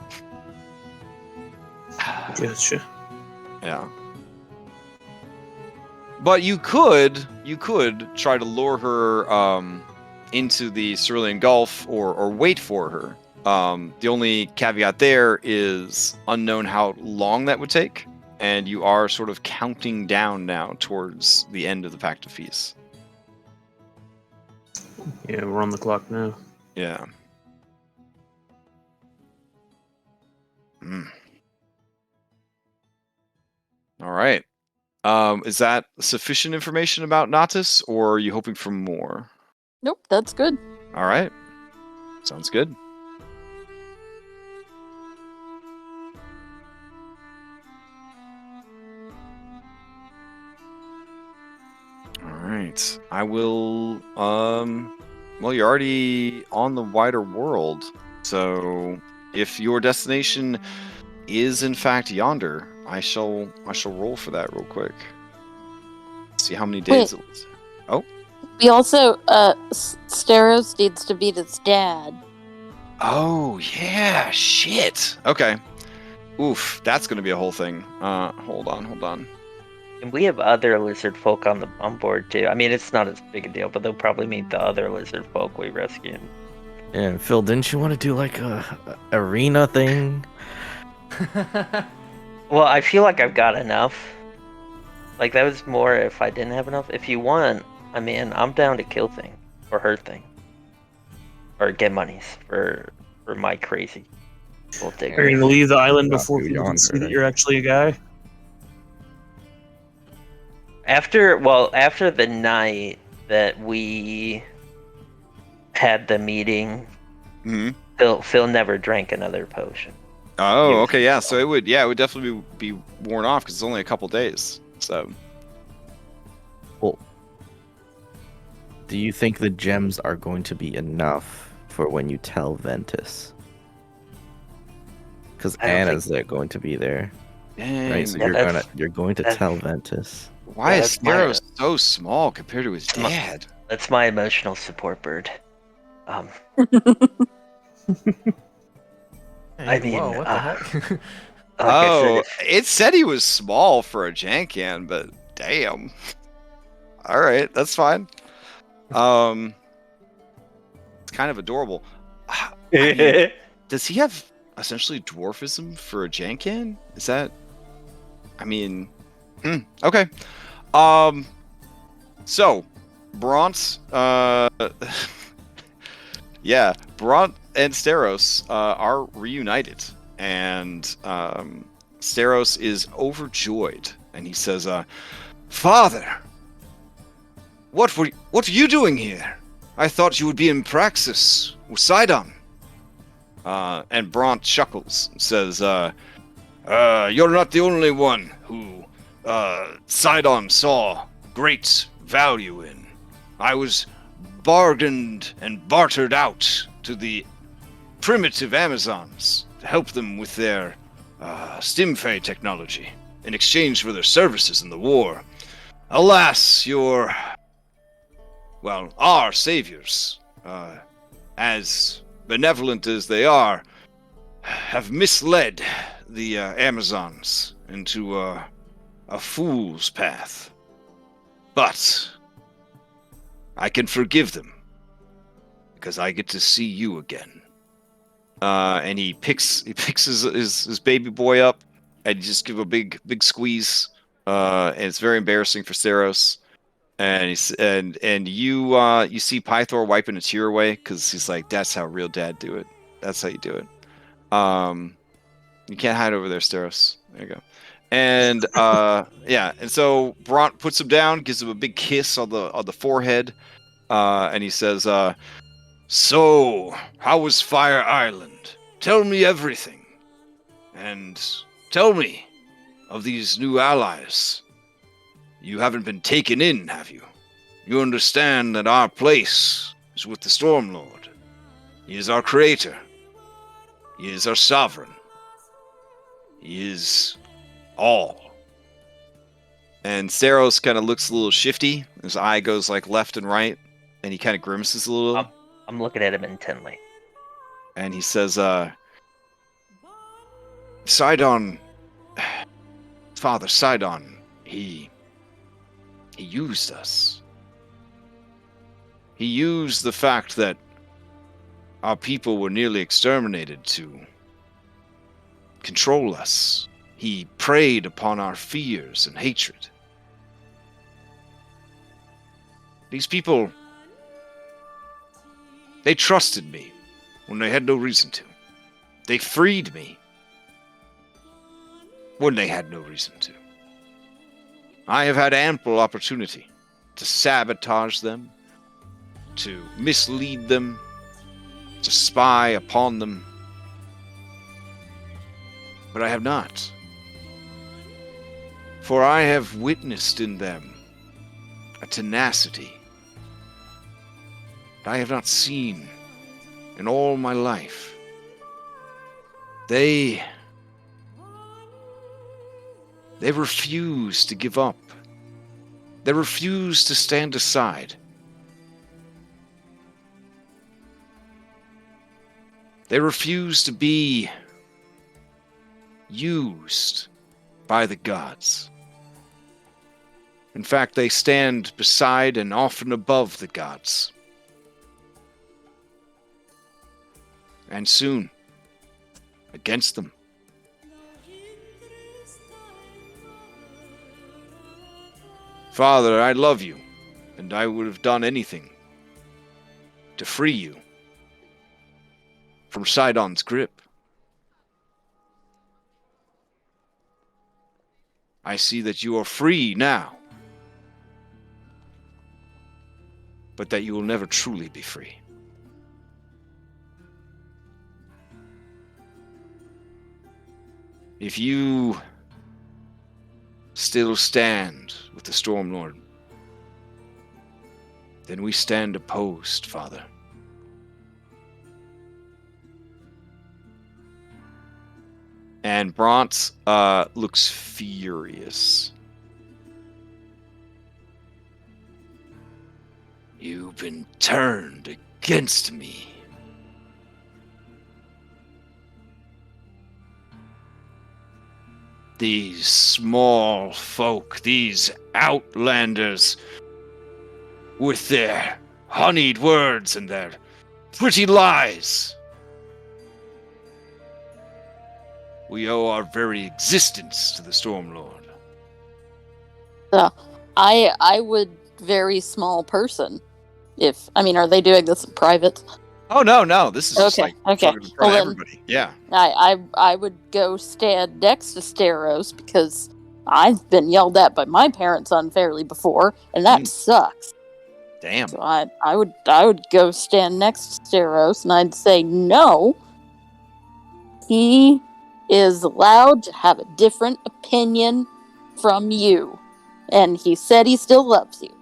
Speaker 3: Gotcha.
Speaker 1: Yeah. But you could try to lure her into the Cerulean Gulf, or wait for her. The only caveat there is unknown how long that would take, and you are sort of counting down now towards the end of the Pact of Peace.
Speaker 3: Yeah, we're on the clock now.
Speaker 1: Yeah. All right. Is that sufficient information about Natus, or are you hoping for more?
Speaker 4: Nope, that's good.
Speaker 1: All right. Sounds good. All right. I will, well, you're already on the wider world, so if your destination is in fact Yonder, I shall roll for that real quick. See how many days it was. Oh.
Speaker 4: We also, Steros needs to beat his dad.
Speaker 1: Oh, yeah, shit. Okay. Oof, that's gonna be a whole thing. Hold on.
Speaker 2: And we have other lizard folk on board too. I mean, it's not as big a deal, but they'll probably meet the other lizard folk we rescued.
Speaker 6: And Phil, didn't you want to do like a arena thing?
Speaker 2: Well, I feel like I've got enough. Like, that was more if I didn't have enough. If you want, I mean, I'm down to kill thing or hurt thing, or get monies for my crazy gold digger.
Speaker 3: Are you gonna leave the island
Speaker 7: Not
Speaker 3: before
Speaker 7: through
Speaker 3: people can see
Speaker 7: Yonder,
Speaker 3: that you're actually a guy?
Speaker 2: After the night that we had the meeting, Phil never drank another potion.
Speaker 1: Oh, okay, yeah. So it would definitely be worn off because it's only a couple days. So.
Speaker 6: Well, do you think the gems are going to be enough for when you tell Ventus? Because Anna's going to be there,
Speaker 1: Dang,
Speaker 6: right? So you're going to tell Ventus.
Speaker 1: Why is Steros so small compared to his dad?
Speaker 2: That's my emotional support bird. I mean,
Speaker 5: whoa, what the heck?
Speaker 2: like I said,
Speaker 1: It said he was small for a Jankan, but damn. All right, that's fine. It's kind of adorable. I mean, does he have essentially dwarfism for a Jankan? Is that? I mean, okay. So, Bront, yeah, Bront and Steros are reunited, and Steros is overjoyed, and he says, "Father, what are you doing here? I thought you would be in Praxis with Sidon." And Bront chuckles and says, "You're not the only one who Sidon saw great value in. I was bargained and bartered out to the primitive Amazons to help them with their stimfay technology in exchange for their services in the war. Alas, our saviors, as benevolent as they are, have misled the Amazons into a fool's path. But I can forgive them because I get to see you again." And he picks his baby boy up and just give a big squeeze. And it's very embarrassing for Steros. And you see Pythor wiping a tear away because he's like, "That's how real dad do it. That's how you do it." You can't hide over there, Steros. There you go. And and so Bront puts him down, gives him a big kiss on the forehead, and he says, "So, how was Fire Island? Tell me everything, and tell me of these new allies. You haven't been taken in, have you? You understand that our place is with the Stormlord. He is our creator. He is our sovereign. He is all." And Steros kind of looks a little shifty. His eye goes like left and right, and he kind of grimaces a little.
Speaker 2: I'm looking at him intently.
Speaker 1: And he says, "Sidon, Father Sidon, he used us. He used the fact that our people were nearly exterminated to control us. He preyed upon our fears and hatred. These people, they trusted me when they had no reason to. They freed me when they had no reason to. I have had ample opportunity to sabotage them, to mislead them, to spy upon them, but I have not. For I have witnessed in them a tenacity that I have not seen in all my life. They refuse to give up. They refuse to stand aside. They refuse to be used by the gods. In fact, they stand beside and often above the gods. And soon, against them. Father, I love you, and I would have done anything to free you from Sidon's grip. I see that you are free now, but that you will never truly be free. If you still stand with the Stormlord, then we stand opposed, Father. And Bront looks furious. You've been turned against me. These small folk, these outlanders, with their honeyed words and their pretty lies. We owe our very existence to the Stormlord.
Speaker 4: I would very small person. Are they doing this in private?
Speaker 1: Oh no, this is just
Speaker 4: Okay.
Speaker 1: in front of everybody. Yeah.
Speaker 4: I would go stand next to Steros because I've been yelled at by my parents unfairly before, and that sucks.
Speaker 1: Damn.
Speaker 4: So I would go stand next to Steros, and I'd say no. He is allowed to have a different opinion from you, and he said he still loves you.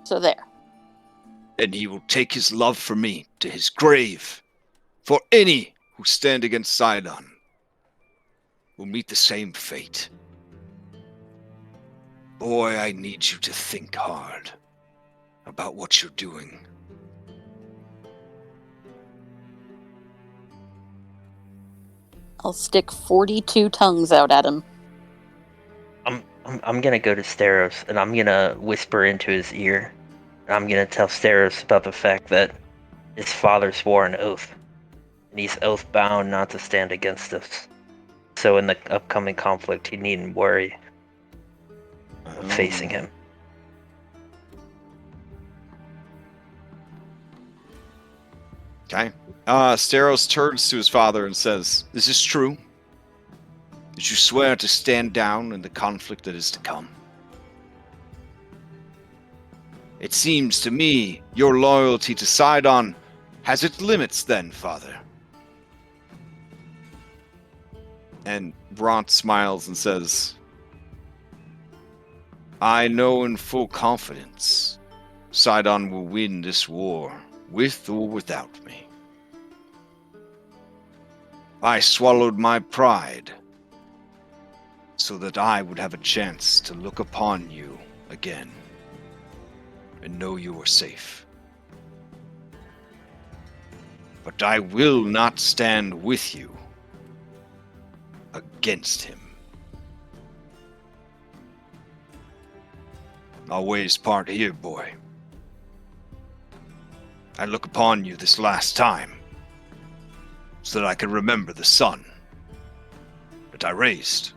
Speaker 4: So there.
Speaker 1: And he will take his love for me to his grave. For any who stand against Sidon will meet the same fate. Boy, I need you to think hard about what you're doing.
Speaker 4: I'll stick 42 tongues out at him.
Speaker 2: I'm gonna go to Steros and I'm gonna whisper into his ear. And I'm gonna tell Steros about the fact that his father swore an oath, and he's oath bound not to stand against us. So in the upcoming conflict, he needn't worry of facing him.
Speaker 1: Okay. Steros turns to his father and says, "Is this true? Did you swear to stand down in the conflict that is to come?" It seems to me your loyalty to Sidon has its limits then, father. And Bront smiles and says, "I know in full confidence Sidon will win this war, with or without me. I swallowed my pride so that I would have a chance to look upon you again and know you are safe. But I will not stand with you against him. Our ways part here, boy. I look upon you this last time so that I can remember the son that I raised,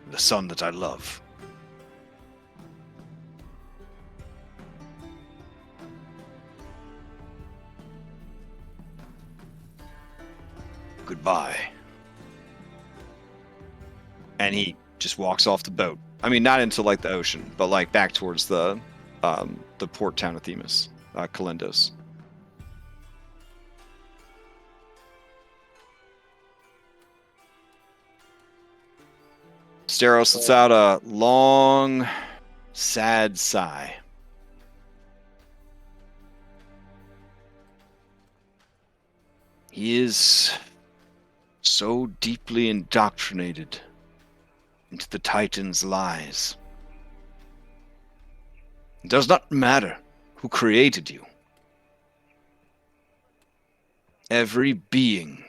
Speaker 1: the son that I love. Goodbye." And he just walks off the boat. I mean, not into like the ocean, but like back towards the port town of Themis, Kalendos. Steros lets out a long, sad sigh. He is so deeply indoctrinated into the Titan's lies. It does not matter who created you. Every being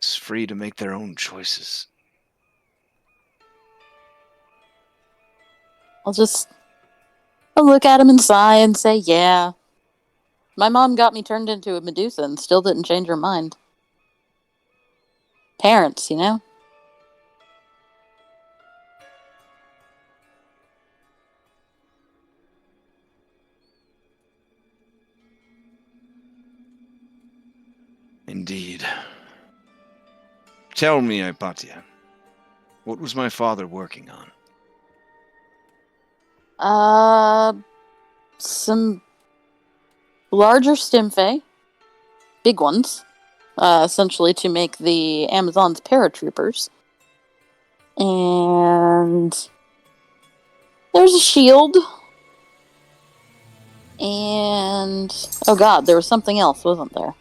Speaker 1: is free to make their own choices.
Speaker 4: I'll look at him and sigh and say, yeah. My mom got me turned into a Medusa and still didn't change her mind. Parents, you know?
Speaker 1: Indeed. Tell me, Hypatia, what was my father working on?
Speaker 4: Some larger stimfay. Big ones. Essentially to make the Amazon's paratroopers. And there's a shield. And oh god, there was something else, wasn't there?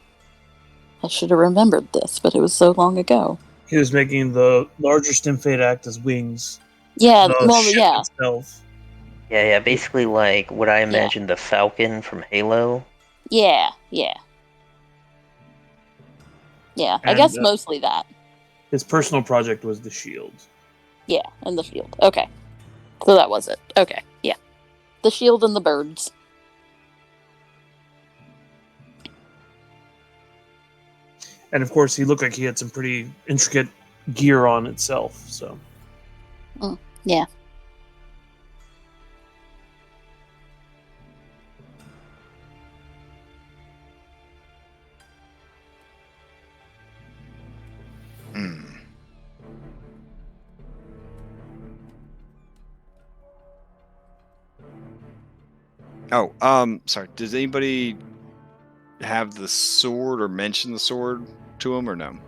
Speaker 4: I should have remembered this, but it was so long ago.
Speaker 3: He was making the larger stimfade act as wings.
Speaker 4: Yeah,
Speaker 3: The
Speaker 4: well,
Speaker 3: ship
Speaker 4: yeah.
Speaker 3: itself.
Speaker 2: Yeah, basically like what I imagined the Falcon from Halo.
Speaker 4: Yeah. I
Speaker 3: And,
Speaker 4: guess mostly that.
Speaker 3: His personal project was the shield.
Speaker 4: Yeah, and the shield. Okay. So that was it. Okay, yeah. The shield and the birds.
Speaker 3: And of course, he looked like he had some pretty intricate gear on itself, so.
Speaker 4: Yeah.
Speaker 1: Hmm. Oh, sorry. Does anybody have the sword or mention the sword to him or no?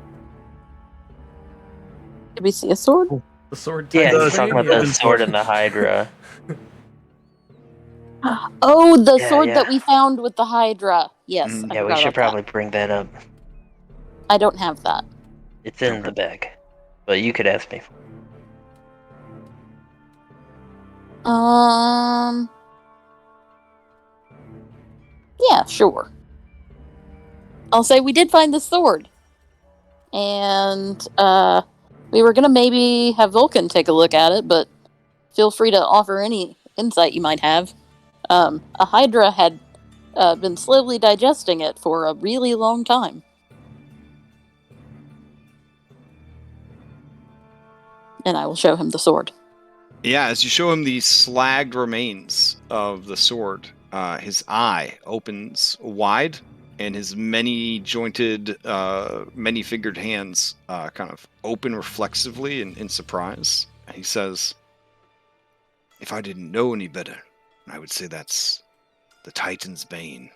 Speaker 4: Did we see a sword?
Speaker 5: The sword.
Speaker 2: Yeah,
Speaker 3: The
Speaker 2: he's talking about the
Speaker 3: Titans
Speaker 2: sword
Speaker 3: sword.
Speaker 2: and the Hydra.
Speaker 4: Oh, the
Speaker 2: Yeah,
Speaker 4: sword
Speaker 2: yeah.
Speaker 4: that we found with the Hydra. Yes,
Speaker 1: Mhm.
Speaker 4: I
Speaker 2: Yeah, we
Speaker 4: forgot
Speaker 2: should
Speaker 4: about
Speaker 2: probably bring that up.
Speaker 4: that. I don't have that.
Speaker 2: It's in
Speaker 1: Okay.
Speaker 2: the bag. But you could ask me.
Speaker 4: Yeah, sure. I'll say we did find the sword. And, we were gonna maybe have Vulcan take a look at it, but feel free to offer any insight you might have. A Hydra had been slowly digesting it for a really long time. And I will show him the sword.
Speaker 1: Yeah, as you show him the slagged remains of the sword, his eye opens wide, and his many-jointed, many-fingered hands kind of open reflexively in surprise. And he says, "If I didn't know any better, I would say that's the Titan's bane."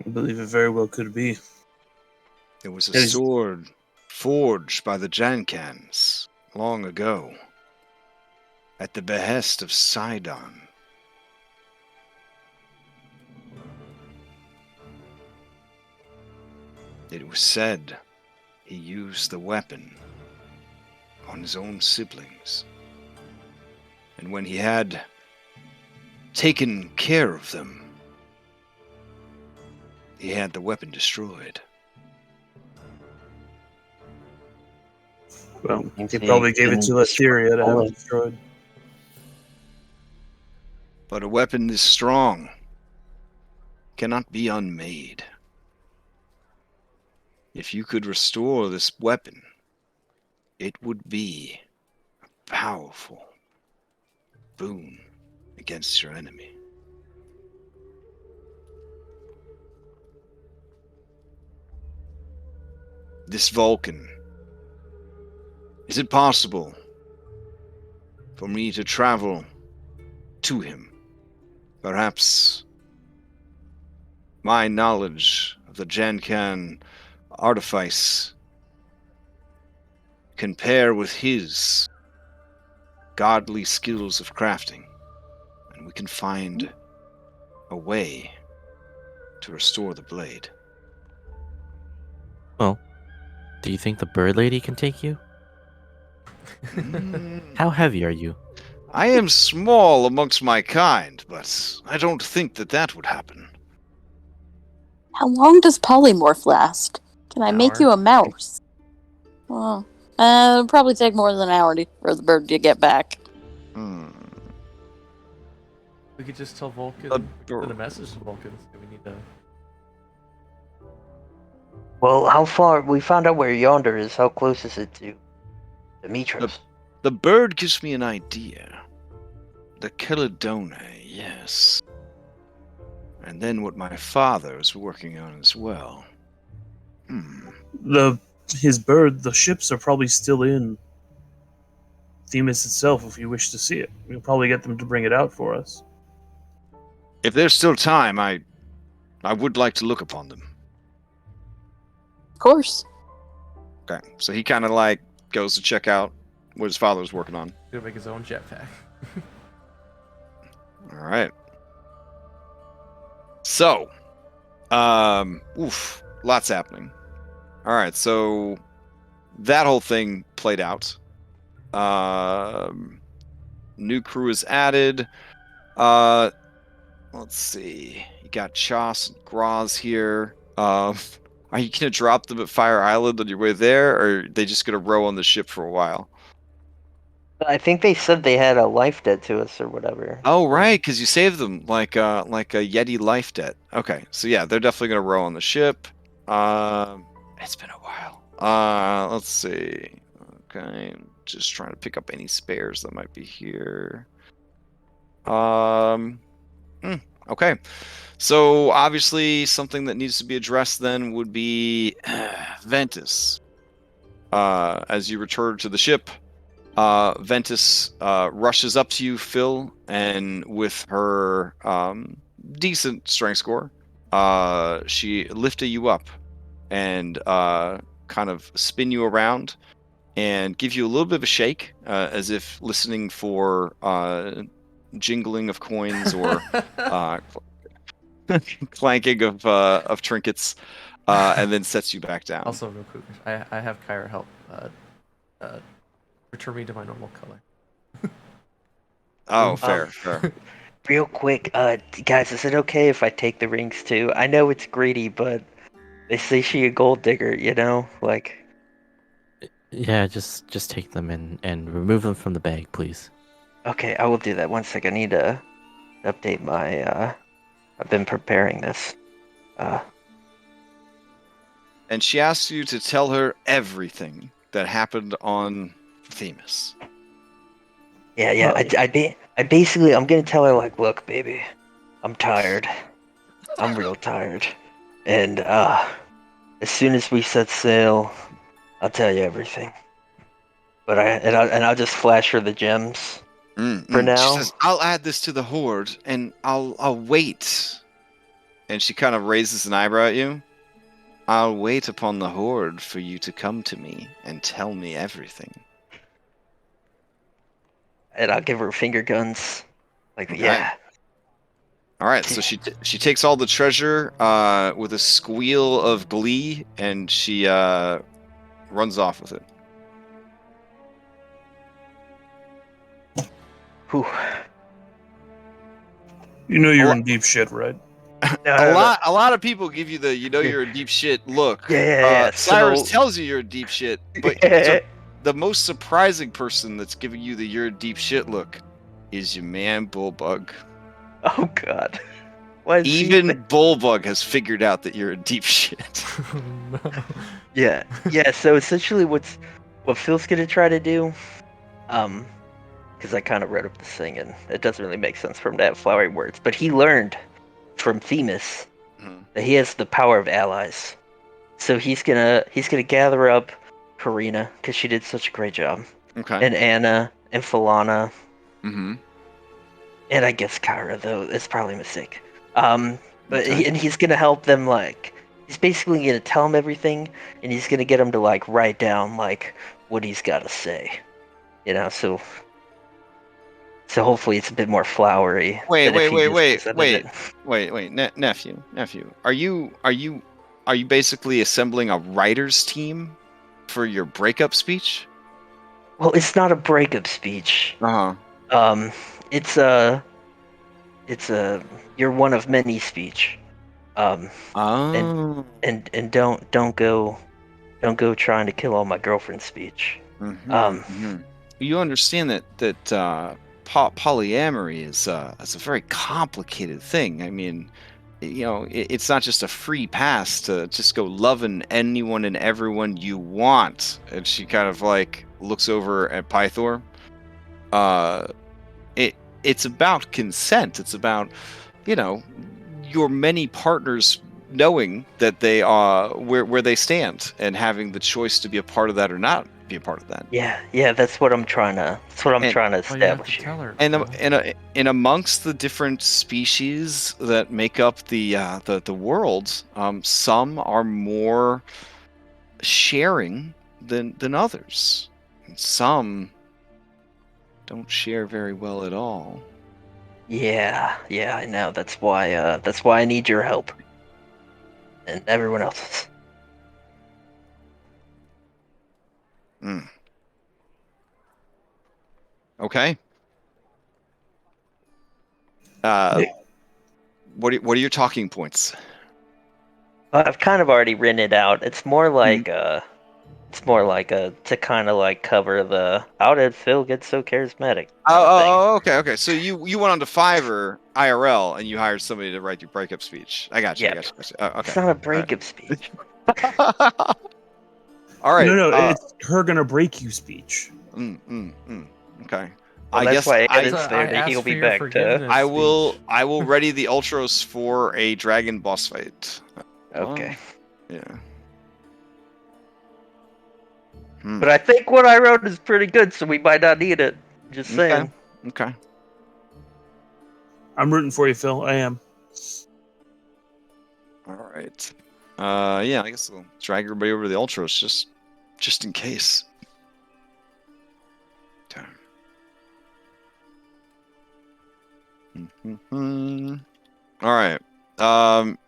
Speaker 3: I believe it very well could be.
Speaker 1: It was a
Speaker 3: It is-
Speaker 1: sword forged by the Jankans long ago, at the behest of Sidon. It was said he used the weapon on his own siblings. And when he had taken care of them, he had the weapon destroyed.
Speaker 3: Well,
Speaker 2: Means
Speaker 3: he
Speaker 2: he
Speaker 3: probably gave it
Speaker 2: couldn't
Speaker 3: to
Speaker 2: destroy
Speaker 3: Etheria to have
Speaker 2: Ohlen.
Speaker 3: it destroyed.
Speaker 1: But a weapon this strong cannot be unmade. If you could restore this weapon, it would be a powerful boon against your enemy. This Vulcan, is it possible for me to travel to him? Perhaps my knowledge of the Jankan artifice can pair with his godly skills of crafting, and we can find a way to restore the blade.
Speaker 6: Well, do you think the bird lady can take you?
Speaker 1: Mm,
Speaker 6: How heavy are you?
Speaker 1: I am small amongst my kind, but I don't think that would happen.
Speaker 4: How long does polymorph last? Can I make
Speaker 5: Hour.
Speaker 4: you a mouse? Well, it'll probably take more than an hour for the bird to get back.
Speaker 1: Hmm.
Speaker 5: We could just tell Vulcan.
Speaker 1: Uh,
Speaker 5: We could send a message to Vulcan. So we need to.
Speaker 2: Well, how far? We found out where Yonder is. How close is it to Demetrius?
Speaker 1: The bird gives me an idea. The Caledona, yes. And then what my father is working on as well.
Speaker 3: His bird, the ships are probably still in Themis itself if you wish to see it. We'll probably get them to bring it out for us.
Speaker 1: If there's still time, I would like to look upon them.
Speaker 4: Of course.
Speaker 1: Okay, so he kind of like goes to check out what his father's working on.
Speaker 5: He'll make his own jetpack.
Speaker 1: All right. So, lots happening. All right, so that whole thing played out. New crew is added. Let's see. You got Chas and Graz here. Are you gonna drop them at Fire Island on your way there, or are they just gonna row on the ship for a while?
Speaker 2: I think they said they had a life debt to us or whatever.
Speaker 1: Oh, right, because you saved them like a Yeti life debt. Okay, so yeah, they're definitely gonna row on the ship. It's been a while. Let's see. Okay, just trying to pick up any spares that might be here. Um, okay. So obviously, something that needs to be addressed then would be Ventus. As you return to the ship, Ventus rushes up to you, Phil, and with her decent strength score, she lifted you up and kind of spin you around and give you a little bit of a shake, as if listening for jingling of coins or clanking of trinkets, and then sets you back down.
Speaker 5: Also, real quick, I have Kyra help return me to my normal color.
Speaker 1: Oh, fair.
Speaker 2: Real quick, guys, is it okay if I take the rings too? I know it's greedy, but they say she a gold digger, you know? Like,
Speaker 6: Yeah, just take them and remove them from the bag, please.
Speaker 2: okay, I will do that. One sec, I need to update my, I've been preparing this.
Speaker 1: And she asks you to tell her everything that happened on Themis.
Speaker 2: Yeah, I basically, I'm gonna tell her, like, look, baby, I'm tired. I'm real tired. And, as soon as we set sail, I'll tell you everything. But I'll just flash her the gems for
Speaker 1: She
Speaker 2: now.
Speaker 1: says, "I'll add this to the hoard, and I'll wait." And she kind of raises an eyebrow at you. "I'll wait upon the hoard for you to come to me and tell me everything."
Speaker 2: And I'll give her finger guns. Like,
Speaker 1: Okay.
Speaker 2: yeah.
Speaker 1: All right, so she takes all the treasure with a squeal of glee, and she runs off with it.
Speaker 2: Whew.
Speaker 3: You know you're
Speaker 1: Oh.
Speaker 3: in deep shit, right?
Speaker 1: A lot of people give you the you're in deep shit look.
Speaker 2: Yeah.
Speaker 1: Cyrus
Speaker 2: So,
Speaker 1: tells you you're in deep shit, but the most surprising person that's giving you the you're in deep shit look is your man Bullbug.
Speaker 2: oh god. Why is
Speaker 1: Even Bullbug has figured out that you're in deep shit.
Speaker 5: No.
Speaker 2: Yeah. So essentially, what Phil's gonna try to do, because I kind of read up this thing and it doesn't really make sense from that flowery words, but he learned from Themis
Speaker 1: Mhm.
Speaker 2: that he has the power of allies. So he's gonna gather up Karina because she did such a great job,
Speaker 1: Okay.
Speaker 2: and Anna and Falana,
Speaker 1: Mm-hmm.
Speaker 2: and I guess Kyra, though it's probably a mistake. But
Speaker 1: Okay.
Speaker 2: and he's gonna help them, like, he's basically gonna tell them everything, and he's gonna get them to, like, write down, like, what he's gotta say, you know. So hopefully it's a bit more flowery than if he just presented it.
Speaker 1: Nephew. Are you basically assembling a writer's team for your breakup speech?
Speaker 2: Well, it's not a breakup speech.
Speaker 1: Uh-huh.
Speaker 2: It's a you're one of many speech. Um,
Speaker 1: Oh.
Speaker 2: and don't go trying to kill all my girlfriend's speech.
Speaker 1: You understand that polyamory is a very complicated thing. I mean, it's not just a free pass to just go loving anyone and everyone you want. And she kind of like looks over at Pythor. It's about consent. It's about, your many partners knowing that they are where they stand and having the choice to be a part of that or not be a part of that.
Speaker 2: Yeah, that's what I'm trying to
Speaker 1: And-
Speaker 5: Well, you have
Speaker 2: establish
Speaker 5: to
Speaker 2: here.
Speaker 5: tell her.
Speaker 1: And
Speaker 5: Phil.
Speaker 1: and amongst the different species that make up the world, some are more sharing than others, and some don't share very well at all.
Speaker 2: Yeah, I know. That's why I need your help and everyone else's.
Speaker 1: Mm. Okay. What are your talking points?
Speaker 2: I've kind of already written it out. It's more
Speaker 1: Hmm.
Speaker 2: like to kind of like cover the how did Phil get so charismatic kind of thing.
Speaker 1: Okay. So you went on to Fiverr IRL and you hired somebody to write your breakup speech. I got you.
Speaker 2: Yep.
Speaker 1: Oh,
Speaker 2: It's
Speaker 1: okay.
Speaker 2: not a breakup speech.
Speaker 1: All right.
Speaker 3: No, it's her gonna break you speech.
Speaker 1: Okay.
Speaker 2: Well,
Speaker 1: I
Speaker 2: that's
Speaker 1: guess
Speaker 2: why
Speaker 1: I
Speaker 2: Evan's there to
Speaker 5: asked
Speaker 2: heal
Speaker 5: for
Speaker 2: me
Speaker 5: your
Speaker 2: back to.
Speaker 5: forgiveness
Speaker 1: I will
Speaker 5: speech.
Speaker 1: I will ready the Ultros for a dragon boss fight.
Speaker 2: Okay.
Speaker 1: Yeah.
Speaker 2: But I think what I wrote is pretty good, so we might not need it. Just saying.
Speaker 1: Okay.
Speaker 3: I'm rooting for you, Phil. I am.
Speaker 1: All right. Yeah, I guess we'll drag everybody over to the Ultros just in case. Okay. All right.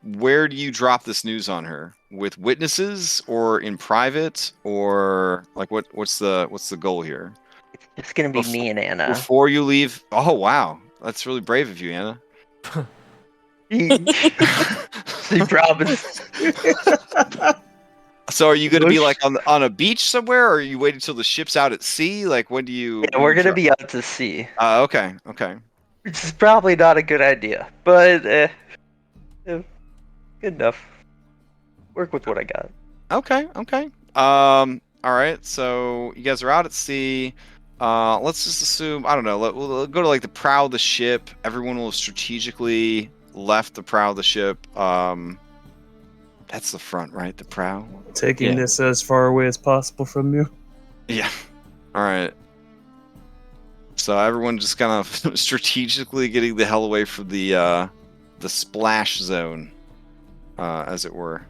Speaker 1: Where do you drop this news on her? With witnesses or in private or like what's the goal here?
Speaker 2: It's gonna be me and Anna.
Speaker 1: Before you leave. Oh wow. That's really brave of you, Anna.
Speaker 2: She promised.
Speaker 1: So are you going to be
Speaker 2: Bush?
Speaker 1: like on a beach somewhere, or are you waiting till the ship's out at sea? Like when do you?
Speaker 2: Yeah, we're gonna be out to sea.
Speaker 1: Okay.
Speaker 2: Which is probably not a good idea, but good enough. Work with what I got.
Speaker 1: Okay. All right. So you guys are out at sea. Let's just assume I don't know. We'll go to like the prow of the ship. Everyone will have strategically left the prow of the ship. That's the front, right? The prow.
Speaker 3: Taking
Speaker 1: Yeah.
Speaker 3: this as far away as possible from you.
Speaker 1: Yeah. All right. So everyone just kind of strategically getting the hell away from the splash zone, as it were.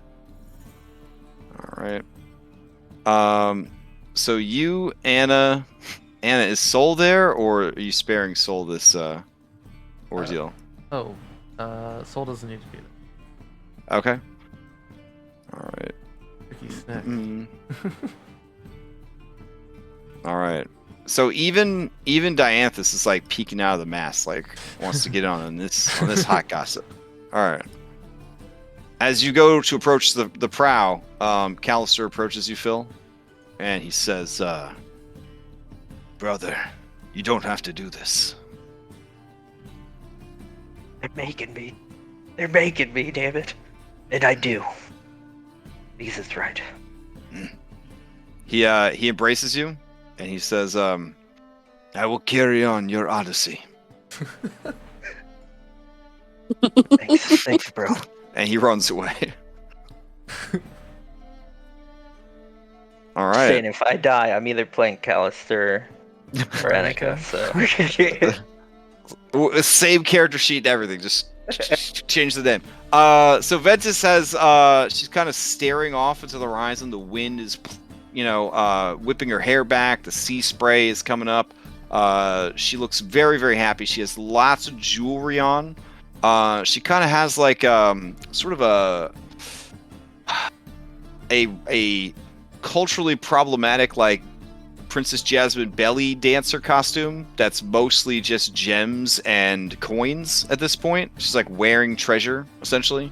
Speaker 1: All right. So you, Anna, is Soul there, or are you sparing Soul this ordeal?
Speaker 5: Soul doesn't need to be there.
Speaker 1: Okay. All right.
Speaker 5: Tricky snack.
Speaker 1: All right. So even Dianthus is like peeking out of the mast, like wants to get on this hot gossip. All right. As you go to approach the prow, Callister approaches you, Phil, and he says, "Brother, you don't have to do this."
Speaker 2: They're making me. They're making me, damn it. And I do. Because it's right.
Speaker 1: He embraces you, and he says, "I will carry on your Odyssey."
Speaker 2: Thanks, bro.
Speaker 1: And he runs away. All right.
Speaker 2: Saying if I die, I'm either playing Callister or Annika, so.
Speaker 1: Same character sheet and everything. Just change the name. So Ventus says she's kind of staring off into the horizon. The wind is, whipping her hair back. The sea spray is coming up. She looks very, very happy. She has lots of jewelry on. She kind of has like sort of a culturally problematic like Princess Jasmine belly dancer costume that's mostly just gems and coins at this point. She's like wearing treasure essentially,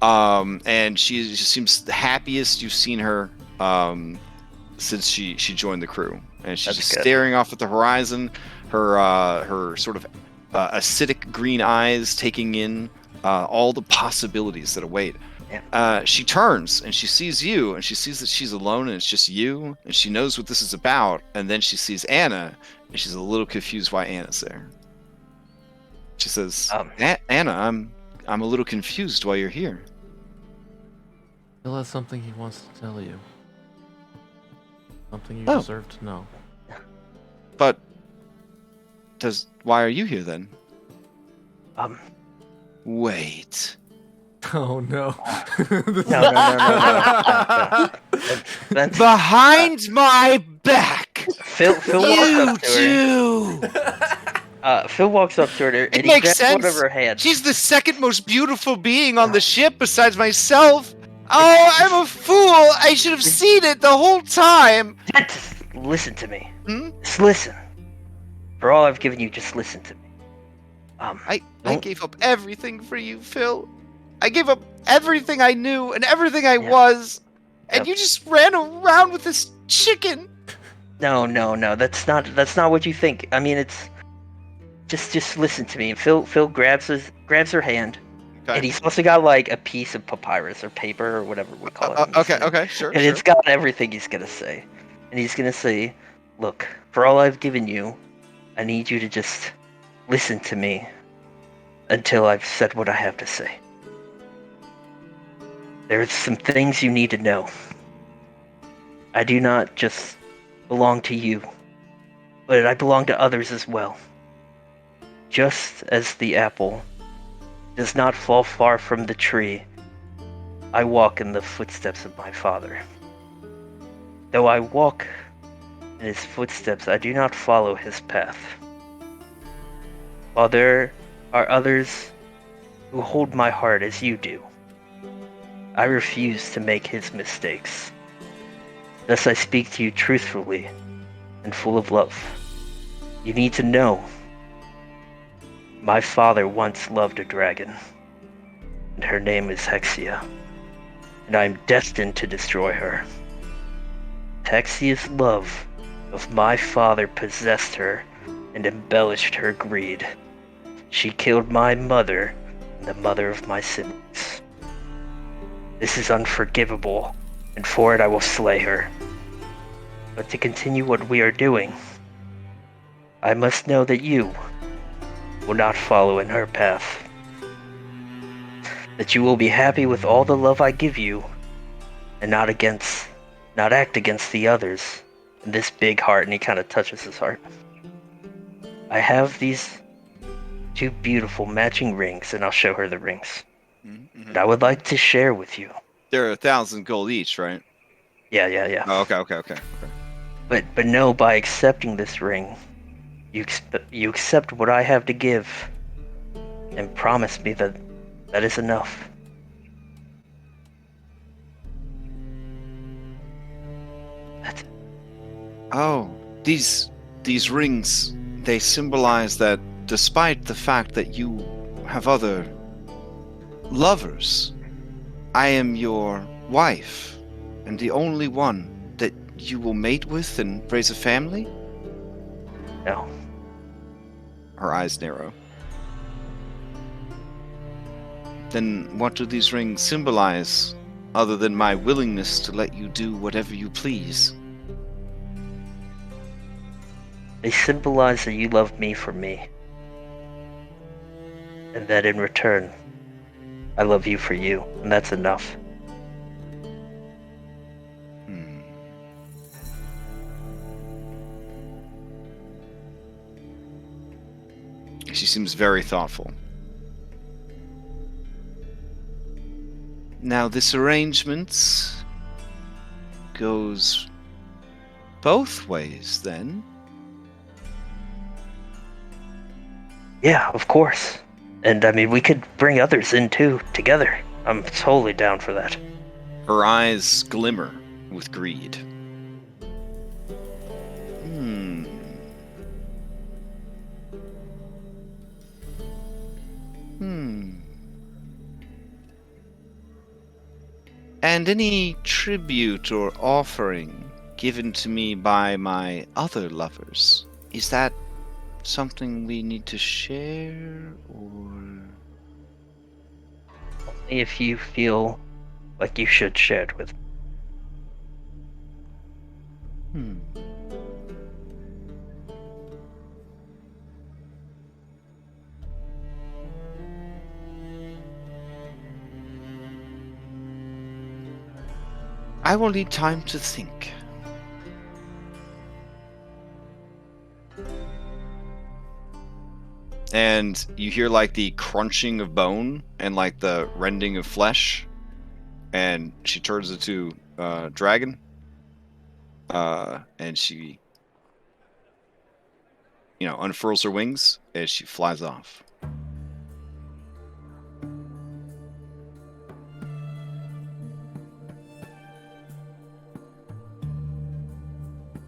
Speaker 1: and she just seems the happiest you've seen her since she joined the crew, and she's just staring off at the horizon. Her sort of acidic green eyes taking in all the possibilities that await. She turns and she sees you, and she sees that she's alone and it's just you, and she knows what this is about. And then she sees Anna, and she's a little confused why Anna's there. She says, "Anna, I'm a little confused why you're here."
Speaker 5: Phil has something he wants to tell you. Something you deserve to know.
Speaker 1: But why are you here then? Wait.
Speaker 5: Oh no.
Speaker 2: No.
Speaker 1: Behind my back.
Speaker 2: Phil walks up to her. Phil walks up to her and he
Speaker 1: makes
Speaker 2: grabs one
Speaker 1: sense.
Speaker 2: of her hands.
Speaker 1: She's the second most beautiful being on the ship besides myself. Oh, I'm a fool. I should have seen it the whole time.
Speaker 2: Just listen to me. Just listen. For all I've given you, just listen to me.
Speaker 1: I gave up everything for you, Phil. I gave up everything I knew and everything I
Speaker 2: Yeah.
Speaker 1: was, and
Speaker 2: Yep.
Speaker 1: you just ran around with this chicken.
Speaker 2: No, that's not what you think. I mean, it's just listen to me. Phil grabs her hand,
Speaker 1: Okay.
Speaker 2: and he's also got like a piece of papyrus or paper or whatever we call it. in this thing.
Speaker 1: Okay, sure,
Speaker 2: And
Speaker 1: sure.
Speaker 2: it's got everything he's gonna say. And he's gonna say, "Look, for all I've given you, I need you to just listen to me until I've said what I have to say. There's some things you need to know. I do not just belong to you, but I belong to others as well. Just as the apple does not fall far from the tree, I walk in the footsteps of my father. Though I walk in his footsteps, I do not follow his path. While there are others who hold my heart as you do, I refuse to make his mistakes. Thus I speak to you truthfully and full of love. You need to know, my father once loved a dragon, and her name is Hexia, and I am destined to destroy her. Hexia's love of my father possessed her and embellished her greed. She killed my mother and the mother of my siblings. This is unforgivable, and for it I will slay her. But to continue what we are doing, I must know that you will not follow in her path. That you will be happy with all the love I give you, and not act against the others. And this big heart, and he kind of touches his heart. I have these two beautiful matching rings, and I'll show her the rings.
Speaker 1: Mm-hmm.
Speaker 2: And I would like to share with you.
Speaker 1: They're 1,000 gold each, right?
Speaker 2: Yeah.
Speaker 1: Oh, okay.
Speaker 2: But know, by accepting this ring, you accept what I have to give, and promise me that that is enough. That's it.
Speaker 1: Oh, these rings, they symbolize that despite the fact that you have other lovers, I am your wife and the only one that you will mate with and raise a family?
Speaker 2: No.
Speaker 1: Her eyes narrow. Then what do these rings symbolize, other than my willingness to let you do whatever you please?
Speaker 2: They symbolize that you love me for me. And that in return, I love you for you, and that's enough.
Speaker 1: She seems very thoughtful. Now, this arrangement goes both ways, then?
Speaker 2: Yeah, of course. And I mean, we could bring others in too, together. I'm totally down for that.
Speaker 1: Her eyes glimmer with greed. And any tribute or offering given to me by my other lovers, is that something we need to share, or...?
Speaker 2: Only if you feel like you should share it with me.
Speaker 1: I will need time to think. And you hear like the crunching of bone and like the rending of flesh, and she turns into dragon, and she, unfurls her wings as she flies off.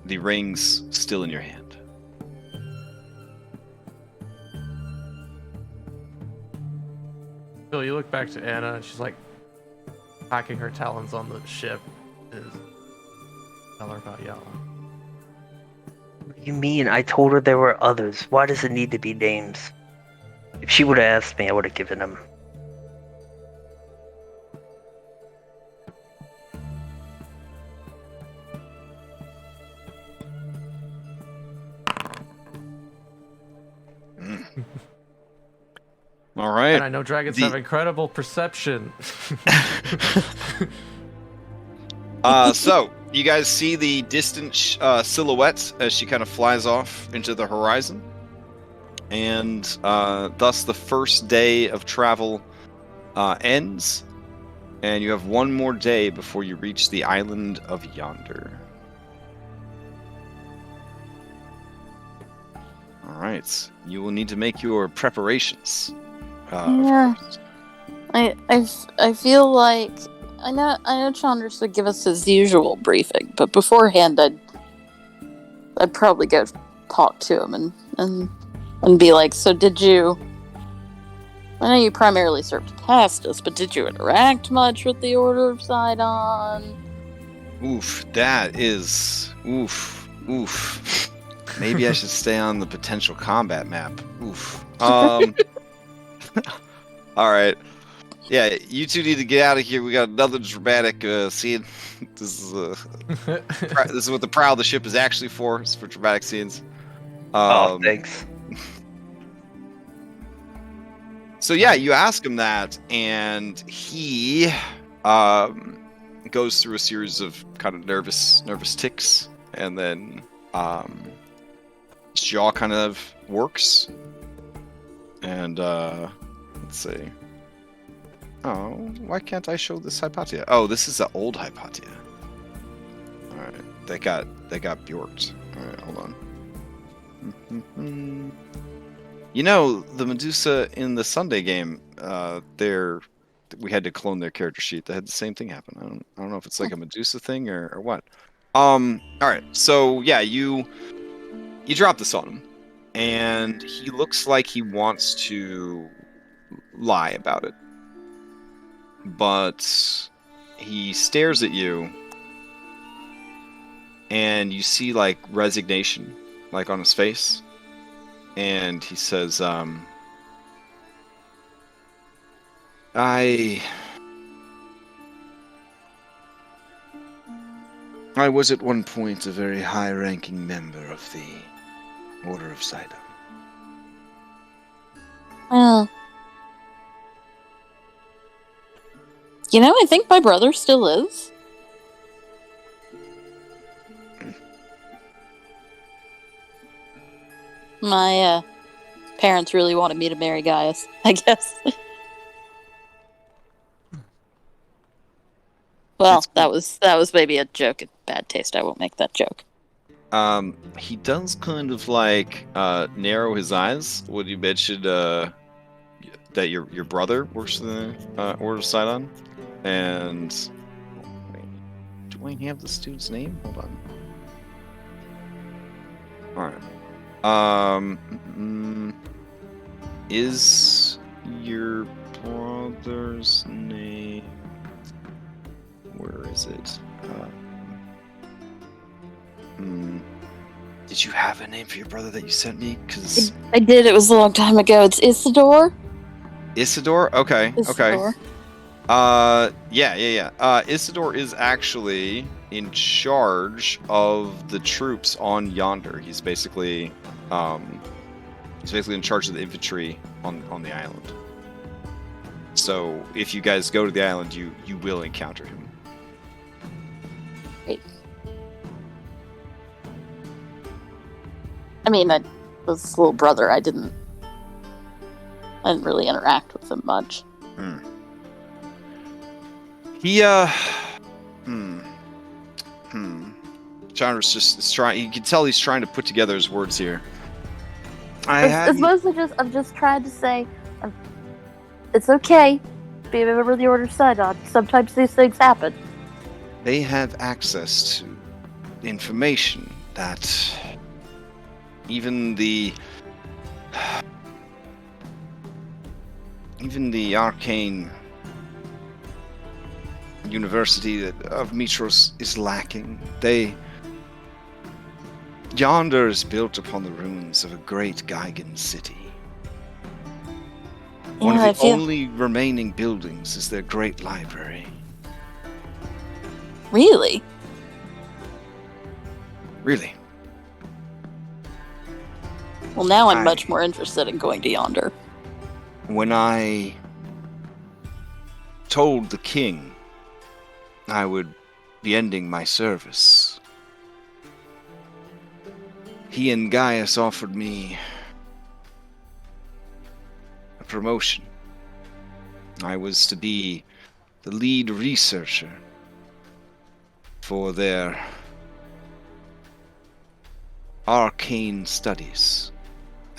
Speaker 1: The ring's still in your hand.
Speaker 5: Phil, you look back to Anna, and she's like packing her talons on the ship. Tell her about Yalla.
Speaker 2: What do you mean? I told her there were others. Why does it need to be names? If she would have asked me, I would have given them.
Speaker 1: All right.
Speaker 5: And I know dragons have incredible perception.
Speaker 1: So you guys see the distant silhouette as she kind of flies off into the horizon, and thus the first day of travel ends, and you have one more day before you reach the island of Yonder. All right, you will need to make your preparations.
Speaker 4: Yeah. I feel like I know Chandras would give us his usual briefing, but beforehand I'd probably go talk to him and be like, so did you, I know you primarily served past us, but did you interact much with the Order of Sidon?
Speaker 1: Oof, that is oof. Maybe I should stay on the potential combat map. Oof. All right. Yeah, you two need to get out of here. We got another dramatic scene. This is this is what the prow of the ship is actually for. It's for dramatic scenes.
Speaker 2: Oh, thanks.
Speaker 1: So yeah, you ask him that, and he goes through a series of kind of nervous ticks, and then his jaw kind of works. And let's see. Oh, why can't I show this Hypatia? Oh, this is the old Hypatia. All right, they got bjorked. All right, hold on. You know, the Medusa in the Sunday game, we had to clone their character sheet. They had the same thing happen. I don't know if it's like a Medusa thing or what. All right, so yeah, you drop this on him, and he looks like he wants to lie about it. But he stares at you, and you see like resignation like on his face, and he says, I was at one point a very high-ranking member of the Order of Sidon.
Speaker 4: You know, I think my brother still is. My parents really wanted me to marry Gaius, I guess. Well, that was maybe a joke of bad taste. I won't make that joke.
Speaker 1: He does kind of like narrow his eyes when you mentioned that your brother works for the Order of Sidon. And wait, do I have the student's name? Hold on. All right. Is your brother's name? Where is it? Did you have a name for your brother that you sent me? Because
Speaker 4: I did. It was a long time ago. It's Isidore.
Speaker 1: Isidore? Okay.
Speaker 4: Isidore.
Speaker 1: Okay. Yeah. Isidore is actually in charge of the troops on Yonder. He's basically in charge of the infantry on the island. So if you guys go to the island, you will encounter him.
Speaker 4: Great. I mean, I was his little brother. I didn't really interact with him much.
Speaker 1: He Chandras just is trying. You can tell he's trying to put together his words here.
Speaker 4: It's mostly I'm just trying to say, it's okay. Be a member of the Order of Sidon. Sometimes these things happen.
Speaker 1: They have access to information that even even the arcane university of Mitros is lacking. Yonder is built upon the ruins of a great Gigan city. One of the only remaining buildings is their great library.
Speaker 4: Really?
Speaker 1: Really?
Speaker 4: Well, now I'm much more interested in going to Yonder.
Speaker 1: When I told the king I would be ending my service, he and Gaius offered me a promotion. I was to be the lead researcher for their arcane studies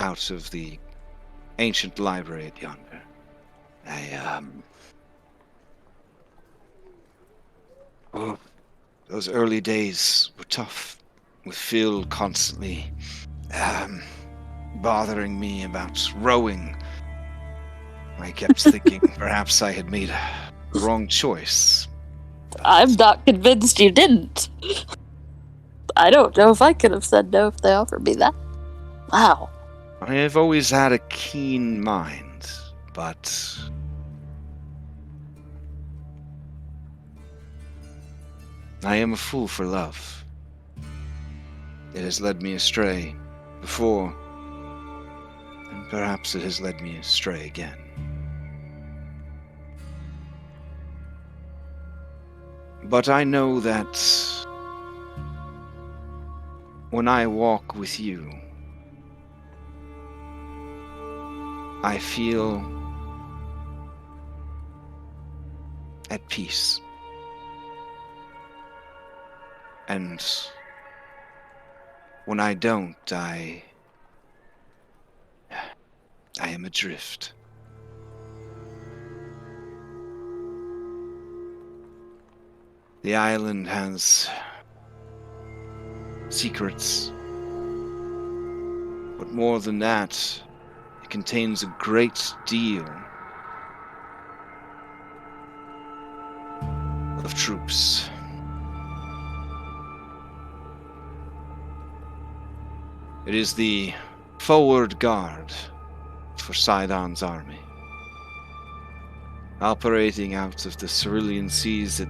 Speaker 1: out of the ancient library at Yonder. Those early days were tough, with Phil constantly bothering me about rowing. I kept thinking perhaps I had made the wrong choice.
Speaker 4: I'm not convinced you didn't. I don't know if I could have said no if they offered me that. Wow.
Speaker 1: I have always had a keen mind, but I am a fool for love. It has led me astray before, and perhaps it has led me astray again. But I know that when I walk with you, I feel at peace. And when I don't, I am adrift. The island has secrets, but more than that, it contains a great deal of troops. It is the forward guard for Sidon's army, operating out of the Cerulean seas. It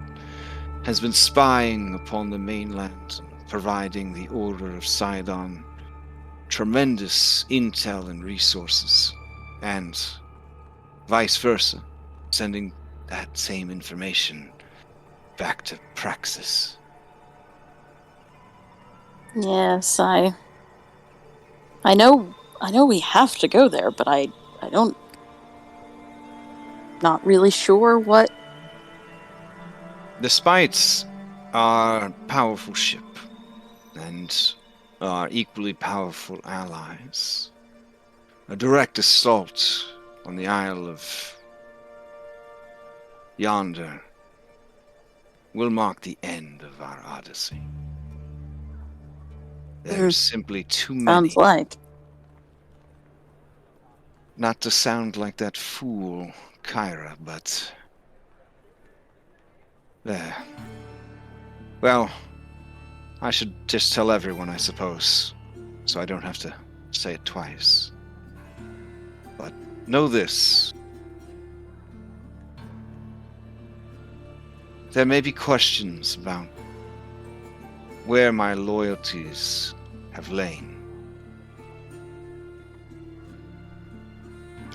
Speaker 1: has been spying upon the mainland and providing the Order of Sidon tremendous intel and resources, and vice versa, sending that same information back to Praxis.
Speaker 4: Yes, I know we have to go there, but I don't, not really sure what.
Speaker 1: The Spites are a powerful ship, and are equally powerful allies. A direct assault on the Isle of Yonder will mark the end of our Odyssey. There's simply too many.
Speaker 4: Sounds like.
Speaker 1: Not to sound like that fool, Kyra, but there. Well, I should just tell everyone, I suppose, so I don't have to say it twice. But know this. There may be questions about where my loyalties have lain.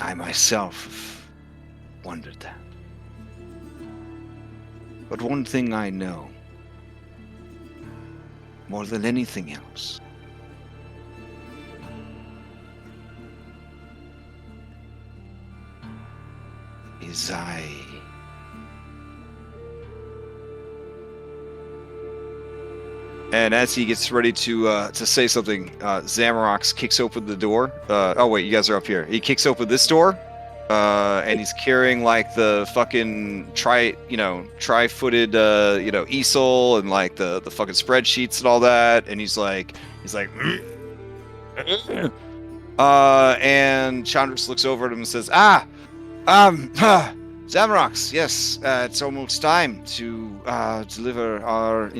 Speaker 1: I myself have wondered that. But one thing I know, more than anything else, is And as he gets ready to say something, Zamorax kicks open the door. Oh wait, you guys are up here. He kicks open this door, and he's carrying like the fucking tri-footed easel and like the fucking spreadsheets and all that. And he's like, and Chandris looks over at him and says, Zamrox, yes, it's almost time to deliver our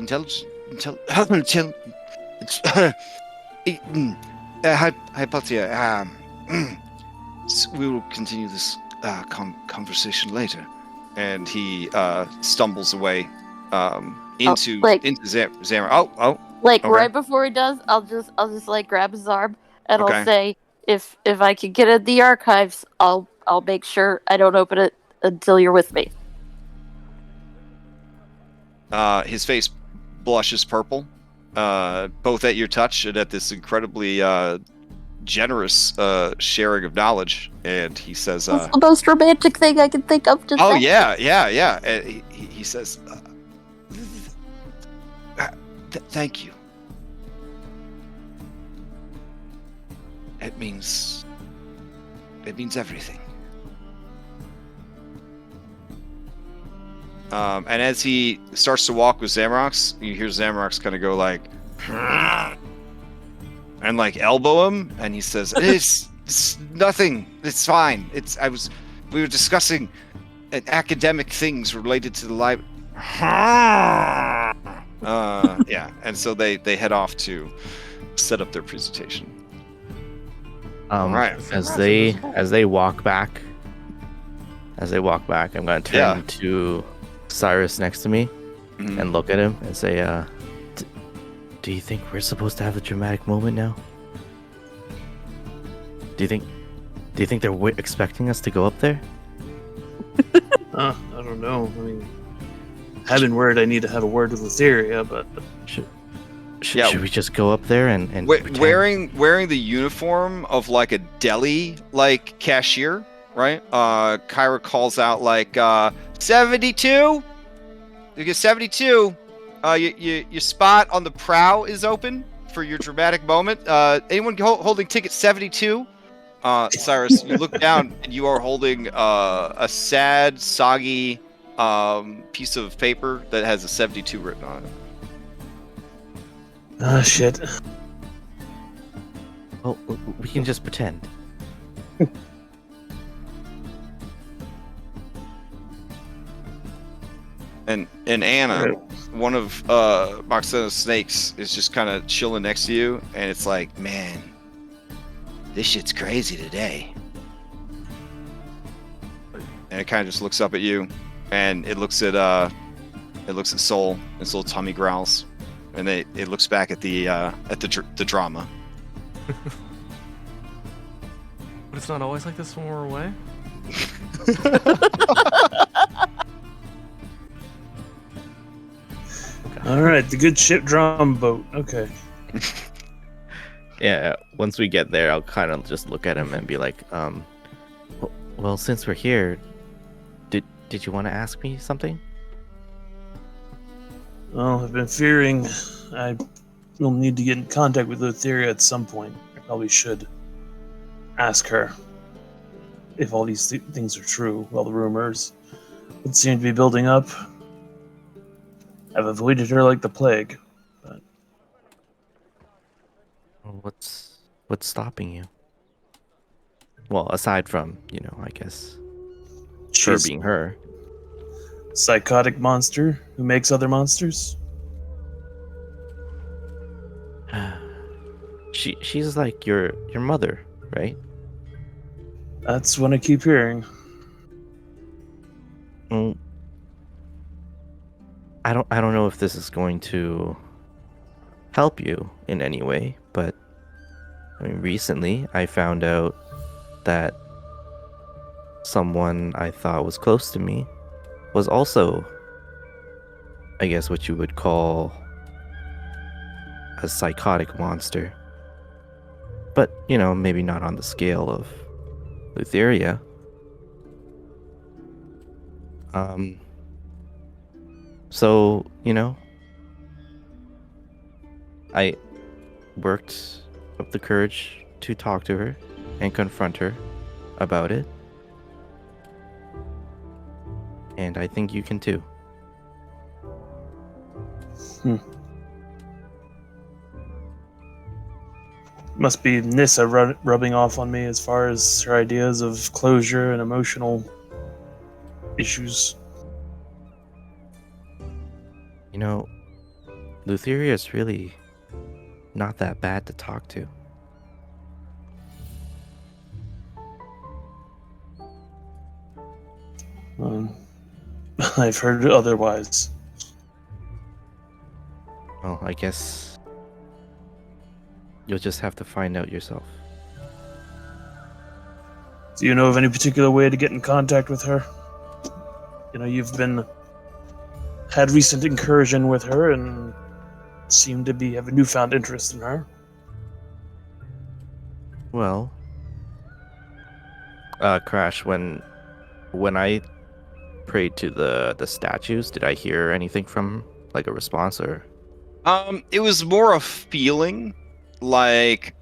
Speaker 1: Hypatia. We will continue this conversation later. And he stumbles away into Zamrox. Oh,
Speaker 4: Like
Speaker 1: okay.
Speaker 4: right before he does, I'll just like grab his arm and
Speaker 1: Okay.
Speaker 4: I'll say, if I could get at the archives, I'll make sure I don't open it until you're with me.
Speaker 1: His face blushes purple, both at your touch and at this incredibly generous sharing of knowledge. And he says,
Speaker 4: That's the most romantic thing I can think of to
Speaker 1: "Oh
Speaker 4: say.
Speaker 1: yeah." And he says, "Thank you. It means everything." And as he starts to walk with Zamrox, you hear Zamrox kind of go like, and like elbow him, and he says, "It's nothing. It's fine. We were discussing academic things related to the library." Yeah, and so they head off to set up their presentation. Right.
Speaker 6: As they walk back, I'm gonna turn to Cyrus next to me and look at him and say, do you think we're supposed to have a dramatic moment now? Do you think they're expecting us to go up there?
Speaker 3: I don't know. I mean, I've been worried I need to have a word with Theria, but
Speaker 6: Should we just go up there and
Speaker 1: wearing the uniform of like a deli like cashier, right? Kyra calls out like 72. You get 72. Your spot on the prow is open for your dramatic moment. Anyone holding ticket 72? Cyrus, you look down and you are holding a sad, soggy piece of paper that has a 72 written on it.
Speaker 3: Ah, shit.
Speaker 6: Well, we can just pretend.
Speaker 1: And Anna, one of Moxena's snakes, is just kind of chilling next to you, and it's like, man, this shit's crazy today. And it kind of just looks up at you, and it looks at Soul, and Soul tummy growls, and it looks back at the drama.
Speaker 5: But it's not always like this when we're away.
Speaker 3: All right, the good ship drum boat. Okay.
Speaker 6: Yeah, once we get there, I'll kind of just look at him and be like, well, since we're here, did you want to ask me something?
Speaker 3: Well, I've been fearing I will need to get in contact with Theria at some point. I probably should ask her if all these things are true. Well, the rumors that seem to be building up. I've avoided her like the plague. But
Speaker 6: What's stopping you? Well, aside from, I guess, her
Speaker 3: she's
Speaker 6: being her.
Speaker 3: a psychotic monster who makes other monsters.
Speaker 6: She's like your mother, right?
Speaker 3: That's what I keep hearing.
Speaker 6: Well, I don't know if this is going to help you in any way, but I mean, recently I found out that someone I thought was close to me was also, I guess, what you would call a psychotic monster. But, maybe not on the scale of Lutheria. So, I worked up the courage to talk to her and confront her about it. And I think you can too.
Speaker 3: Must be Nissa rubbing off on me as far as her ideas of closure and emotional issues.
Speaker 6: You know, Lutheria is really not that bad to talk to.
Speaker 3: I've heard otherwise.
Speaker 6: Well, I guess you'll just have to find out yourself.
Speaker 3: Do you know of any particular way to get in contact with her? You know, you've had recent incursion with her and seem to have a newfound interest in her.
Speaker 6: Well, Crash, when I prayed to the statues, did I hear anything from like a response or?
Speaker 1: It was more a feeling, like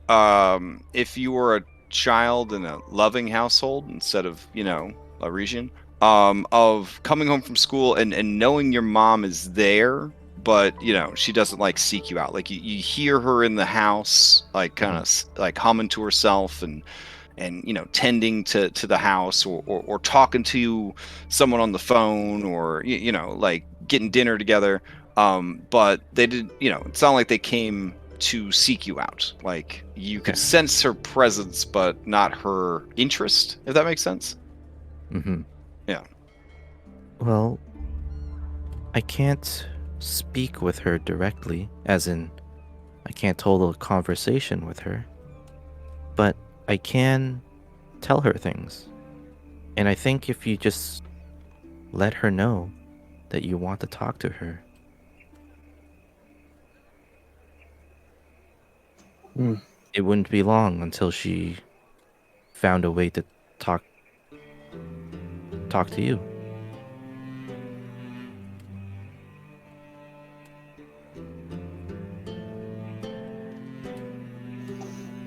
Speaker 1: if you were a child in a loving household instead of, a region, of coming home from school and knowing your mom is there, but she doesn't like seek you out. Like you hear her in the house, like kind of like humming to herself and tending to the house or talking to someone on the phone or like getting dinner together. But they didn't, it's not like they came to seek you out. Like you could sense her presence, but not her interest, if that makes sense.
Speaker 6: Mm-hmm.
Speaker 1: Yeah.
Speaker 6: Well, I can't speak with her directly, as in, I can't hold a conversation with her, but I can tell her things. And I think if you just let her know that you want to talk to her. It wouldn't be long until she found a way to talk to you.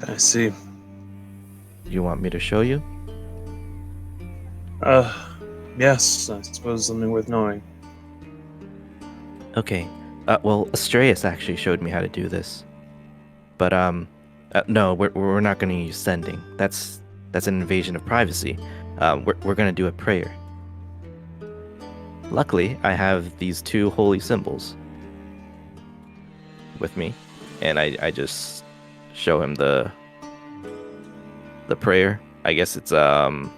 Speaker 3: I see.
Speaker 6: You want me to show you?
Speaker 3: Yes, I suppose something worth knowing.
Speaker 6: Okay. Well, Astraeus actually showed me how to do this. But no, we're not going to use sending. That's an invasion of privacy. We're going to do a prayer. Luckily, I have these two holy symbols with me, and I just show him the prayer. I guess it's you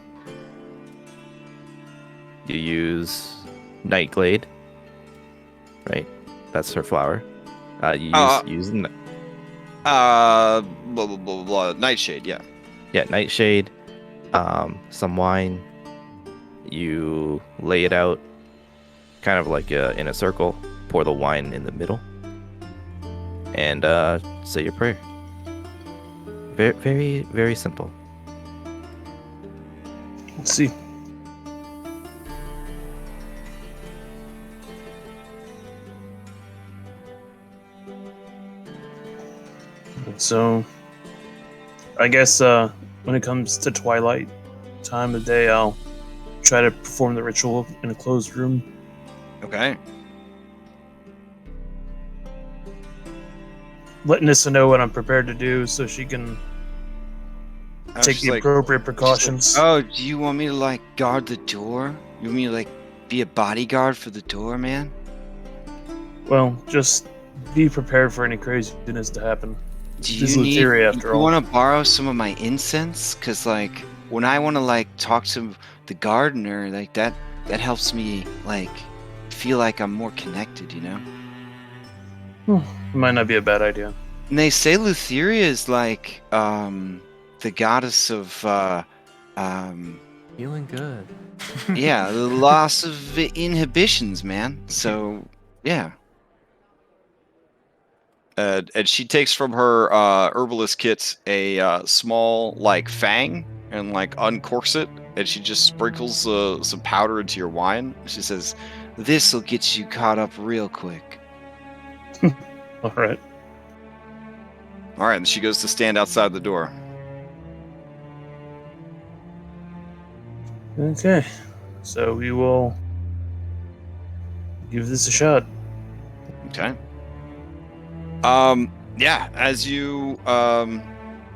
Speaker 6: use Nightglade, right? That's her flower. You use
Speaker 1: blah, blah, blah, blah. Nightshade, yeah.
Speaker 6: Yeah, Nightshade, some wine. You lay it out kind of like in a circle, pour the wine in the middle, and say your prayer. Very, very, very simple.
Speaker 3: Let's see. So, I guess when it comes to twilight time of day, I'll try to perform the ritual in a closed room.
Speaker 1: Okay.
Speaker 3: Let Nissa know what I'm prepared to do so she can take the appropriate precautions.
Speaker 1: Oh, do you want me to guard the door? You want me to be a bodyguard for the door, man?
Speaker 3: Well, just be prepared for any craziness to happen.
Speaker 1: Do you want to borrow some of my incense? Because when I want to talk to the gardener, that helps me feel like I'm more connected,
Speaker 3: Might not be a bad idea.
Speaker 1: And they say Lutheria is the goddess of
Speaker 5: Feeling good.
Speaker 1: yeah, the loss of inhibitions, man. So yeah. And she takes from her herbalist kit a small fang and uncorks it, and she just sprinkles some powder into your wine. She says, "This'll get you caught up real quick."
Speaker 3: All right.
Speaker 1: All right, and she goes to stand outside the door.
Speaker 3: Okay, so we will give this a shot.
Speaker 1: Okay. Yeah, as you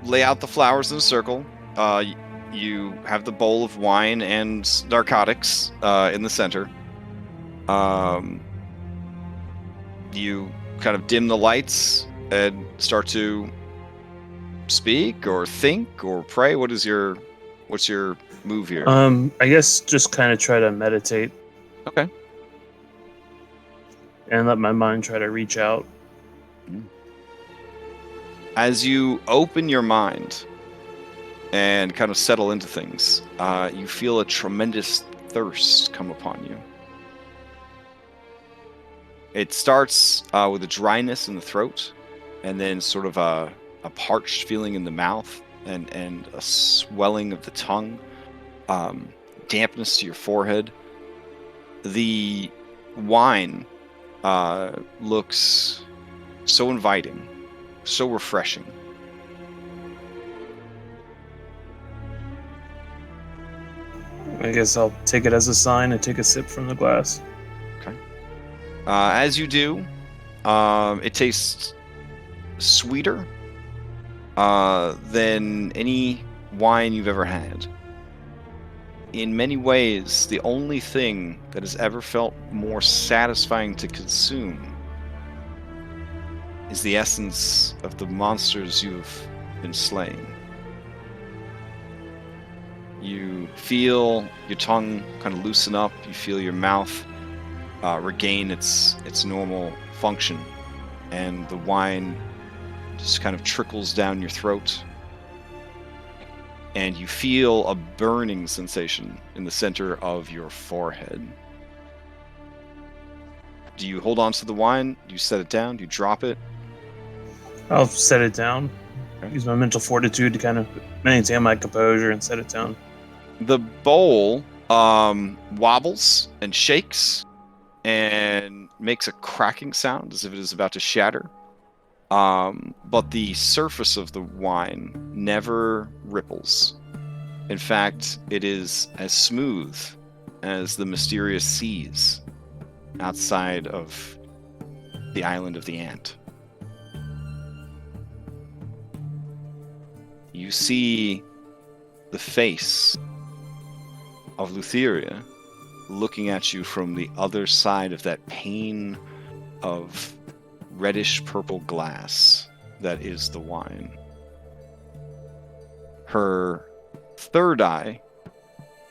Speaker 1: lay out the flowers in a circle. You have the bowl of wine and narcotics in the center. You kind of dim the lights and start to speak or think or pray. What's your move here?
Speaker 3: I guess just kind of try to meditate.
Speaker 1: Okay.
Speaker 3: And let my mind try to reach out.
Speaker 1: As you open your mind and kind of settle into things, you feel a tremendous thirst come upon you. It starts with a dryness in the throat, and then sort of a parched feeling in the mouth, and a swelling of the tongue, dampness to your forehead. The wine looks so inviting, so refreshing.
Speaker 3: I guess I'll take it as a sign and take a sip from the glass.
Speaker 1: Okay. As you do, it tastes sweeter than any wine you've ever had. In many ways, the only thing that has ever felt more satisfying to consume is the essence of the monsters you've been slaying. You feel your tongue kind of loosen up. You feel your mouth regain its normal function, and the wine just kind of trickles down your throat, and you feel a burning sensation in the center of your forehead. Do you hold on to the wine? Do you set it down? Do you drop it?
Speaker 3: I'll set it down.
Speaker 1: Okay.
Speaker 3: Use my mental fortitude to kind of maintain my composure and set it down.
Speaker 1: The bowl wobbles and shakes and makes a cracking sound as if it is about to shatter. But the surface of the wine never ripples. In fact, it is as smooth as the mysterious seas outside of the island of the Ant. You see the face of Lutheria looking at you from the other side of that pane of reddish purple glass that is the wine. Her third eye,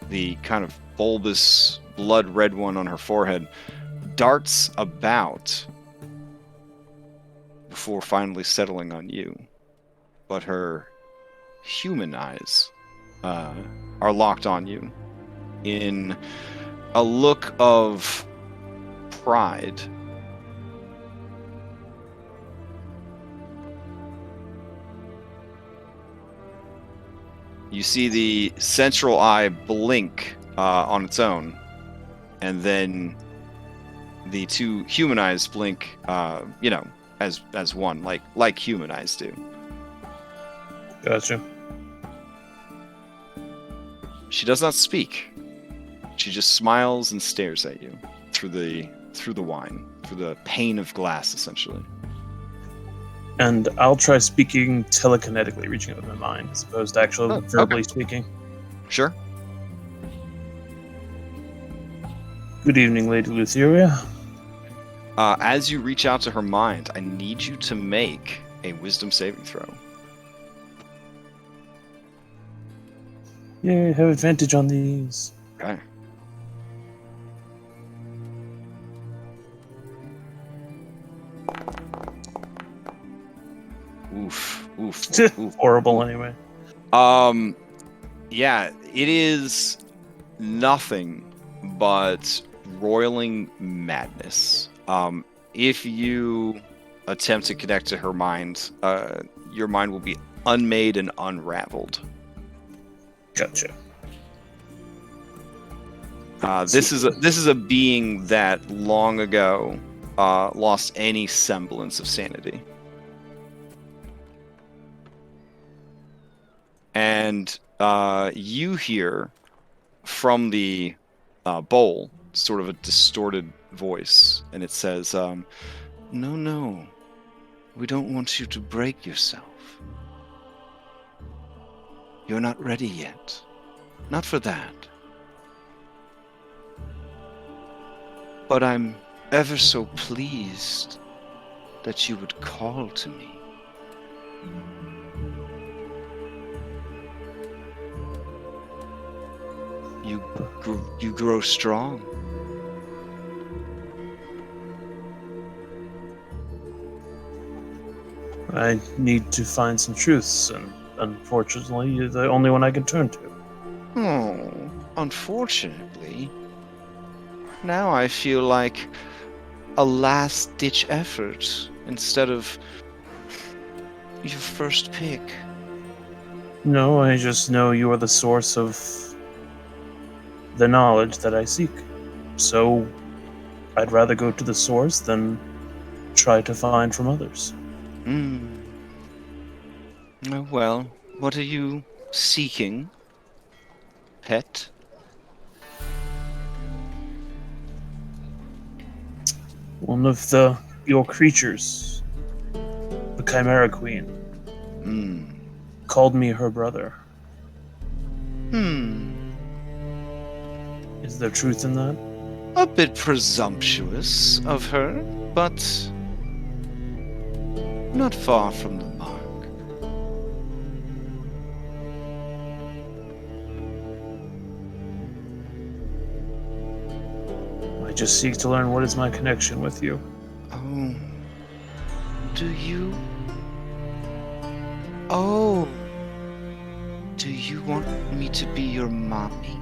Speaker 1: the kind of bulbous blood red one on her forehead, darts about before finally settling on you. But her human eyes are locked on you in a look of pride. You see the central eye blink on its own, and then the two human eyes blink, as one, like human eyes do.
Speaker 3: Gotcha.
Speaker 1: She does not speak. She just smiles and stares at you through the wine, through the pane of glass, essentially.
Speaker 3: And I'll try speaking telekinetically, reaching out with my mind, as opposed to actually verbally speaking.
Speaker 1: Sure.
Speaker 3: Good evening, Lady Lutheria.
Speaker 1: As you reach out to her mind, I need you to make a wisdom saving throw.
Speaker 3: Yay, have advantage on these.
Speaker 1: Okay. Oof.
Speaker 3: Horrible anyway.
Speaker 1: Yeah, it is nothing but roiling madness. If you attempt to connect to her mind, your mind will be unmade and unraveled.
Speaker 3: Gotcha.
Speaker 1: This is a being that long ago lost any semblance of sanity. And you hear from the bowl sort of a distorted voice, and it says, No, we don't want you to break yourself. You're not ready yet. Not for that. But I'm ever so pleased that you would call to me. You grow strong.
Speaker 3: I need to find some truths, and unfortunately, you're the only one I can turn to.
Speaker 1: Oh, unfortunately. Now I feel like a last-ditch effort instead of your first pick.
Speaker 3: No, I just know you are the source of the knowledge that I seek. So, I'd rather go to the source than try to find from others.
Speaker 1: Oh, well, what are you seeking, pet?
Speaker 3: One of your creatures, the Chimera Queen, called me her brother. Is there truth in that?
Speaker 1: A bit presumptuous of her, but not far from the mark.
Speaker 3: I just seek to learn what is my connection with you.
Speaker 1: Oh, do you? Oh, do you want me to be your mommy?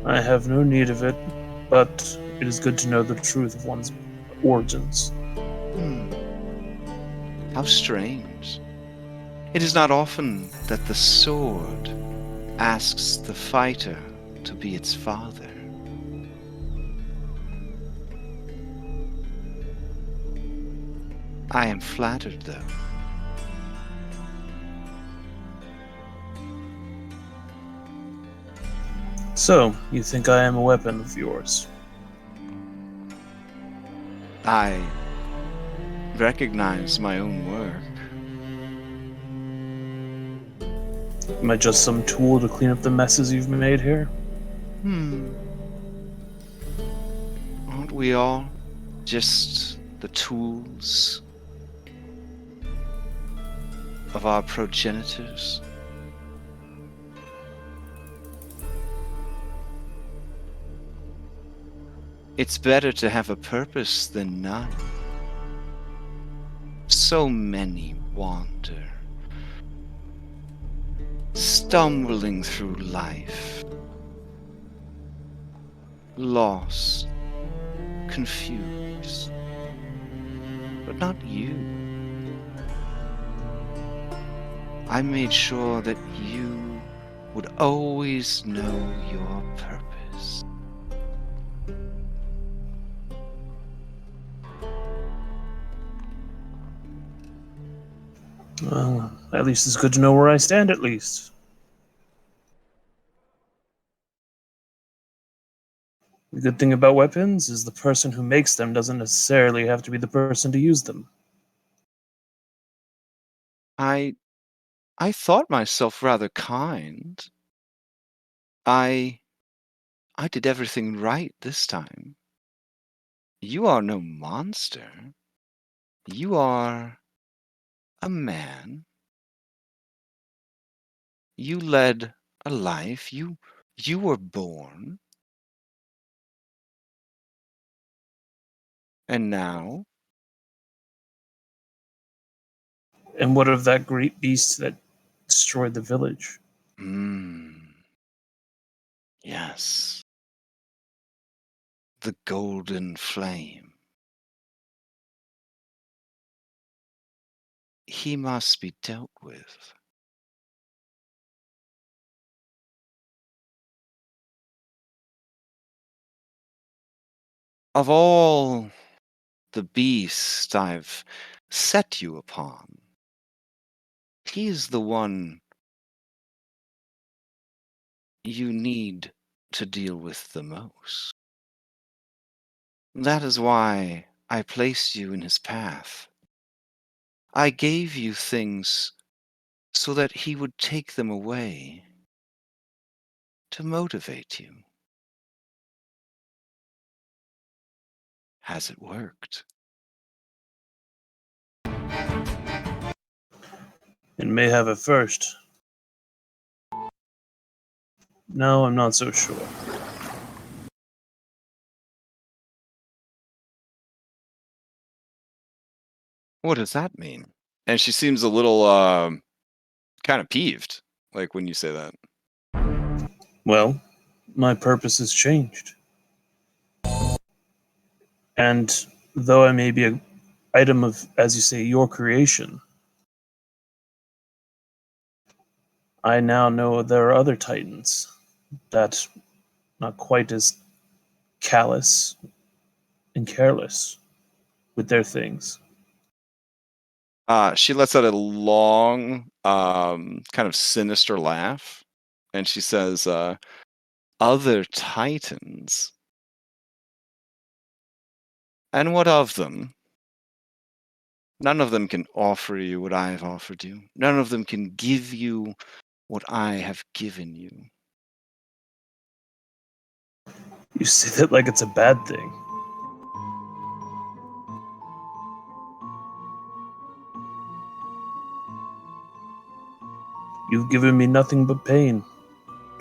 Speaker 3: I have no need of it, but it is good to know the truth of one's origins.
Speaker 1: How strange. It is not often that the sword asks the fighter to be its father. I am flattered, though.
Speaker 3: So, you think I am a weapon of yours?
Speaker 1: I recognize my own work.
Speaker 3: Am I just some tool to clean up the messes you've made here?
Speaker 1: Aren't we all just the tools of our progenitors? It's better to have a purpose than none. So many wander, stumbling through life, lost, confused. But not you. I made sure that you would always know your purpose.
Speaker 3: Well, at least it's good to know where I stand, at least. The good thing about weapons is the person who makes them doesn't necessarily have to be the person to use them.
Speaker 1: I thought myself rather kind. I did everything right this time. You are no monster. You are a man. You led a life. You were born. And now?
Speaker 3: And what of that great beast that destroyed the village?
Speaker 1: Yes. The golden flame. He must be dealt with. Of all the beasts I've set you upon, he is the one you need to deal with the most. That is why I placed you in his path. I gave you things so that he would take them away to motivate you. Has it worked?
Speaker 3: It may have at first. No, I'm not so sure.
Speaker 1: What does that mean? And she seems a little kind of peeved, like when you say that.
Speaker 3: Well, my purpose has changed. And though I may be an item of, as you say, your creation, I now know there are other titans that not quite as callous and careless with their things.
Speaker 1: She lets out a long, kind of sinister laugh, and she says, "Other titans? And what of them? None of them can offer you what I have offered you. None of them can give you what I have given you."
Speaker 3: You say that like it's a bad thing. You've given me nothing but pain.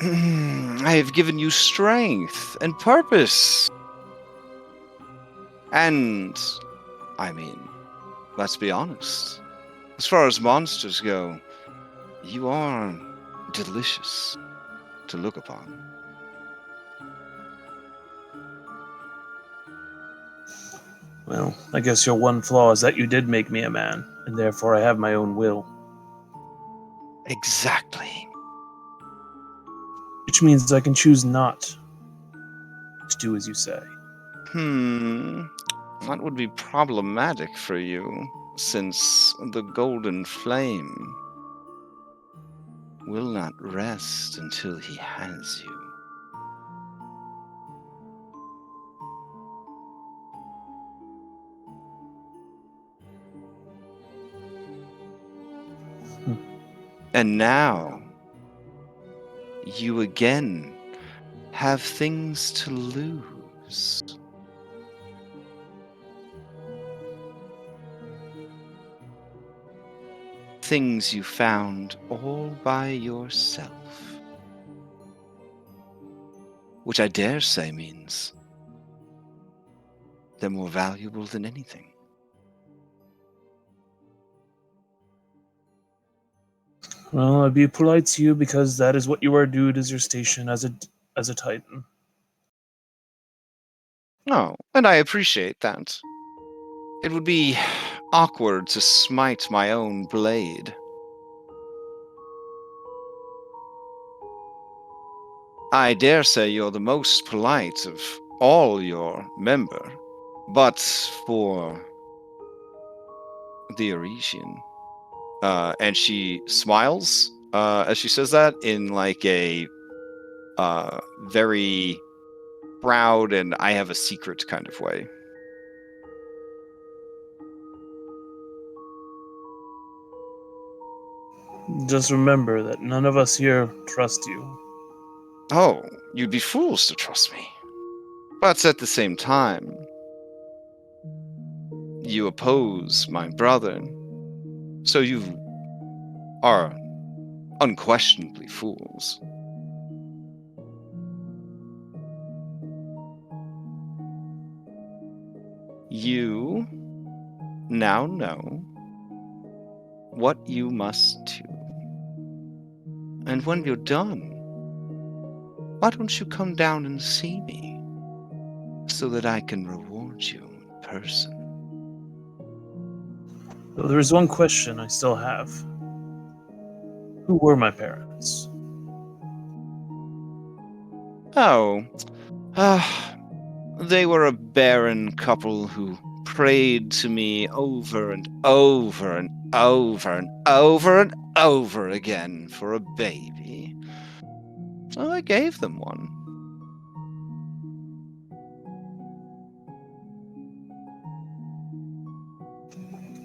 Speaker 1: I have given you strength and purpose. And, I mean, let's be honest. As far as monsters go, you are delicious to look upon.
Speaker 3: Well, I guess your one flaw is that you did make me a man, and therefore I have my own will.
Speaker 1: Exactly.
Speaker 3: Which means I can choose not to do as you say.
Speaker 1: That would be problematic for you, since the golden flame will not rest until he has you. And now, you again have things to lose. Things you found all by yourself. Which I dare say means they're more valuable than anything.
Speaker 3: Well, I'd be polite to you because that is what you are due as your station as a titan.
Speaker 1: Oh, and I appreciate that. It would be awkward to smite my own blade. I dare say you're the most polite of all your member, but for the Oresian. And she smiles as she says that in like a very proud and I have a secret kind of way.
Speaker 3: Just remember that none of us here trust you.
Speaker 1: Oh, you'd be fools to trust me. But at the same time, you oppose my brother, so you are unquestionably fools. You now know what you must do. And when you're done, why don't you come down and see me so that I can reward you in person?
Speaker 3: Though there is one question I still have. Who were my parents?
Speaker 1: Oh, they were a barren couple who prayed to me over and over and over and over and over again for a baby. So I gave them one.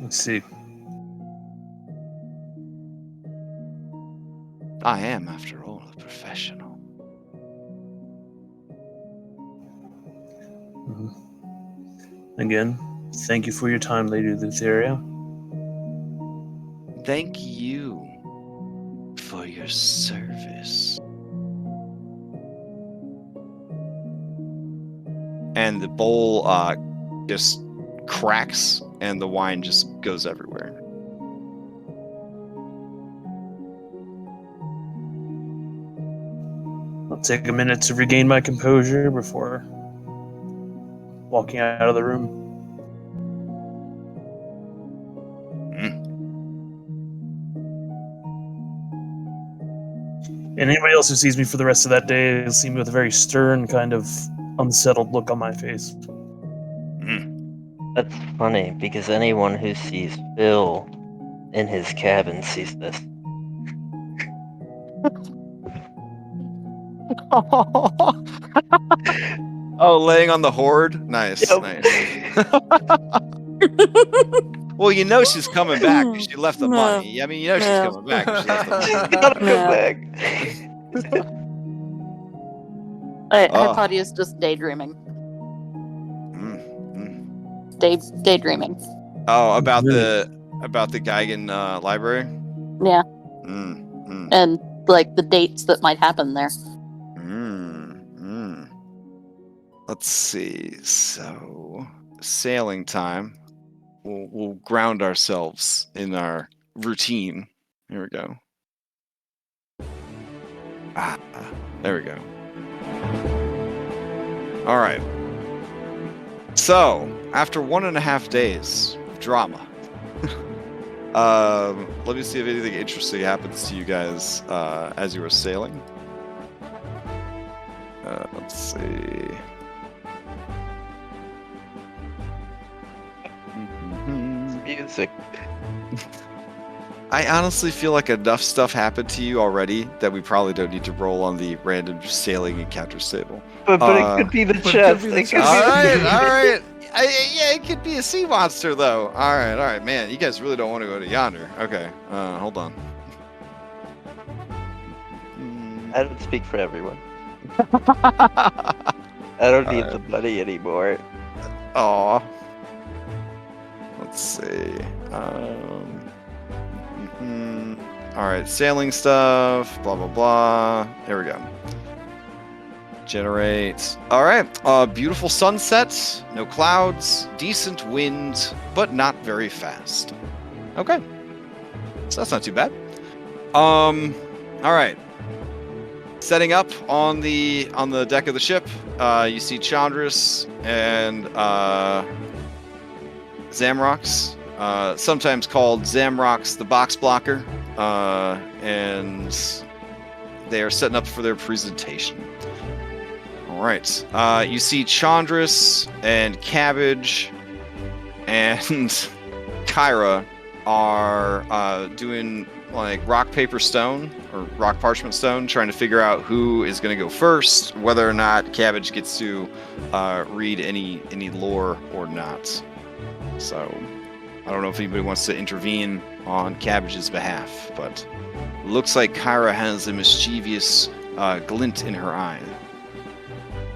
Speaker 3: Let's see.
Speaker 1: I am, after all, a professional.
Speaker 3: Again, thank you for your time, Lady Lutheria.
Speaker 1: Thank you for your service. And the bowl just cracks, and the wine just goes everywhere.
Speaker 3: I'll take a minute to regain my composure before walking out of the room. And anybody else who sees me for the rest of that day will see me with a very stern, kind of unsettled look on my face.
Speaker 2: That's funny, because anyone who sees Phil in his cabin sees this.
Speaker 1: Oh, laying on the hoard? Nice,
Speaker 2: Yep.
Speaker 1: nice. Well, you know she's coming back because she left the money. I mean, you know she's
Speaker 4: Yeah.
Speaker 1: coming back 'cause she left the money.
Speaker 2: She's gotta come
Speaker 4: Yeah.
Speaker 2: back.
Speaker 4: Hypatia's just daydreaming. Daydreaming.
Speaker 1: Oh, about the Geigen library?
Speaker 4: Yeah. And like the dates that might happen there.
Speaker 1: Let's see. So, sailing time. We'll ground ourselves in our routine. Here we go. There we go. All right. So, after 1.5 days of drama, let me see if anything interesting happens to you guys as you were sailing. Let's see.
Speaker 2: Music.
Speaker 1: I honestly feel like enough stuff happened to you already that we probably don't need to roll on the random sailing encounters table.
Speaker 2: But it could be the chest.
Speaker 1: All right. Yeah, it could be a sea monster though. All right, man. You guys really don't want to go to Yonder. Okay, hold on.
Speaker 2: I don't speak for everyone. I don't need the money anymore.
Speaker 1: Aw. Let's see. All right, sailing stuff. Blah blah blah. Here we go. Generate. All right. Beautiful sunset. No clouds. Decent wind, but not very fast. Okay. So that's not too bad. All right. Setting up on the deck of the ship, you see Chandris and Zamrox, sometimes called Zamrox the Box Blocker, and they are setting up for their presentation. All right. You see Chandris and Cabbage and Kyra are doing like rock, paper, stone, or rock, parchment, stone, trying to figure out who is going to go first, whether or not Cabbage gets to read any lore or not. So, I don't know if anybody wants to intervene on Cabbage's behalf, but looks like Kyra has a mischievous glint in her eye.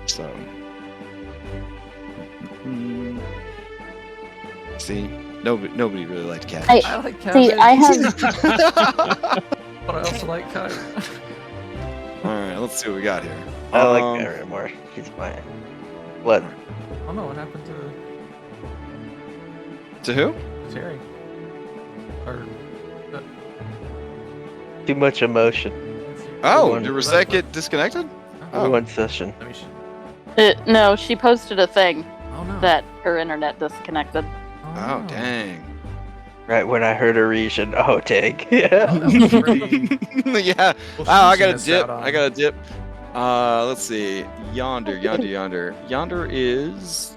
Speaker 1: So, see, nobody really liked Cabbage.
Speaker 5: I like Cabbage.
Speaker 4: See, I have.
Speaker 5: But I also like Kai.
Speaker 1: All right, let's see what we got here.
Speaker 2: I like Mary more. She's my. What?
Speaker 5: I don't know what happened
Speaker 1: To who?
Speaker 5: to Terry. Or
Speaker 2: Too much emotion.
Speaker 1: Oh,
Speaker 2: One-
Speaker 1: did Rosette get disconnected?
Speaker 2: In one session.
Speaker 5: I mean, she,
Speaker 4: No, she posted a thing
Speaker 5: oh no.
Speaker 4: that her internet disconnected.
Speaker 1: Oh, dang.
Speaker 2: Right when I heard a region. Oh, dang. Yeah.
Speaker 5: That was pretty.
Speaker 1: Yeah.
Speaker 5: Well,
Speaker 1: Oh, I
Speaker 5: she
Speaker 1: got a
Speaker 5: missed
Speaker 1: dip.
Speaker 5: out on-
Speaker 1: I got a dip. Let's see. Yonder. Yonder is.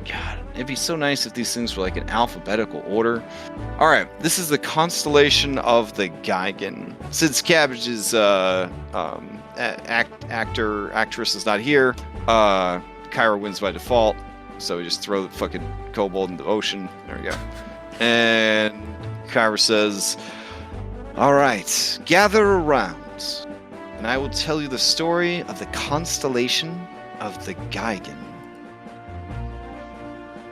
Speaker 1: God, it'd be so nice if these things were like in alphabetical order. All right, this is the constellation of the Geigen. Since Cabbage's actress is not here, Kyra wins by default. So we just throw the fucking kobold in the ocean. There we go. And Kyra says, "All right, gather around. out, and I will tell you the story of the constellation of the Geigen.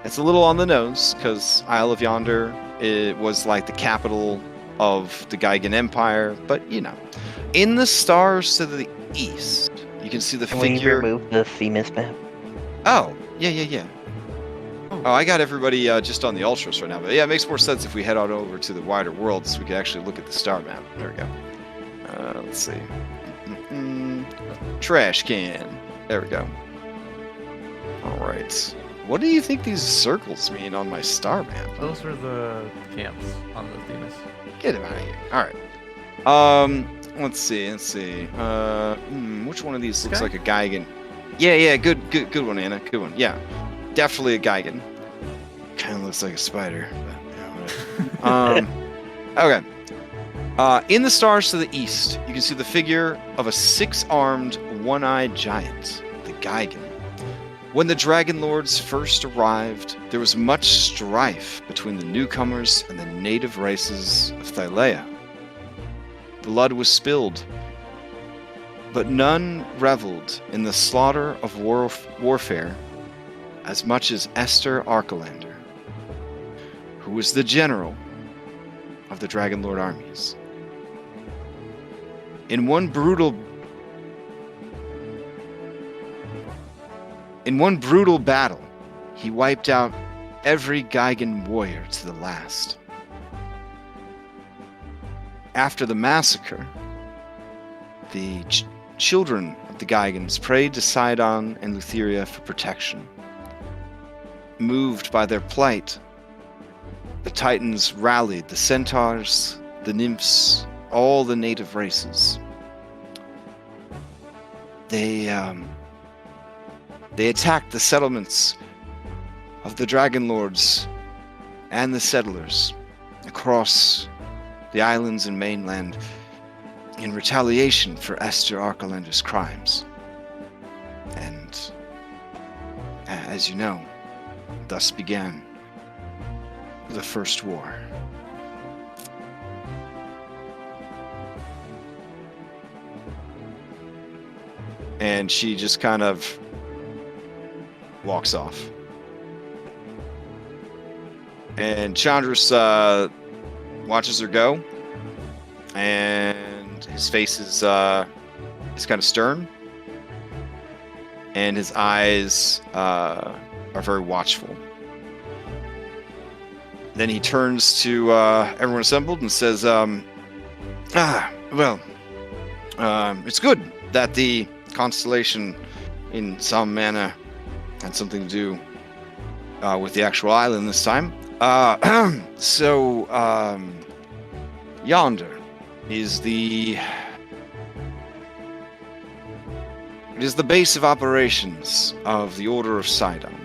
Speaker 1: It's a little on the nose, because Isle of Yonder, it was like the capital of the Geigen Empire, but you know. In the stars to the east, you can see the
Speaker 2: Can we
Speaker 1: figure...
Speaker 2: remove the Themis map?
Speaker 1: Oh, yeah. Oh, I got everybody just on the Ultras right now, but yeah, it makes more sense if we head on over to the wider world so we can actually look at the star map. There we go. Let's see. Trash can. There we go. Alright. What do you think these circles mean on my star map?
Speaker 5: Those are the camps on the Themis.
Speaker 1: Get him out of here. Alright. Let's see. Which one of these looks like a Geigen? Yeah, good one, Anna. Good one. Yeah. Definitely a Geigen. Kind of looks like a spider, but yeah, whatever. Okay. In the stars to the east, you can see the figure of a 6-armed, one-eyed giant, the Geigen. When the Dragonlords first arrived, there was much strife between the newcomers and the native races of Thylea. Blood was spilled, but none reveled in the slaughter of warfare as much as Esther Archelander, who was the general of the Dragonlord armies. In one brutal battle, he wiped out every Geigen warrior to the last. After the massacre, the children of the Geigens prayed to Sidon and Lutheria for protection. Moved by their plight, the Titans rallied the centaurs, the nymphs, all the native races. They attacked the settlements of the Dragonlords and the settlers across the islands and mainland in retaliation for Esther Archelander's crimes. And as you know, thus began the First War. And she just kind of walks off. And Chandras watches her go, and his face is kind of stern, and his eyes are very watchful. Then he turns to everyone assembled and says, it's good that the constellation in some manner had something to do with the actual island this time. Yonder is the base of operations of the Order of Sidon.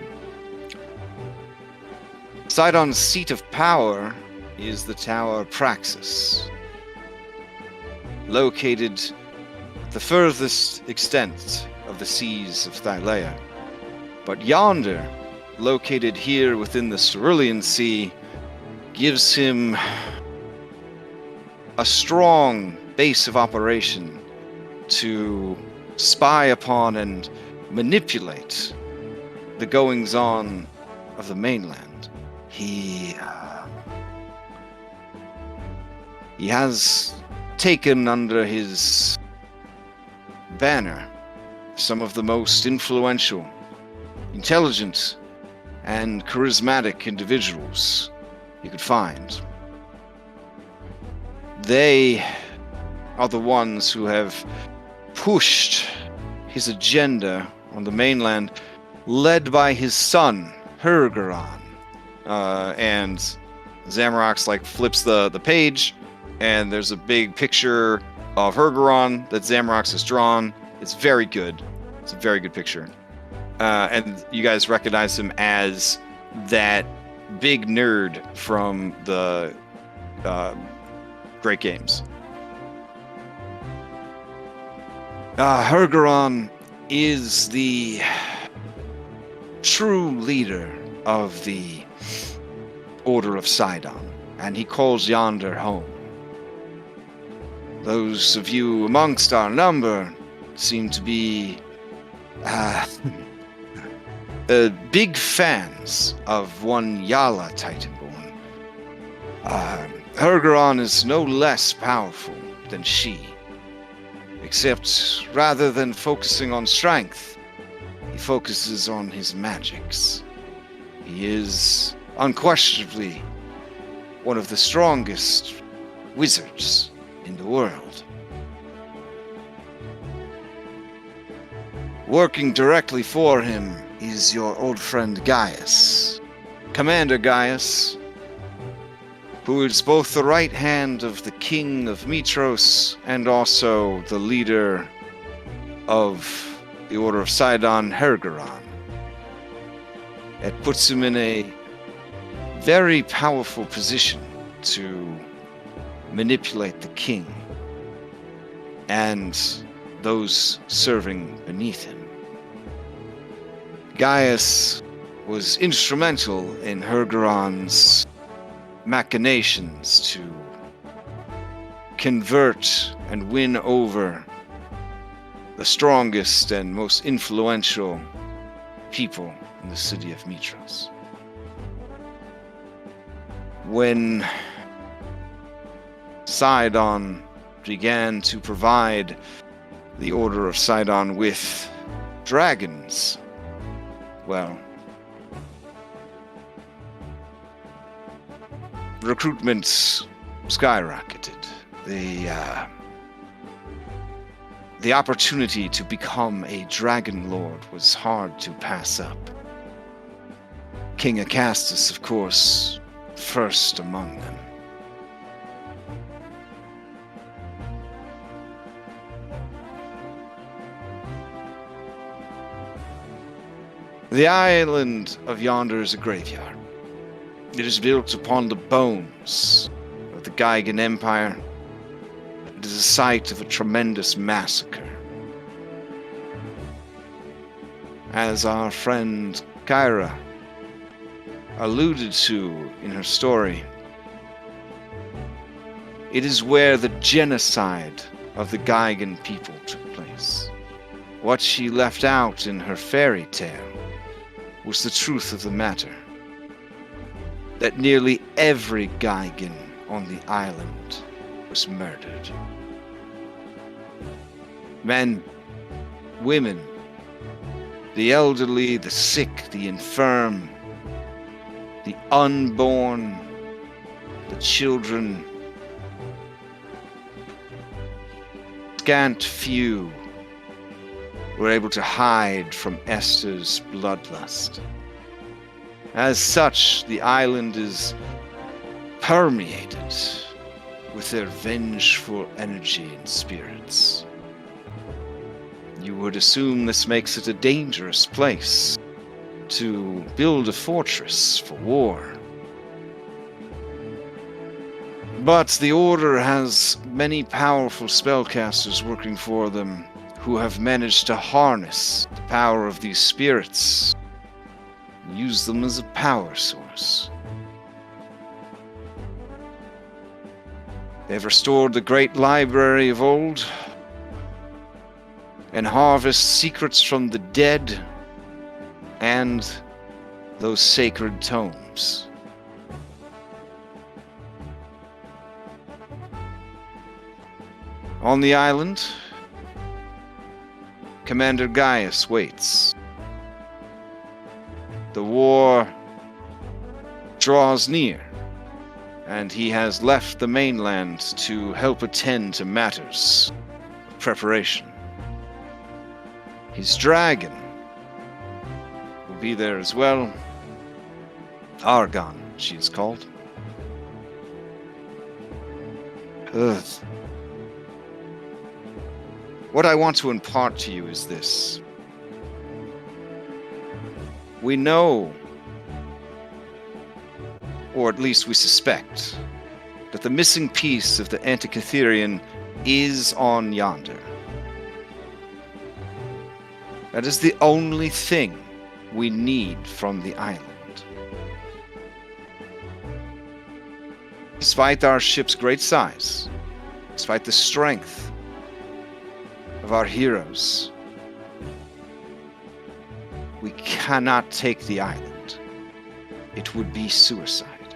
Speaker 1: Sidon's seat of power is the Tower Praxis, located at the furthest extent of the seas of Thylea. But Yonder, located here within the Cerulean Sea, gives him a strong base of operation to spy upon and manipulate the goings-on of the mainland. He has taken under his banner some of the most influential, intelligent, and charismatic individuals you could find. They are the ones who have pushed his agenda on the mainland, led by his son, Hergeron. And Zamorax flips the page, and there's a big picture of Hergeron that Zamorax has drawn. It's very good. It's a very good picture. And you guys recognize him as that big nerd from the Great Games. Hergeron is the true leader of the Order of Sidon, and he calls Yonder home. those of you amongst our number seem to be big fans of one Yala Titanborn. Hergeron is no less powerful than she, except rather than focusing on strength, he focuses on his magics. He is unquestionably one of the strongest wizards in the world. Working directly for him is your old friend Gaius, Commander Gaius, who is both the right hand of the King of Mitros and also the leader of the Order of Sidon, Hergeron. It puts him in a very powerful position to manipulate the king and those serving beneath him. Gaius was instrumental in Hergeron's machinations to convert and win over the strongest and most influential people in the city of Mitros. When Sidon began to provide the Order of Sidon with dragons, well, recruitment skyrocketed. The opportunity to become a Dragonlord was hard to pass up. King Acastus, of course, first among them. The island of Yonder is a graveyard. It is built upon the bones of the Gaigan Empire. It is a site of a tremendous massacre. As our friend Kyra alluded to in her story, it is where the genocide of the Gaigan people took place. What she left out in her fairy tale was the truth of the matter. That nearly every Gaigan on the island was murdered. Men, women, the elderly, the sick, the infirm, the unborn, the children. Scant few were able to hide from Esther's bloodlust. As such, the island is permeated with their vengeful energy and spirits. You would assume this makes it a dangerous place to build a fortress for war. But the Order has many powerful spellcasters working for them who have managed to harness the power of these spirits and use them as a power source. They've restored the great library of old and harvest secrets from the dead and those sacred tomes. On the island, Commander Gaius waits. The war draws near, and he has left the mainland to help attend to matters of preparation. His dragon will be there as well. Argon, she is called. Ugh. What I want to impart to you is this. We know, or at least we suspect, that the missing piece of the Antikytherian is on Yonder. That is the only thing we need from the island. Despite our ship's great size, despite the strength of our heroes, we cannot take the island. It would be suicide.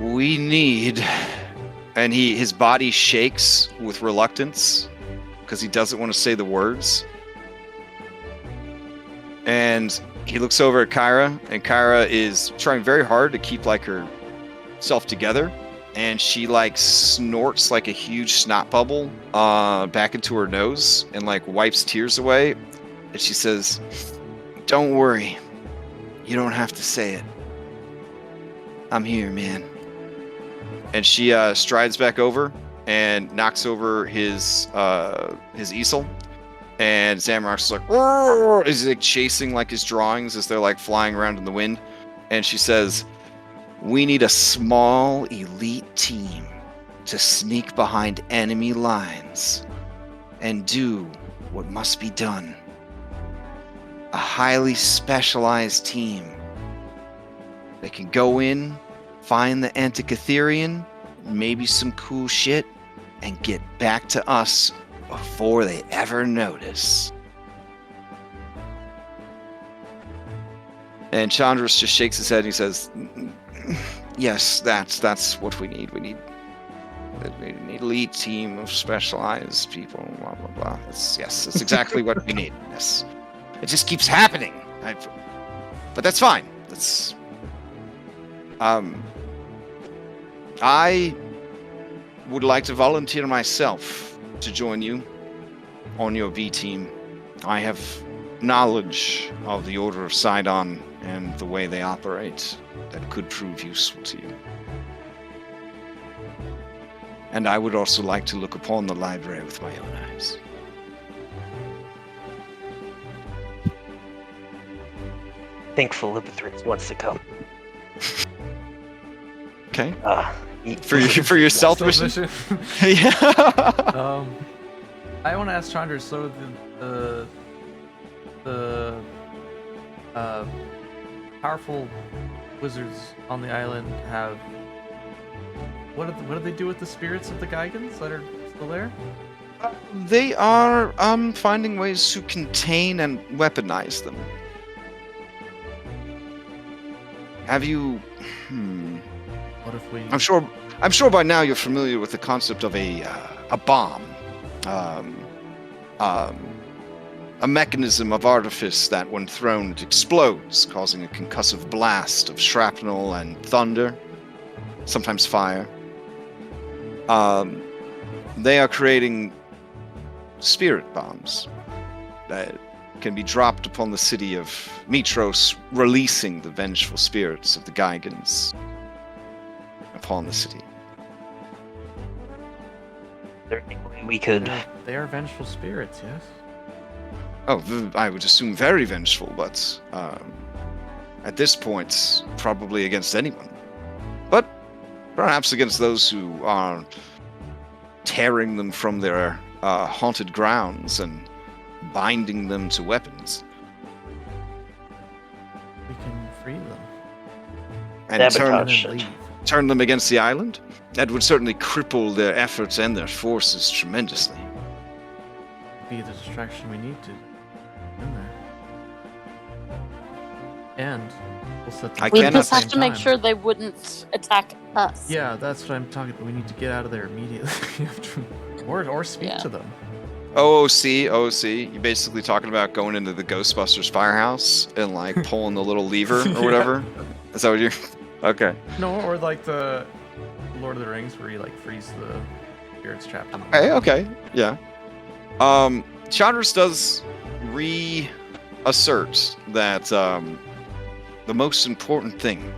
Speaker 1: We need... And his body shakes with reluctance because he doesn't want to say the words. And he looks over at Kyra, and Kyra is trying very hard to keep like herself together. And she like snorts like a huge snot bubble back into her nose and like wipes tears away. And she says, "Don't worry. You don't have to say it. I'm here, man." And she strides back over and knocks over his easel. And Zamrock's like, "Roar!" He's like chasing like his drawings as they're like flying around in the wind. And she says, "We need a small elite team to sneak behind enemy lines and do what must be done. A highly specialized team that can go in, find the Antikytherian, maybe some cool shit, and get back to us before they ever notice." And Chandras just shakes his head and he says, "Yes, that's what we need. We need an elite team of specialized people, blah, blah, blah. That's exactly what we need. Yes. It just keeps happening. But that's fine. That's... I would like to volunteer myself to join you on your V team. I have knowledge of the Order of Sidon and the way they operate that could prove useful to you. And I would also like to look upon the library with my own eyes."
Speaker 2: I think Philippithris wants to come.
Speaker 1: Okay.
Speaker 2: He-
Speaker 1: For your stealth mission? Yeah.
Speaker 5: I want to ask Chandra, so the powerful wizards on the island have... What do they do with the spirits of the Gigans that are still there?
Speaker 1: They are finding ways to contain and weaponize them. Have you...
Speaker 5: What if we...
Speaker 1: I'm sure by now you're familiar with the concept of a bomb. A mechanism of artifice that, when thrown, it explodes, causing a concussive blast of shrapnel and thunder, sometimes fire. They are creating spirit bombs that can be dropped upon the city of Mitros, releasing the vengeful spirits of the Gigans upon the city.
Speaker 2: Is there any way we could...
Speaker 5: They are vengeful spirits, yes?
Speaker 1: Oh, I would assume very vengeful, but at this point, probably against anyone. But perhaps against those who are tearing them from their haunted grounds and binding them to weapons.
Speaker 5: We can free them.
Speaker 1: And
Speaker 2: Sabotage.
Speaker 1: turn them against the island? That would certainly cripple their efforts and their forces tremendously.
Speaker 5: Be the distraction we need to in there. And we'll set them
Speaker 1: I
Speaker 4: We
Speaker 1: cannot
Speaker 4: just have
Speaker 5: same
Speaker 4: to make
Speaker 5: time.
Speaker 4: sure they wouldn't attack us.
Speaker 5: Yeah, that's what I'm talking about. We need to get out of there immediately. or speak
Speaker 4: Yeah.
Speaker 5: to them.
Speaker 1: OOC. You're basically talking about going into the Ghostbusters firehouse and like pulling the little lever or whatever. Is that what you're... Okay.
Speaker 5: No, or like the Lord of the Rings where you like freeze the spirits trapped in the
Speaker 1: Okay, yeah. Chandras does reassert that the most important thing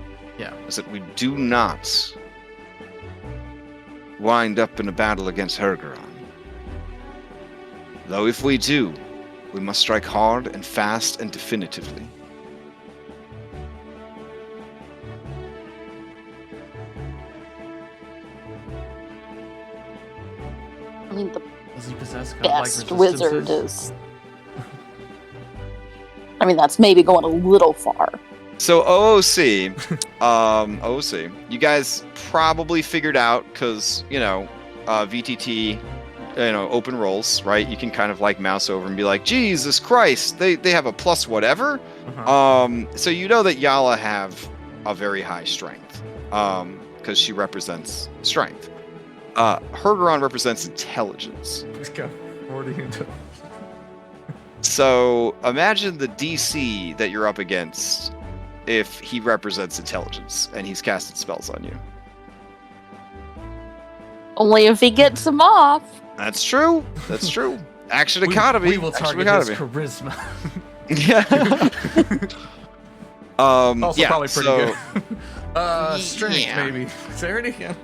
Speaker 1: is that we do not wind up in a battle against Hergeron. Though if we do, we must strike hard and fast and definitively.
Speaker 4: I mean, the
Speaker 5: Does he possess godlike
Speaker 4: best wizard
Speaker 5: resistances?
Speaker 4: is... I mean, that's maybe going a little far.
Speaker 1: So OOC, OOC, you guys probably figured out because VTT, open roles, right? You can kind of like mouse over and be like, Jesus Christ, they have a plus whatever. So you know that Yala have a very high strength, because she represents strength. Hergeron represents intelligence.
Speaker 5: Let's go. What are you doing?
Speaker 1: So imagine the DC that you're up against if he represents intelligence and he's casted spells on you.
Speaker 4: Only if he gets them off.
Speaker 1: That's true. That's true. Action economy.
Speaker 5: We will
Speaker 1: Action
Speaker 5: target his
Speaker 1: economy.
Speaker 5: charisma.
Speaker 1: Yeah.
Speaker 5: Also
Speaker 1: yeah,
Speaker 5: probably pretty
Speaker 1: so,
Speaker 5: good. Strength,
Speaker 1: yeah.
Speaker 5: maybe. Dexterity? Yeah.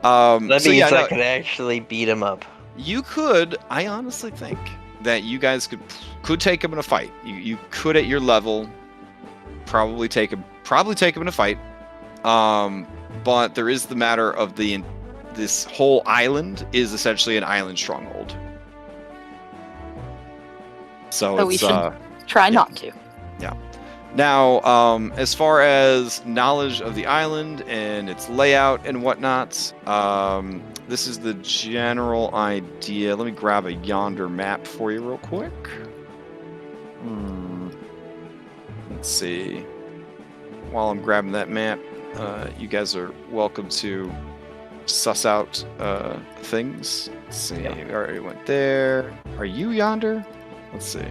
Speaker 2: That means
Speaker 1: so yeah,
Speaker 2: I could actually beat him up.
Speaker 1: you could. I honestly think that you guys could take him in a fight. You could at your level probably take him in a fight. But there is the matter of this whole island is essentially an island stronghold. So
Speaker 4: we
Speaker 1: it's
Speaker 4: should try
Speaker 1: yeah.
Speaker 4: not to.
Speaker 1: Now, as far as knowledge of the island and its layout and whatnot, this is the general idea. Let me grab a Yonder map for you real quick. Let's see. While I'm grabbing that map, you guys are welcome to suss out things. Let's see.
Speaker 2: Yeah.
Speaker 1: We already went there. Are you Yonder? Let's see.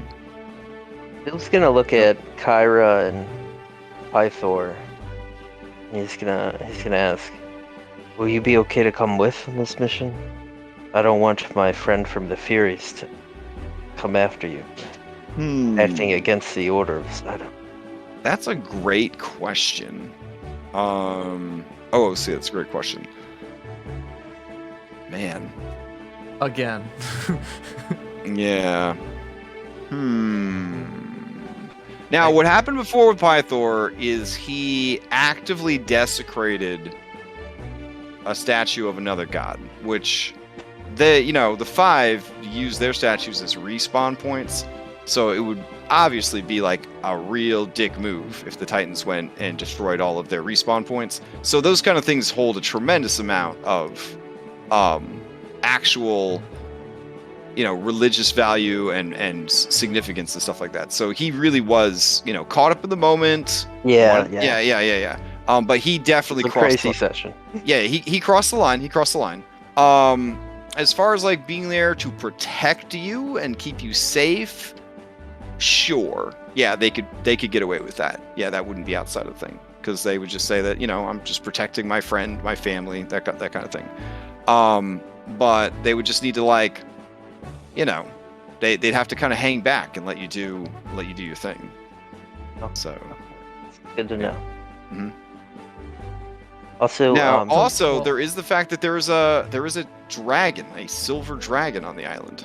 Speaker 2: Bill's gonna look at Kyra and Pythor. He's gonna ask, "Will you be okay to come with on this mission? I don't want my friend from the Furies to come after you, acting against the order of Sidon."
Speaker 1: That's a great question. See, that's a great question. Man.
Speaker 5: Again.
Speaker 1: Yeah. Now, what happened before with Pythor is he actively desecrated a statue of another god, which the five use their statues as respawn points. So it would obviously be like a real dick move if the Titans went and destroyed all of their respawn points. So those kind of things hold a tremendous amount of actual religious value and significance and stuff like that. So he really was, caught up in the moment.
Speaker 2: Yeah.
Speaker 1: But he definitely
Speaker 2: It's a
Speaker 1: crossed
Speaker 2: crazy session.
Speaker 1: Yeah, he crossed the line. As far as like being there to protect you and keep you safe, sure. Yeah, they could get away with that. Yeah, that wouldn't be outside of the thing, because they would just say that, I'm just protecting my friend, my family, that kind of thing. But they would just need to they'd have to kind of hang back and let you do your thing. So
Speaker 2: Good to know.
Speaker 1: Mhm.
Speaker 2: Also,
Speaker 1: now, there is the fact that there is a dragon, a silver dragon on the island.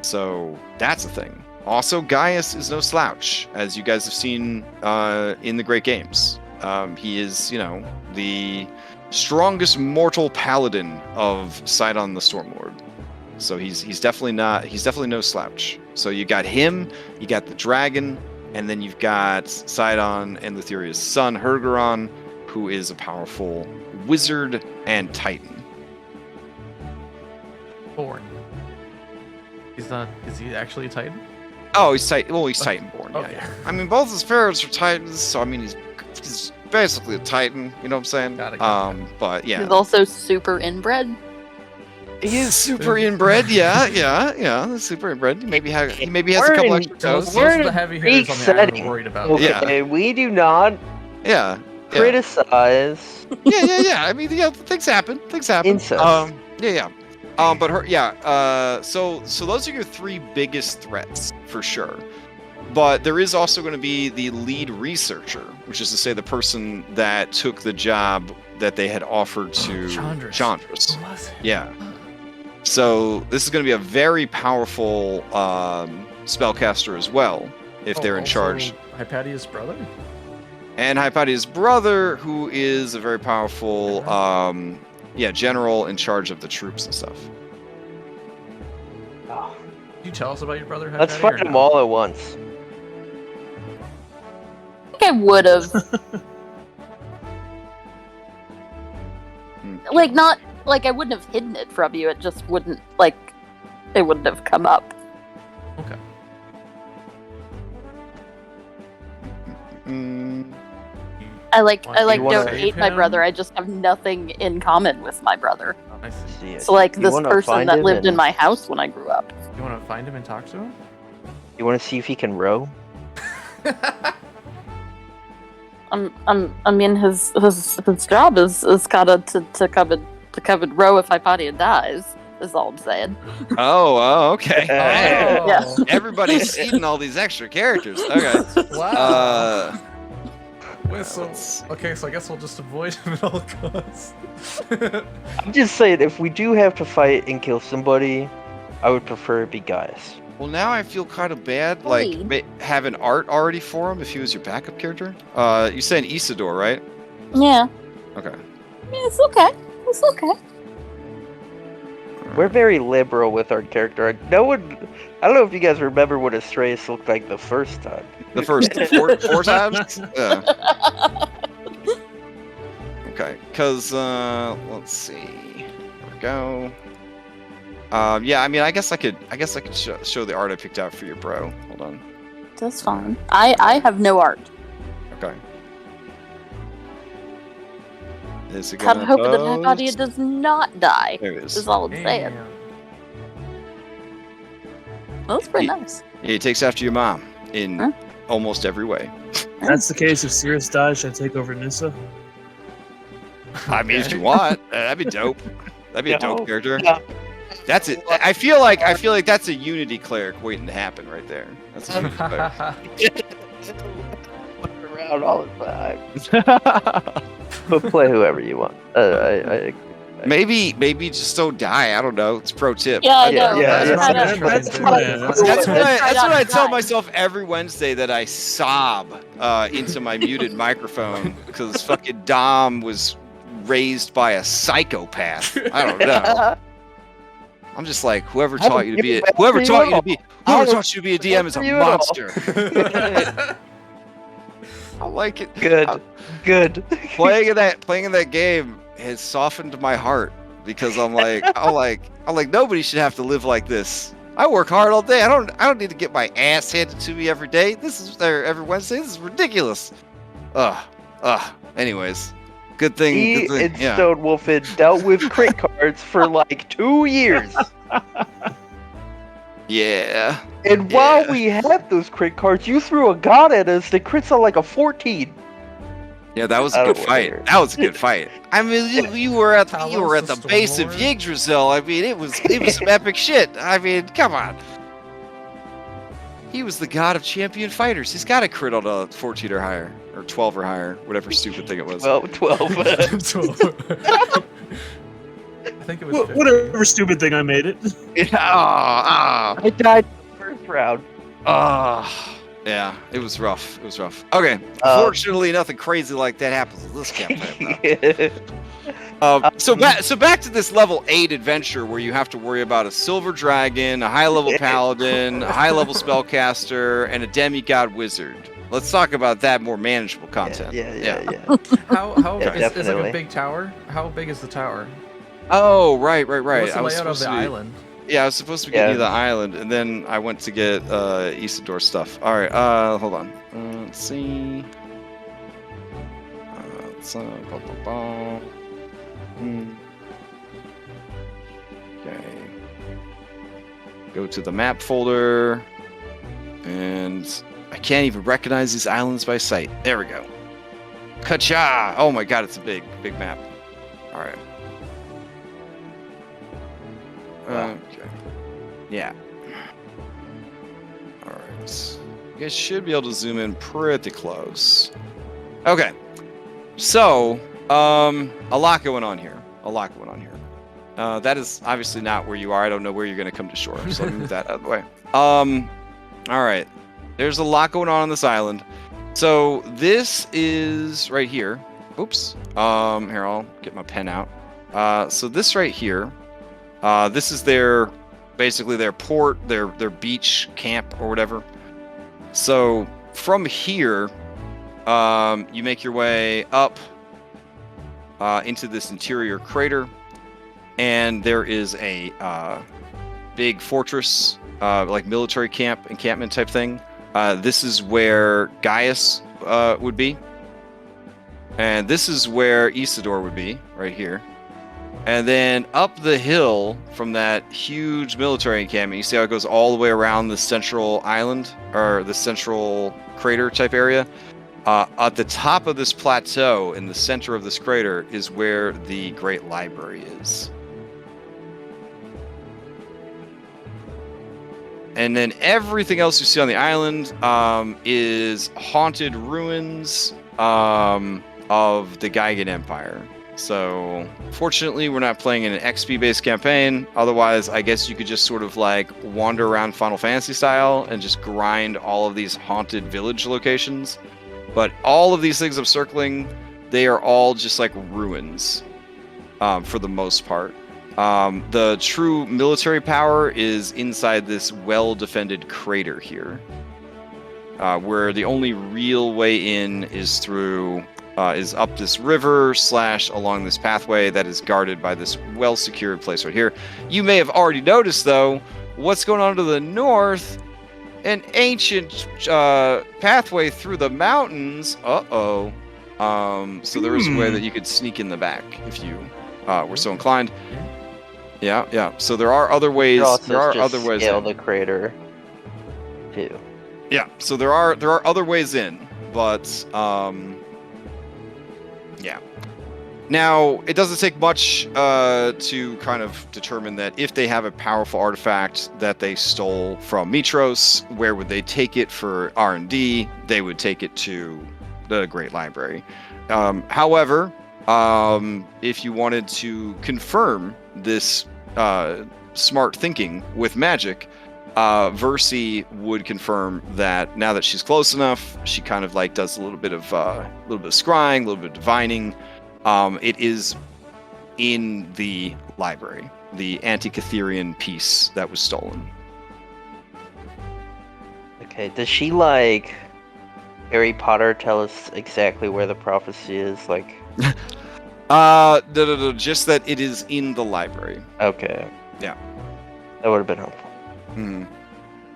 Speaker 1: So that's a thing. Also, Gaius is no slouch, as you guys have seen in the Great Games. He is, the strongest mortal paladin of Sidon the Stormlord. So he's definitely no slouch. So you got him, you got the dragon, and then you've got Sidon and Lutheria's son, Hergeron, who is a powerful wizard and titan.
Speaker 5: Born. Is he actually a Titan?
Speaker 1: Oh, he's Titan. Well, he's Titan-born.
Speaker 5: Okay.
Speaker 1: Yeah. I mean, both his parents are Titans, so I mean, he's basically a Titan. You know what I'm saying?
Speaker 5: Got it.
Speaker 1: But yeah,
Speaker 4: He's also super inbred.
Speaker 1: he is super inbred. Yeah, super inbred. He maybe has a couple extra toes.
Speaker 5: Most of the heavy hitters on the island are worried about
Speaker 2: Okay,
Speaker 1: Yeah.
Speaker 2: we do not
Speaker 1: Yeah.
Speaker 2: criticize
Speaker 1: Yeah. I mean, things happen.
Speaker 2: incest.
Speaker 1: So those are your three biggest threats for sure. But there is also going to be the lead researcher, which is to say the person that took the job that they had offered to
Speaker 5: Chandras.
Speaker 1: Chandras.
Speaker 5: Who was it?
Speaker 1: Yeah. So this is going to be a very powerful spellcaster as well, if they're in charge.
Speaker 5: Hypatia's brother?
Speaker 1: And Hypatia's brother, who is a very powerful general in charge of the troops and stuff.
Speaker 2: Oh,
Speaker 5: Did you tell us about your brother, Hypatia?
Speaker 2: let's fight them all at once.
Speaker 4: I would have. Like, not like I wouldn't have hidden it from you. It just wouldn't it wouldn't have come up.
Speaker 5: Okay.
Speaker 4: I
Speaker 5: You
Speaker 4: don't
Speaker 5: wanna
Speaker 4: hate
Speaker 5: save
Speaker 4: my
Speaker 5: him?
Speaker 4: brother. I just have nothing in common with my brother.
Speaker 5: I see.
Speaker 2: See,
Speaker 4: So like
Speaker 2: you
Speaker 4: this
Speaker 2: wanna
Speaker 4: person
Speaker 2: find
Speaker 4: that
Speaker 2: him
Speaker 4: lived in
Speaker 2: and-
Speaker 4: my house when I grew up.
Speaker 5: You want to find him and talk to him?
Speaker 2: You want to see if he can row?
Speaker 4: I mean, his job is gotta to come and row if Hypatia dies. Is all I'm saying.
Speaker 1: Oh, okay.
Speaker 2: Oh.
Speaker 4: Yeah.
Speaker 1: Everybody's seeing all these extra characters. Okay.
Speaker 5: Wow. Wait,
Speaker 1: let's-
Speaker 5: okay, so I guess we'll just avoid him at all costs.
Speaker 2: I'm just saying, if we do have to fight and kill somebody, I would prefer it be Gaius.
Speaker 1: Well, now I feel kind of bad,
Speaker 4: Hey.
Speaker 1: like having art already for him if he was your backup character. You saying Isidore, right?
Speaker 4: Yeah.
Speaker 1: Okay.
Speaker 4: Yeah, it's okay. It's okay.
Speaker 2: We're very liberal with our character. I don't know if you guys remember what Astraeus looked like the first time.
Speaker 1: The first four times? Yeah. Okay, because, let's see. There we go. Yeah, I mean, I guess I could show the art I picked out for your bro. Hold on.
Speaker 4: That's fine. I have no art.
Speaker 1: Okay. Is it
Speaker 4: God,
Speaker 1: gonna
Speaker 4: hope that
Speaker 1: pose?
Speaker 4: Hypatia does not die.
Speaker 1: There it
Speaker 4: Is
Speaker 1: is.
Speaker 4: all I'm saying.
Speaker 5: Damn.
Speaker 4: Well, that's pretty nice.
Speaker 1: Yeah, he takes after your mom in
Speaker 4: Huh?
Speaker 1: almost every way.
Speaker 3: That's the case. If Sirius dies, should I take over Nissa?
Speaker 1: I mean, if you want, that'd be dope. That'd be a
Speaker 2: No.
Speaker 1: dope character.
Speaker 2: No.
Speaker 1: That's it. I feel like that's a Unity cleric waiting to happen right there. That's a Unity cleric.
Speaker 2: Around all the time. But play whoever you want.
Speaker 1: Maybe just don't die. I don't know. It's pro tip.
Speaker 4: Yeah, I
Speaker 2: Yeah,
Speaker 4: know.
Speaker 2: yeah,
Speaker 4: That's
Speaker 2: yeah.
Speaker 4: kinda-
Speaker 3: That's
Speaker 4: that's what I-
Speaker 3: fine.
Speaker 1: That's what I tell
Speaker 4: Right.
Speaker 1: myself every Wednesday, that I sob into my muted microphone because fucking Dom was raised by a psychopath. I don't know. I'm just like, whoever taught you to be a DM is a monster. I like it.
Speaker 2: Good.
Speaker 1: Playing in that game has softened my heart because I'm like nobody should have to live like this. I work hard all day. I don't need to get my ass handed to me every day. This is there every Wednesday. This is ridiculous. Anyways, good thing.
Speaker 2: He
Speaker 1: Good thing.
Speaker 2: and
Speaker 1: Yeah.
Speaker 2: Stone Wolfen dealt with crit cards for like 2 years.
Speaker 1: Yeah.
Speaker 2: And while we had those crit cards, you threw a god at us that crits on like a 14.
Speaker 1: Yeah, that was
Speaker 2: I
Speaker 1: a good
Speaker 2: don't
Speaker 1: fight.
Speaker 2: care.
Speaker 1: That was a good fight. I mean, you were at the
Speaker 5: Talos the
Speaker 1: base of
Speaker 5: Stormlord?
Speaker 1: Yggdrasil. I mean, it was some epic shit. I mean, come on. He was the god of champion fighters. He's got a crit on a 14 or higher, or 12 or higher, whatever stupid thing it was.
Speaker 2: Well, 12.
Speaker 5: I think it was 15.
Speaker 3: Whatever stupid thing I made it.
Speaker 2: I died in the first round.
Speaker 1: Yeah, it was rough. It was rough. Okay, fortunately, nothing crazy like that happens in this campaign. though. So back to this level 8 adventure where you have to worry about a silver dragon, a high level paladin, a high level spellcaster, and a demigod wizard. Let's talk about that more manageable content.
Speaker 2: Yeah.
Speaker 5: How
Speaker 2: Yeah,
Speaker 5: is like
Speaker 2: definitely.
Speaker 5: a big tower? How big is the tower?
Speaker 1: Oh, right.
Speaker 5: What's the
Speaker 1: I was
Speaker 5: layout of
Speaker 1: supposed
Speaker 5: the
Speaker 1: to be,
Speaker 5: island?
Speaker 1: Yeah, I was supposed to be getting you the island, and then I went to get Isidore stuff. All right, hold on. Let's see. Okay. Go to the map folder, and I can't even recognize these islands by sight. There we go. Kacha! Oh my god, it's a big map. All right. Okay. Yeah. Alright. You guys should be able to zoom in pretty close. Okay. So, a lot going on here. That is obviously not where you are. I don't know where you're going to come to shore, so let me move that out of the way. Alright. There's a lot going on this island. So, this is right here. Oops. Here, I'll get my pen out. So this right here, this is basically their port, their beach camp or whatever. So from here, you make your way up into this interior crater, and there is a big fortress, like military encampment type thing. This is where Gaius would be. And this is where Isidore would be, right here. And then up the hill from that huge military encampment, you see how it goes all the way around the central island, or the central crater type area? At the top of this plateau, in the center of this crater, is where the Great Library is. And then everything else you see on the island is haunted ruins of the Gaigan Empire. So, fortunately, we're not playing in an XP-based campaign. Otherwise, I guess you could just sort of like wander around Final Fantasy style and just grind all of these haunted village locations. But all of these things I'm circling, they are all just like ruins for the most part. The true military power is inside this well-defended crater here, where the only real way in is through is up this river / along this pathway that is guarded by this well-secured place right here. You may have already noticed, though, what's going on to the north. An ancient pathway through the mountains. So there is a way that you could sneak in the back if you were so inclined. Yeah. So there are other ways. There are other ways.
Speaker 2: Scale the crater, too.
Speaker 1: Yeah. So there are other ways in, but yeah. Now, it doesn't take much to kind of determine that if they have a powerful artifact that they stole from Mitros, where would they take it for R&D? They would take it to the Great Library. However, if you wanted to confirm this smart thinking with magic, Versi would confirm that now that she's close enough, she kind of like does a little bit of scrying, a little bit of divining. It is in the library, the Antikytherian piece that was stolen.
Speaker 2: Okay, does she, like, Harry Potter tell us exactly where the prophecy is? Like,
Speaker 1: no, just that it is in the library.
Speaker 2: Okay.
Speaker 1: Yeah.
Speaker 2: That would have been helpful.
Speaker 1: Hmm.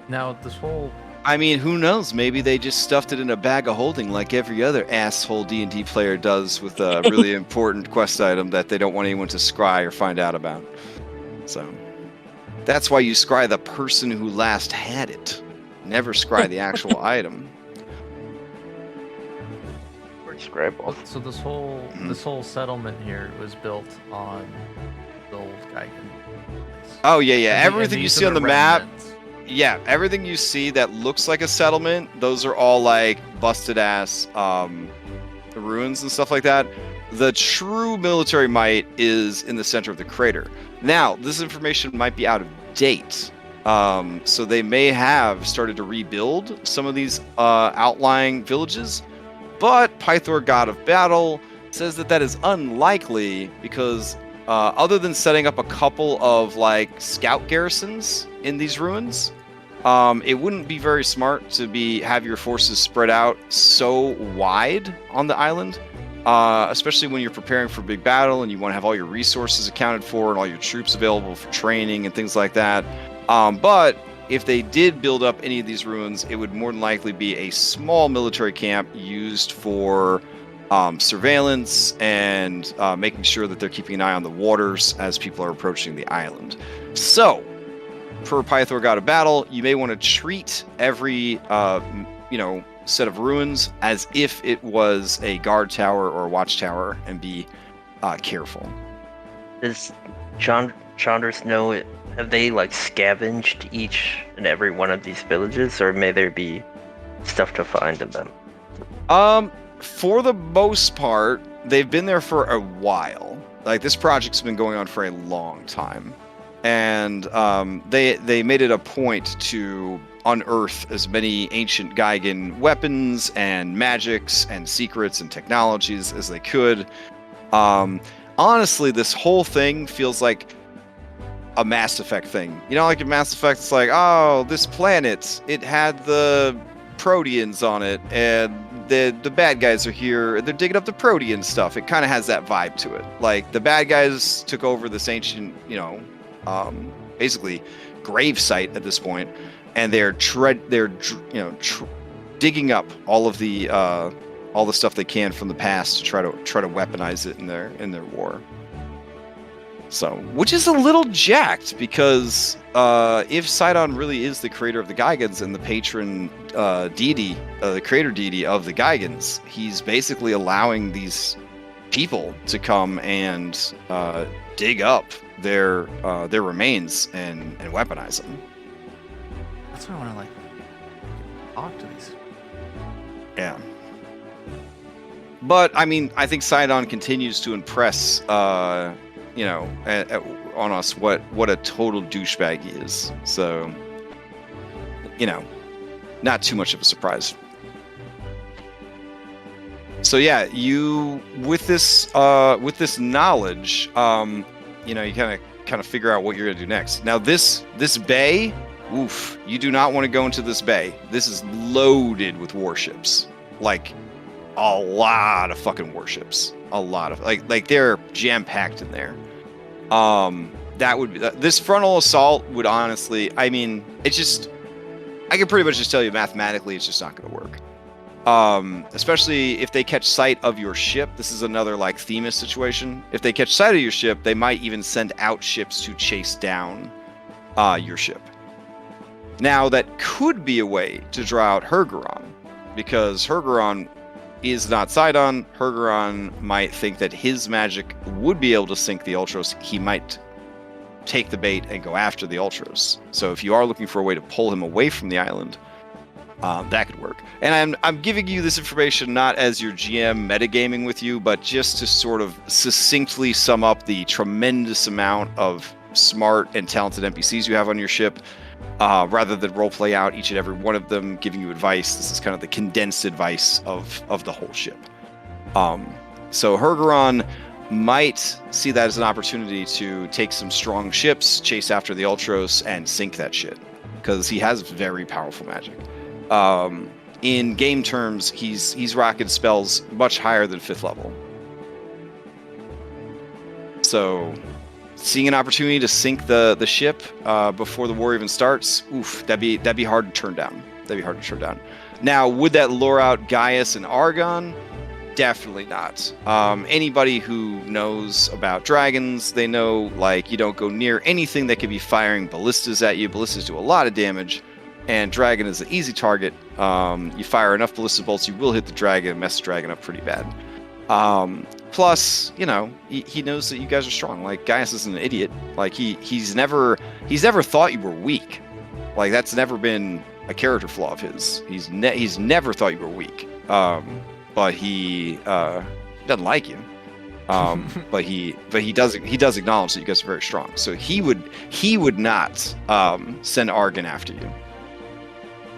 Speaker 5: Now, this whole...
Speaker 1: I mean, who knows? Maybe they just stuffed it in a bag of holding like every other asshole D&D player does with a really important quest item that they don't want anyone to scry or find out about. So, that's why you scry the person who last had it. Never scry the actual item.
Speaker 2: Scribble.
Speaker 5: So this whole settlement here was built on the old Gaigan place.
Speaker 1: Oh, yeah.
Speaker 5: And
Speaker 1: Everything you
Speaker 5: these
Speaker 1: see
Speaker 5: are
Speaker 1: on the
Speaker 5: the
Speaker 1: map...
Speaker 5: remnants.
Speaker 1: Yeah, everything you see that looks like a settlement, those are all like busted ass ruins and stuff like that. The true military might is in the center of the crater. Now, this information might be out of date. So they may have started to rebuild some of these outlying villages, but Pythor, God of Battle, says that is unlikely because other than setting up a couple of like scout garrisons in these ruins, it wouldn't be very smart to have your forces spread out so wide on the island, especially when you're preparing for a big battle and you want to have all your resources accounted for and all your troops available for training and things like that. But if they did build up any of these ruins, it would more than likely be a small military camp used for surveillance and making sure that they're keeping an eye on the waters as people are approaching the island. So, per Pythor, God of Battle, you may want to treat every set of ruins as if it was a guard tower or a watchtower and be careful.
Speaker 2: Does Chandras know it? Have they like scavenged each and every one of these villages, or may there be stuff to find in them?
Speaker 1: For the most part, they've been there for a while. Like, this project's been going on for a long time. And they made it a point to unearth as many ancient Gaigan weapons and magics and secrets and technologies as they could. Honestly, this whole thing feels like a Mass Effect thing. You know, like in Mass Effect, it's like, oh, this planet, it had the Proteans on it, and the bad guys are here. They're digging up the Protean stuff. It kind of has that vibe to it. Like the bad guys took over this ancient, basically grave site at this point, and they're digging up all the stuff they can from the past to try to weaponize it in their war. So, which is a little jacked because if Sidon really is the creator of the Gigans and the patron deity, the creator deity of the Gigans, he's basically allowing these people to come and dig up their remains and weaponize them.
Speaker 5: That's why I want to talk to these.
Speaker 1: Yeah. But I mean, I think Sidon continues to impress. On us what a total douchebag he is. So, not too much of a surprise. So yeah, you with this knowledge, you kind of figure out what you're gonna do next. Now this bay, oof, you do not want to go into this bay. This is loaded with warships, like a lot of fucking warships. A lot of like they're jam packed in there. That would be this frontal assault would honestly, I mean, I can pretty much just tell you mathematically it's just not going to work. Especially if they catch sight of your ship. This is another like Themis situation. If they catch sight of your ship, they might even send out ships to chase down your ship. Now that could be a way to draw out Hergeron, because Hergeron is not Sidon. Hergeron might think that his magic would be able to sink the Ultros. He might take the bait and go after the Ultros. So if you are looking for a way to pull him away from the island, that could work. And I'm giving you this information not as your GM metagaming with you, but just to sort of succinctly sum up the tremendous amount of smart and talented NPCs you have on your ship. Rather than roleplay out each and every one of them, giving you advice. This is kind of the condensed advice of the whole ship. So Hergeron might see that as an opportunity to take some strong ships, chase after the Ultros, and sink that shit. Because he has very powerful magic. In game terms, he's rocking spells much higher than 5th level. So seeing an opportunity to sink the ship before the war even starts, oof, that'd be hard to turn down. Now, would that lure out Gaius and Argon? Definitely not. Anybody who knows about dragons, they know you don't go near anything that could be firing ballistas at you. Ballistas do a lot of damage, and dragon is an easy target. You fire enough ballista bolts, you will hit the dragon and mess the dragon up pretty bad. Plus, he knows that you guys are strong. Like, Gaius isn't an idiot. Like, he's never thought you were weak. Like, that's never been a character flaw of his. He's never thought you were weak. But he doesn't like you. But he does acknowledge that you guys are very strong. So he would not send Argon after you.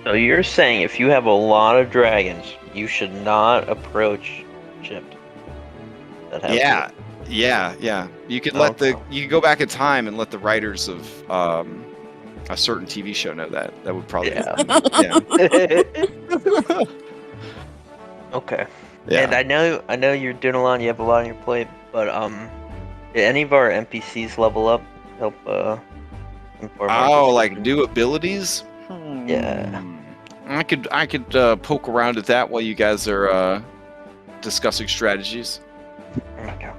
Speaker 2: So you're saying if you have a lot of dragons, you should not approach ship.
Speaker 1: Yeah. You could you could go back in time and let the writers of a certain TV show know that. That would probably
Speaker 2: yeah. Okay.
Speaker 1: Yeah.
Speaker 2: And I know you're doing a lot. You have a lot on your plate, but did any of our NPCs level up? Help inform.
Speaker 1: New abilities?
Speaker 2: Yeah.
Speaker 1: I could poke around at that while you guys are discussing strategies.
Speaker 2: Okay.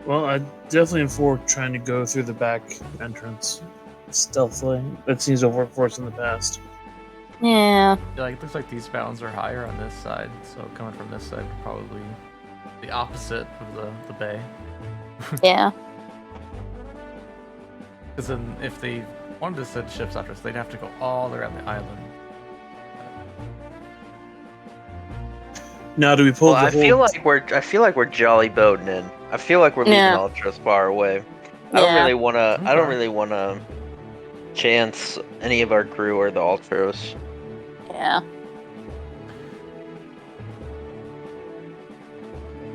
Speaker 3: Well, I definitely am for trying to go through the back entrance stealthily. That seems to have worked for us in the past.
Speaker 4: Yeah.
Speaker 5: It looks like these mountains are higher on this side, so coming from this side would probably the opposite of the bay.
Speaker 4: Yeah.
Speaker 5: Because then if they wanted to send ships after us, they'd have to go all the way around the island.
Speaker 3: Now, do we pull
Speaker 2: Well,
Speaker 3: the
Speaker 2: I feel like we're jolly boating in. I feel like we're leaving Ultros far away. I don't really wanna chance any of our crew or the Ultros.
Speaker 4: Yeah.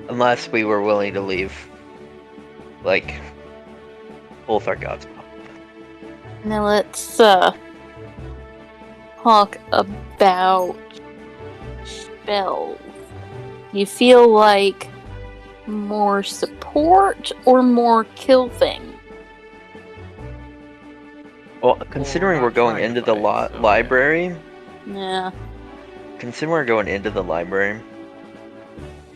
Speaker 2: Unless we were willing to leave, both our gods.
Speaker 4: Now let's talk about spells. You feel like more support or more kill thing?
Speaker 2: Well, considering
Speaker 5: not
Speaker 2: we're going
Speaker 5: trying to
Speaker 2: into the
Speaker 5: fight, so, yeah.
Speaker 2: library,
Speaker 4: Yeah.
Speaker 2: considering we're going into the library,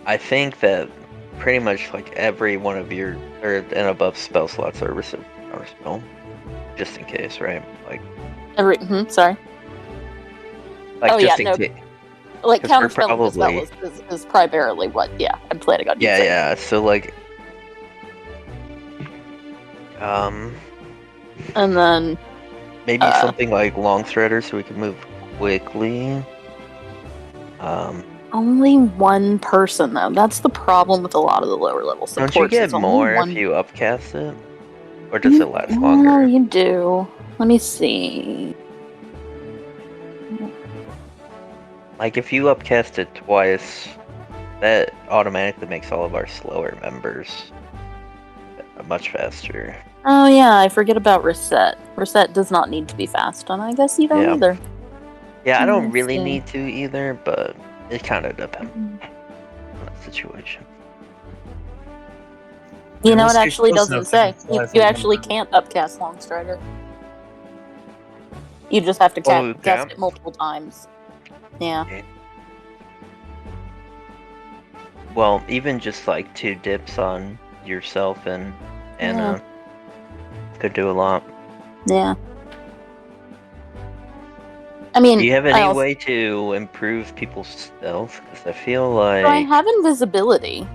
Speaker 2: I think that pretty much like every one of your and above spell slots are received counter spell, just in case, right? Like,
Speaker 4: Sorry.
Speaker 2: like
Speaker 4: Oh,
Speaker 2: just
Speaker 4: yeah,
Speaker 2: in case.
Speaker 4: Like
Speaker 2: 'Cause we're
Speaker 4: counterspelling the spell is primarily what, I'm planning on using.
Speaker 2: Yeah. So like,
Speaker 4: And then
Speaker 2: maybe something like long threader, so we can move quickly.
Speaker 4: only one person though. That's the problem with a lot of the lower level supports.
Speaker 2: Don't you get
Speaker 4: It's only
Speaker 2: more
Speaker 4: one...
Speaker 2: if you upcast it, or does it last longer?
Speaker 4: Oh, you do. Let me see.
Speaker 2: Like if you upcast it twice, that automatically makes all of our slower members much faster.
Speaker 4: Oh yeah, I forget about reset. Reset does not need to be fast, and I guess you don't
Speaker 2: Yeah.
Speaker 4: either.
Speaker 2: Yeah, I don't
Speaker 4: Let's
Speaker 2: really
Speaker 4: see.
Speaker 2: need to either, but it kind of depends on the situation.
Speaker 4: You know,
Speaker 3: Unless
Speaker 4: it
Speaker 3: you're
Speaker 4: actually
Speaker 3: close
Speaker 4: doesn't
Speaker 3: enough to
Speaker 4: say.
Speaker 3: fly
Speaker 4: You
Speaker 3: from
Speaker 4: actually
Speaker 3: one
Speaker 4: can't upcast Longstrider. You just have to
Speaker 2: Oh, you
Speaker 4: cast
Speaker 2: can't?
Speaker 4: it multiple times. Yeah.
Speaker 2: Well, even just like 2 dips on yourself and Anna could do a lot.
Speaker 4: Yeah. I mean,
Speaker 2: Do you have
Speaker 4: I
Speaker 2: any
Speaker 4: also-
Speaker 2: way to improve people's stealth? Because I feel like
Speaker 4: So I have invisibility.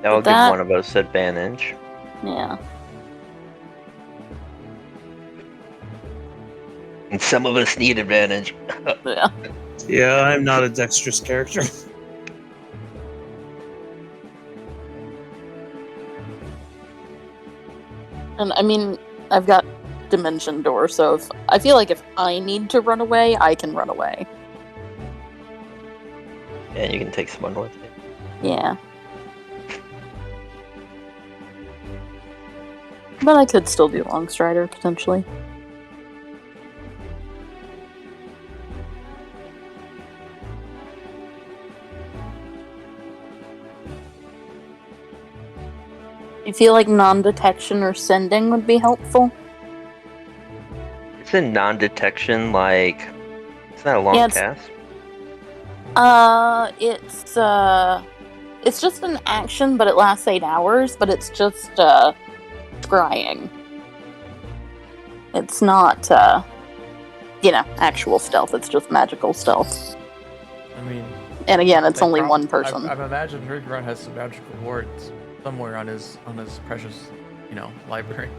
Speaker 2: that will give
Speaker 4: that-
Speaker 2: one of us advantage.
Speaker 4: Yeah.
Speaker 2: And some of us need advantage.
Speaker 4: Yeah.
Speaker 3: Yeah, I'm not a dexterous character.
Speaker 4: And I mean, I've got Dimension Door, so I feel like if I need to run away, I can run away.
Speaker 2: Yeah, you can take someone with you.
Speaker 4: Yeah. But I could still do Longstrider, potentially. You feel like non-detection or sending would be helpful?
Speaker 2: It's a non-detection, like it's not a long
Speaker 4: Yeah,
Speaker 2: cast.
Speaker 4: It's just an action, but it lasts 8 hours, but it's just, scrying. It's not, actual stealth, it's just magical stealth.
Speaker 5: I mean,
Speaker 4: And again, it's
Speaker 5: they
Speaker 4: only one person.
Speaker 5: I've imagined Ridgrun has some magical wards somewhere on his precious, library.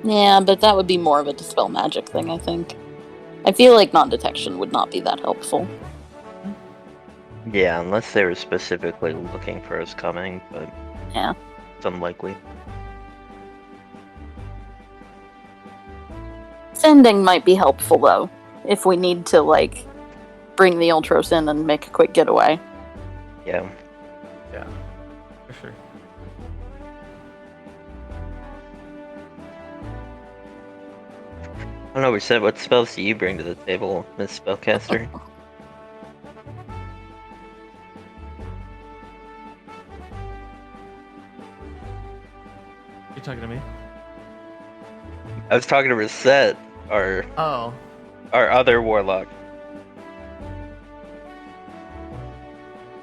Speaker 4: Yeah, but that would be more of a dispel magic thing, I think. I feel like non-detection would not be that helpful.
Speaker 2: Yeah, unless they were specifically looking for us coming, but
Speaker 4: Yeah.
Speaker 2: it's unlikely.
Speaker 4: Sending might be helpful, though, if we need to, bring the Ultros in and make a quick getaway.
Speaker 2: Yeah.
Speaker 5: Yeah, for sure.
Speaker 2: I don't know, we said, what spells do you bring to the table, Miss Spellcaster?
Speaker 5: You talking to me?
Speaker 2: I was talking to Reset, our
Speaker 5: Oh,
Speaker 2: other warlock.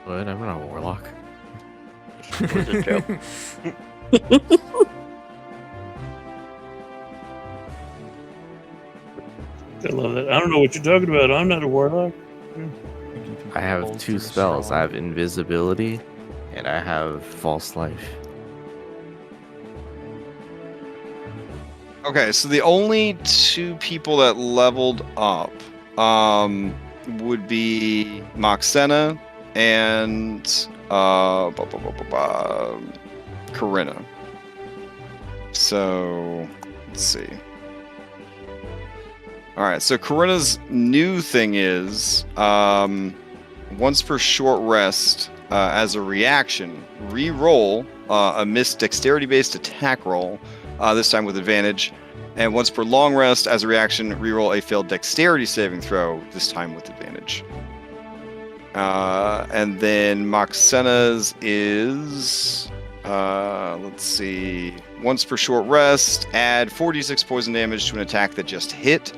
Speaker 6: What? I'm not a warlock.
Speaker 2: It was a joke.
Speaker 3: I love that. I don't know what you're talking about. I'm not a warlock.
Speaker 6: I have 2 spells. I have invisibility, and I have false life.
Speaker 1: Okay, so the only 2 people that leveled up would be Moxena and Corinna. So let's see. Alright, so Corinna's new thing is once per short rest, as a reaction, re-roll a missed dexterity-based attack roll this time with advantage. And once per long rest, as a reaction, reroll a failed dexterity saving throw, this time with advantage. And then Moxena's is, let's see, once per short rest, add 4d6 poison damage to an attack that just hit.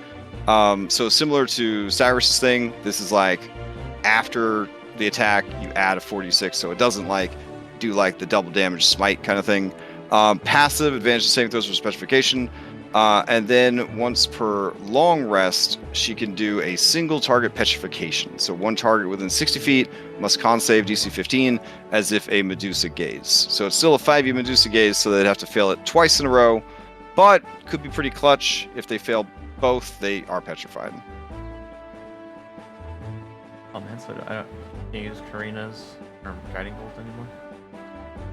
Speaker 1: So similar to Cyrus's thing, this is like after the attack, you add a 4d6, so it doesn't like do like the double damage smite kind of thing. Passive advantage to saving throws for specification. And then once per long rest, she can do a single target petrification. So one target within 60 feet must con save DC 15 as if a Medusa gaze. So it's still a 5e Medusa gaze, so they'd have to fail it twice in a row, but could be pretty clutch. If they fail both, they are petrified.
Speaker 5: Oh man, so I don't can't use Karina's or Guiding Bolt anymore?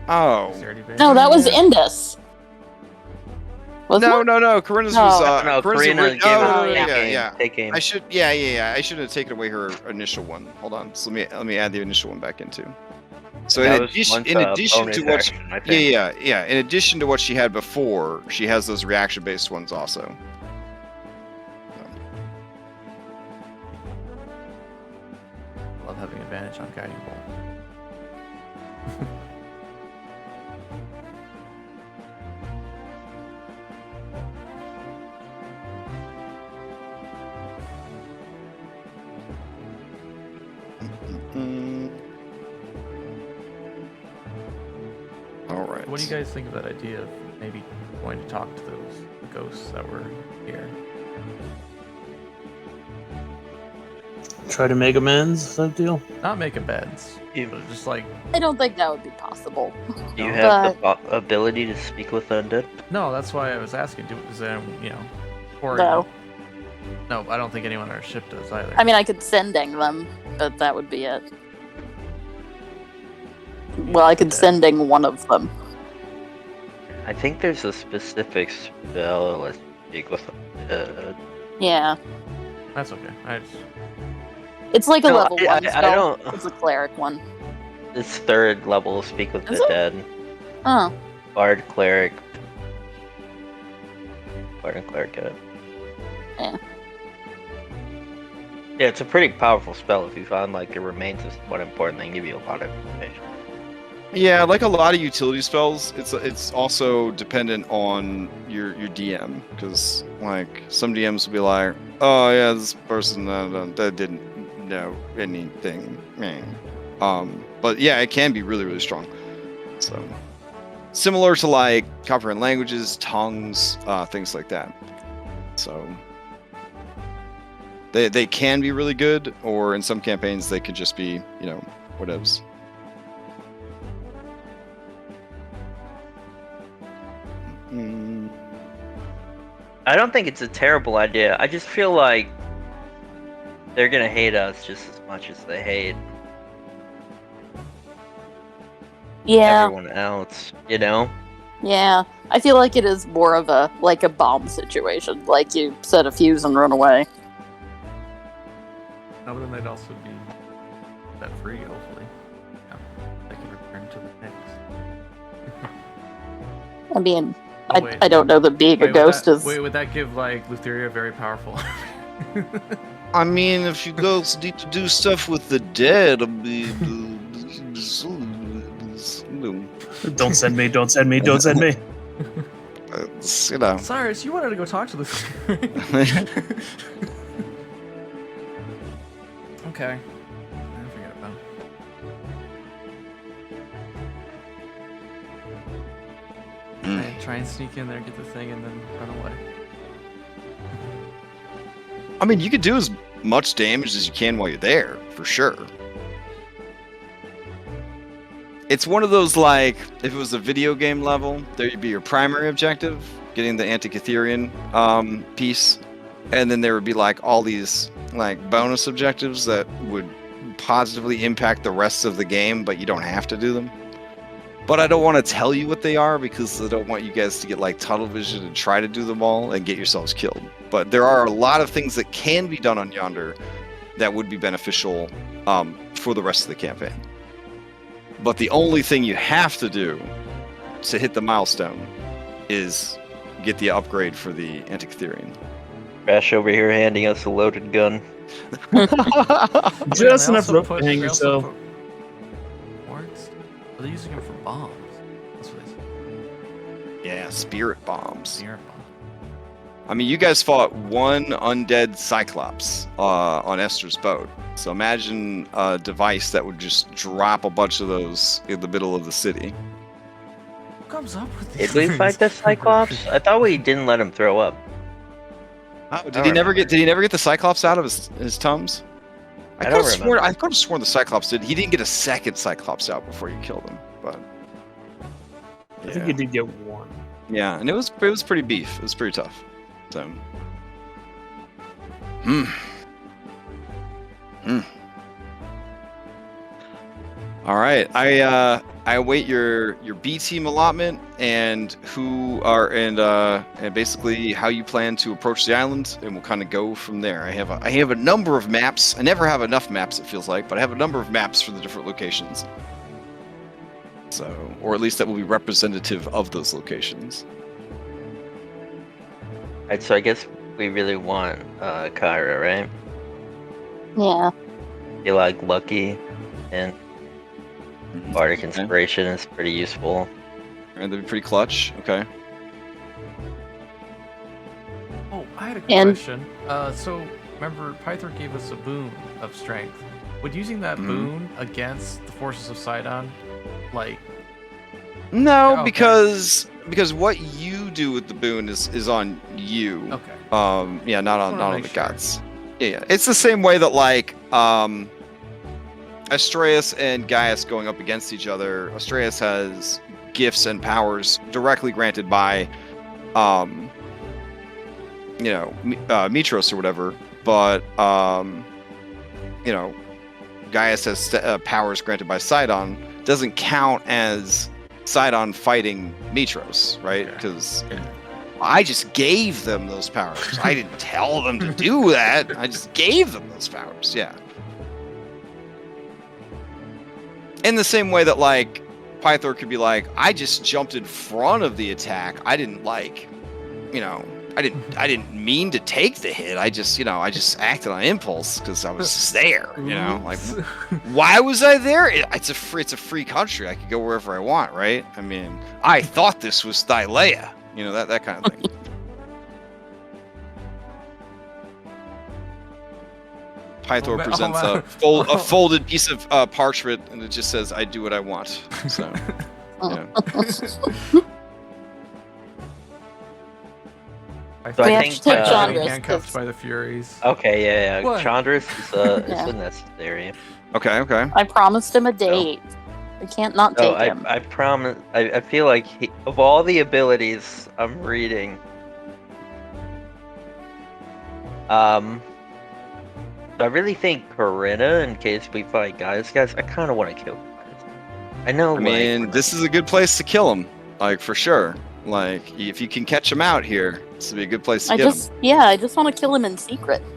Speaker 1: Oh.
Speaker 5: Dexterity base?
Speaker 4: No, that was Indus. Wasn't it?
Speaker 1: No. Karina's
Speaker 4: No.
Speaker 1: was
Speaker 2: No, Karina
Speaker 1: was-
Speaker 2: gave us
Speaker 1: yeah.
Speaker 2: take aim.
Speaker 1: I should I should have taken away her initial one. Hold on. So let me add the initial one back in too. So
Speaker 2: That
Speaker 1: in
Speaker 2: was
Speaker 1: addition,
Speaker 2: once,
Speaker 1: in addition
Speaker 2: bonus
Speaker 1: to what she,
Speaker 2: action, I think.
Speaker 1: yeah. In addition to what she had before, she has those reaction based ones also.
Speaker 5: I love having advantage on Guiding Bolt.
Speaker 1: All right.
Speaker 5: What do you guys think of that idea of maybe going to talk to those ghosts that were here?
Speaker 3: Try to make amends, that deal.
Speaker 5: Not making beds,
Speaker 2: You-
Speaker 5: but just like
Speaker 4: I don't think that would be possible.
Speaker 2: Do you have the ability to speak with undead?
Speaker 5: no. That's why I was asking. Is there, or
Speaker 4: No.
Speaker 5: no, I don't think anyone on our ship does either.
Speaker 4: I mean, I could sending them, but that would be it. Well, I could sending one of them.
Speaker 2: I think there's a specific spell. Let's speak with
Speaker 4: Yeah.
Speaker 5: That's okay.
Speaker 4: It's like a
Speaker 2: No,
Speaker 4: level 1
Speaker 2: I
Speaker 4: spell.
Speaker 2: don't.
Speaker 4: It's a cleric one.
Speaker 2: It's third level. Speak with
Speaker 4: Is
Speaker 2: the
Speaker 4: it?
Speaker 2: dead.
Speaker 4: Oh.
Speaker 2: Bard, cleric. Bard and cleric get it.
Speaker 4: Yeah.
Speaker 2: Yeah, it's a pretty powerful spell if you find like the remains of one important thing, give you a lot of information.
Speaker 1: Yeah, like a lot of utility spells, it's also dependent on your DM, because like some DMs will be like, oh yeah, this person that didn't know anything, but yeah, it can be really, really strong. So similar to like comprehend languages, tongues, things like that. So they can be really good, or in some campaigns they could just be, whatevs.
Speaker 2: I don't think it's a terrible idea. I just feel like they're gonna hate us just as much as they hate
Speaker 4: Yeah.
Speaker 2: everyone else, you know?
Speaker 4: Yeah. I feel like it is more of a bomb situation. Like you set a fuse and run away.
Speaker 5: No, but then they'd also be set free, hopefully. Yeah, they can return to the mix.
Speaker 4: I mean,
Speaker 5: Oh, wait.
Speaker 4: I don't know that being a ghost is.
Speaker 5: Wait, would that give like Lutheria very powerful?
Speaker 1: I mean, if you guys need to do stuff with the dead,
Speaker 3: Don't send me, don't send me, don't send me.
Speaker 5: Cyrus, you wanted to go talk to Lutheria. Okay. I forget about it. Try and sneak in there, get the thing, and then run away.
Speaker 1: I mean, you could do as much damage as you can while you're there, for sure. It's one of those, like, if it was a video game level, there'd be your primary objective, getting the Antikytherian piece, and then there would be, like, all these, like, bonus objectives that would positively impact the rest of the game, but you don't have to do them. But I don't want to tell you what they are, because I don't want you guys to get, like, tunnel vision and try to do them all and get yourselves killed. But there are a lot of things that can be done on Yonder that would be beneficial for the rest of the campaign. But the only thing you have to do to hit the milestone is get the upgrade for the Antikytherian.
Speaker 2: Crash over here handing us a loaded gun.
Speaker 3: Just
Speaker 5: They
Speaker 3: enough
Speaker 5: also
Speaker 3: rope
Speaker 5: put-
Speaker 3: to hang
Speaker 5: they also
Speaker 3: yourself.
Speaker 5: put Wards? Are they using them for bombs? That's what they said.
Speaker 1: Yeah, spirit bombs.
Speaker 5: Spirit bombs.
Speaker 1: I mean, you guys fought one undead Cyclops on Esther's boat. So imagine a device that would just drop a bunch of those in the middle of the city.
Speaker 5: Who comes up with these
Speaker 2: Did we fight the
Speaker 5: things?
Speaker 2: Cyclops? I thought we didn't let him throw up.
Speaker 1: Oh,
Speaker 2: I
Speaker 1: did he never
Speaker 2: remember.
Speaker 1: get the Cyclops out of his tums?
Speaker 2: I
Speaker 1: could
Speaker 2: don't
Speaker 1: have sworn
Speaker 2: remember.
Speaker 1: I could have sworn the Cyclops did. He didn't get a second Cyclops out before you killed him, but
Speaker 3: I think you did get one.
Speaker 1: yeah, and it was pretty beef. It was pretty tough. So, All right, I await your B team allotment and and basically how you plan to approach the island, and we'll kind of go from there. I have a number of maps. I never have enough maps, it feels like, but I have a number of maps for the different locations. So, or at least that will be representative of those locations.
Speaker 2: Alright, so I guess we really want Kyra, right?
Speaker 4: Yeah.
Speaker 2: You like Lucky and Bardic
Speaker 1: Okay.
Speaker 2: Inspiration is pretty useful.
Speaker 1: And that'd be pretty clutch. Okay.
Speaker 5: Oh, I had a
Speaker 4: And-
Speaker 5: question. So remember, Pythor gave us a boon of strength. Would using that
Speaker 1: Mhm.
Speaker 5: boon against the forces of Sidon, like,
Speaker 1: No,
Speaker 5: Okay.
Speaker 1: because what you do with the boon is on you.
Speaker 5: okay,
Speaker 1: Yeah, not
Speaker 5: Just wanna
Speaker 1: on
Speaker 5: make
Speaker 1: the
Speaker 5: sure.
Speaker 1: gods. Yeah, it's the same way that like Astraeus and Gaius going up against each other. Astraeus has gifts and powers directly granted by Mitros or whatever, but Gaius has powers granted by Sidon. Doesn't count as Sidon fighting Mitros, right?
Speaker 5: Okay.
Speaker 1: Because I just gave them those powers. I didn't tell them to do that. I just gave them those powers. Yeah. In the same way that like Pythor could be like, I just jumped in front of the attack. I didn't I didn't mean to take the hit. I just acted on impulse because I was just there. Like,
Speaker 5: Oops.
Speaker 1: why was I there? It's a free country. I could go wherever I want, right? I mean, I thought this was Thylea. That kind of thing. Pythor presents a folded piece of parchment, and it just says, "I do what I want." So, yeah.
Speaker 5: I
Speaker 2: So
Speaker 4: We
Speaker 2: I
Speaker 4: have
Speaker 2: think
Speaker 4: to take
Speaker 5: Pythor
Speaker 4: Chandris,
Speaker 5: handcuffed
Speaker 4: 'cause-
Speaker 5: by the Furies.
Speaker 2: Okay, yeah.
Speaker 5: What?
Speaker 2: Chandris is
Speaker 4: Yeah.
Speaker 2: necessary.
Speaker 1: Okay.
Speaker 4: I promised him a date. We can't not
Speaker 2: So
Speaker 4: take him.
Speaker 2: I promise. I feel like of all the abilities I'm reading, I really think Corinna, in case we fight guys, I kind of want to kill guys. I know.
Speaker 1: I mean, this is a good place to kill him, like for sure. Like, if you can catch him out here, this would be a good place to
Speaker 4: I
Speaker 1: get
Speaker 4: just want to kill him in secret.
Speaker 1: him.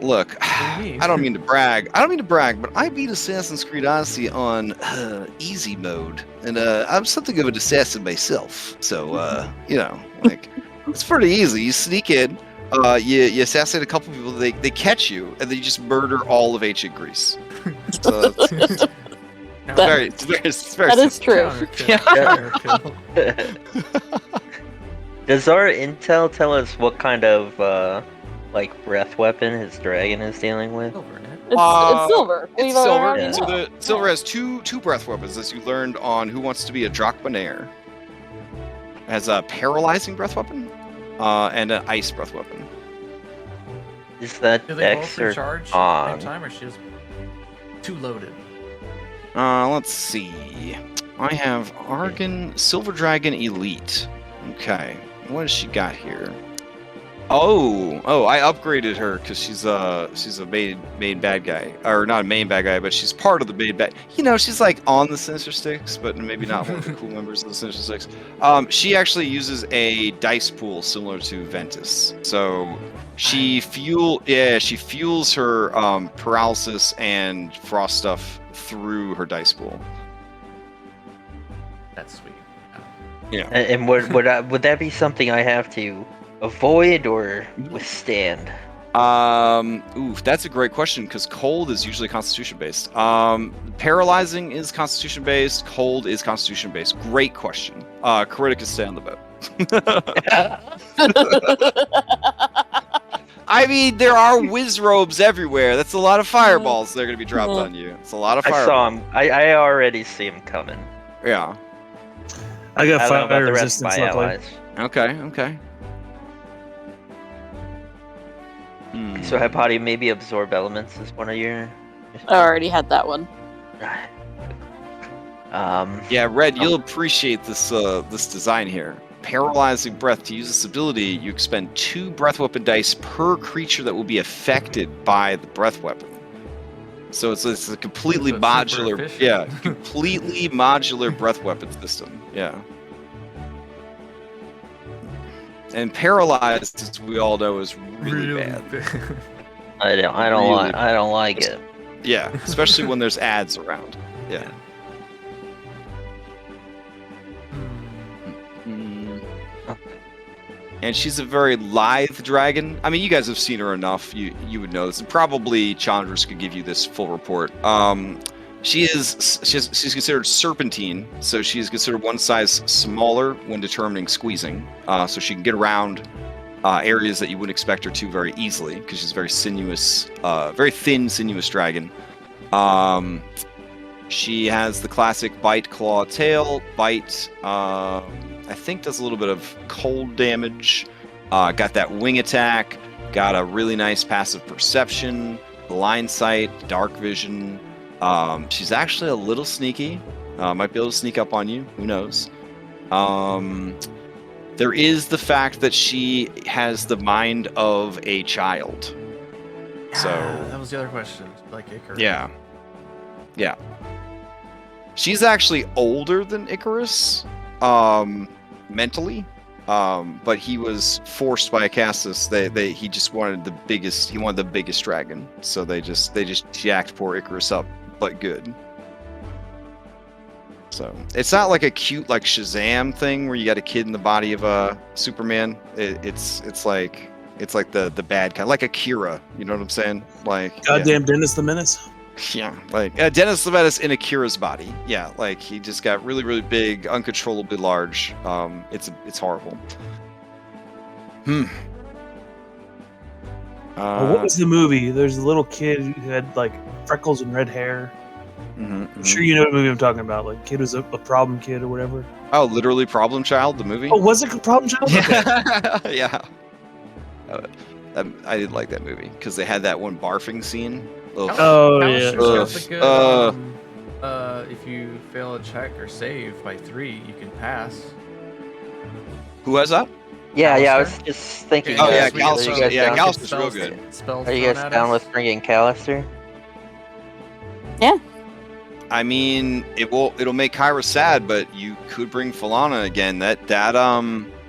Speaker 1: Look,
Speaker 5: What do you mean?
Speaker 1: I don't mean to brag. But I beat Assassin's Creed Odyssey on easy mode, and I'm something of an assassin myself. So, like, it's pretty easy. You sneak in, you assassinate a couple people, they catch you, and then you just murder all of ancient Greece. So it's very
Speaker 4: That is true.
Speaker 5: Counterkill.
Speaker 2: Does our intel tell us what kind of breath weapon his dragon is dealing with?
Speaker 5: Over it.
Speaker 4: It's silver.
Speaker 1: It's
Speaker 4: We've
Speaker 1: silver.
Speaker 4: already
Speaker 2: Yeah.
Speaker 1: So
Speaker 4: know.
Speaker 1: the silver has two breath weapons, as you learned on Who Wants to Be a Drachmaneer. It has a paralyzing breath weapon, and an ice breath weapon.
Speaker 2: Is that
Speaker 5: Do they both
Speaker 2: Dex or
Speaker 5: recharge at the
Speaker 2: on?
Speaker 5: same time, or is she just too loaded?
Speaker 1: Let's see. I have Argon Silver Dragon Elite. Okay, what has she got here? Oh, I upgraded her because she's a main bad guy, or not a main bad guy, but she's part of the main bad. She's like on the Sinister Six, but maybe not one of the cool members of the Sinister Six. She actually uses a dice pool similar to Ventus, so she fuels her paralysis and frost stuff through her dice pool.
Speaker 5: That's sweet.
Speaker 1: Yeah.
Speaker 2: And would that be something I have to avoid or withstand?
Speaker 1: Oof, that's a great question because cold is usually constitution based. Paralyzing is constitution based. Cold is constitution based. Great question. Cariticus, stay on the boat. I mean, there are whiz robes everywhere. That's a lot of fireballs that are going to be dropped on you. It's a lot of
Speaker 2: I
Speaker 1: fireballs.
Speaker 2: saw him. I already see him coming.
Speaker 1: Yeah.
Speaker 3: I got
Speaker 2: I don't know about
Speaker 3: fire
Speaker 2: the rest of
Speaker 3: resistance,
Speaker 2: my
Speaker 3: luckily.
Speaker 2: allies.
Speaker 1: Okay.
Speaker 2: So Hypatia, maybe absorb elements is one of your.
Speaker 4: I already had that one.
Speaker 1: Yeah, Red, you'll appreciate this this design here. Paralyzing breath. To use this ability, you expend 2 breath weapon dice per creature that will be affected by the breath weapon. So it's a completely
Speaker 5: So it's super
Speaker 1: modular,
Speaker 5: efficient.
Speaker 1: completely modular breath weapon system. Yeah. And paralyzed, as we all know, is really bad.
Speaker 2: I don't
Speaker 1: Really
Speaker 2: I don't like it.
Speaker 1: Yeah, especially when there's ads around. Yeah. And she's a very lithe dragon. I mean, you guys have seen her enough. You would know this. And probably Chandras could give you this full report. She's considered serpentine, so she's considered one size smaller when determining squeezing. So she can get around areas that you wouldn't expect her to very easily because she's very sinuous, very thin, sinuous dragon. She has the classic bite, claw, tail. Bite, I think does a little bit of cold damage. Got that wing attack. Got a really nice passive perception, blind sight, dark vision. She's actually a little sneaky. Might be able to sneak up on you. Who knows? There is the fact that she has the mind of a child. So
Speaker 5: that was the other question. Like Icarus.
Speaker 1: yeah. She's actually older than Icarus, mentally. But he was forced by Acastus. He just wanted the biggest. He wanted the biggest dragon. So they just jacked poor Icarus up, but good. So it's not like a cute like Shazam thing where you got a kid in the body of a Superman. It's like the bad kind, like Akira. You know what I'm saying? Like
Speaker 3: Goddamn Dennis the Menace.
Speaker 1: yeah, like Dennis the Menace in Akira's body. Yeah, like he just got really, really big, uncontrollably large. It's horrible.
Speaker 3: What was the movie? There's a little kid who had like freckles and red hair. I'm sure you know what movie I'm talking about. Like, kid was a problem kid or whatever.
Speaker 1: Oh, literally Problem Child, the movie.
Speaker 3: Oh, was it Problem Child? Okay.
Speaker 1: Yeah. I did like that movie because they had that one barfing scene. Ugh.
Speaker 3: Oh, yeah.
Speaker 5: Callister's got the good, if you fail a check or save by 3, you can pass.
Speaker 1: Who has that?
Speaker 2: Yeah, I was
Speaker 5: Callister?
Speaker 2: just thinking.
Speaker 1: Oh, yeah,
Speaker 2: are
Speaker 1: Callister.
Speaker 2: you guys
Speaker 1: Yeah,
Speaker 2: down-
Speaker 1: Callister's real good.
Speaker 5: Spells
Speaker 2: Are you
Speaker 5: thrown
Speaker 2: guys
Speaker 5: at
Speaker 2: down
Speaker 5: us.
Speaker 2: with bringing Callister?
Speaker 1: I mean, it'll make Kyra sad, but you could bring Falana again. That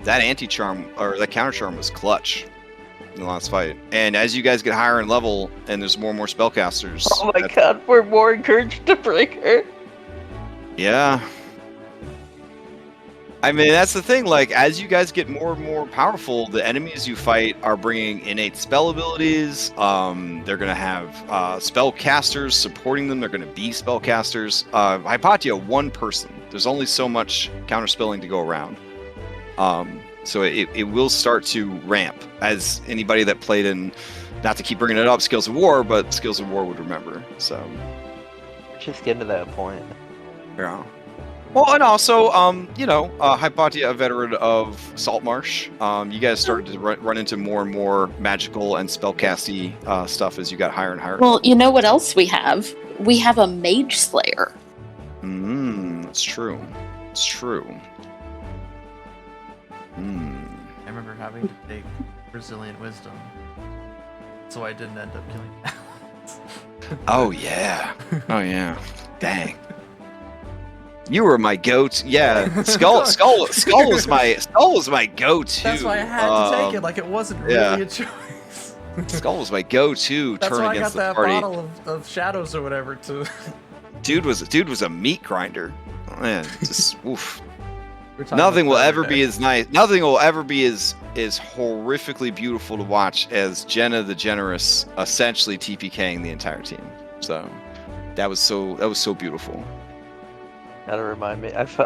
Speaker 1: anti-charm or that counter-charm was clutch in the last fight. And as you guys get higher in level and there's more and more spellcasters.
Speaker 2: Oh my god, we're more encouraged to break her.
Speaker 1: Yeah. I mean, that's the thing. Like, as you guys get more and more powerful, the enemies you fight are bringing innate spell abilities. They're going to have spellcasters supporting them. They're going to be spellcasters. Hypatia, one person. There's only so much counterspelling to go around. So it will start to ramp, as anybody that played in, not to keep bringing it up, Skills of War, but Skills of War would remember. So,
Speaker 2: Just getting to that point.
Speaker 1: yeah. Well, and also, Hypatia, a veteran of Saltmarsh, you guys started to run into more and more magical and spellcasty stuff as you got higher and higher.
Speaker 4: Well, you know what else we have? We have a Mage Slayer.
Speaker 1: It's true. It's true.
Speaker 5: I remember having to take Resilient Wisdom, so I didn't end up killing Alex.
Speaker 1: Oh yeah. Oh yeah. Dang. You were my goat. Yeah. Skull was my go-to.
Speaker 5: That's why I had to take it. Like it wasn't really
Speaker 1: yeah.
Speaker 5: a choice.
Speaker 1: Skull was my go-to.
Speaker 5: That's
Speaker 1: turn
Speaker 5: why I got
Speaker 1: against the
Speaker 5: that
Speaker 1: party.
Speaker 5: bottle of shadows or whatever to.
Speaker 1: Dude was a meat grinder. Oh, man, just oof. Nothing will ever be as nice. Nothing will ever be as horrifically beautiful to watch as Jenna the Generous essentially TPKing the entire team. So that was so beautiful.
Speaker 2: Gotta remind me. I've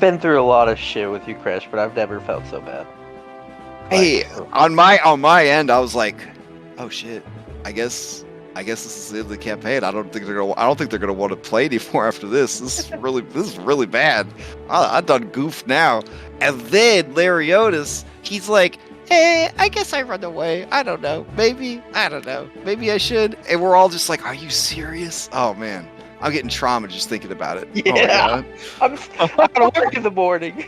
Speaker 2: been through a lot of shit with you, Crash, but I've never felt so bad.
Speaker 1: Hey, on my end, I was like, oh shit. I guess this is the end of the campaign. I don't think they're gonna want to play anymore after this. This is really bad. I done goofed now. And then Larry Otis, he's like, hey, I guess I run away. I don't know. Maybe I should. And we're all just like, are you serious? Oh man, I'm getting trauma just thinking about it.
Speaker 2: Yeah,
Speaker 1: oh my God.
Speaker 2: I'm gotta work in the morning.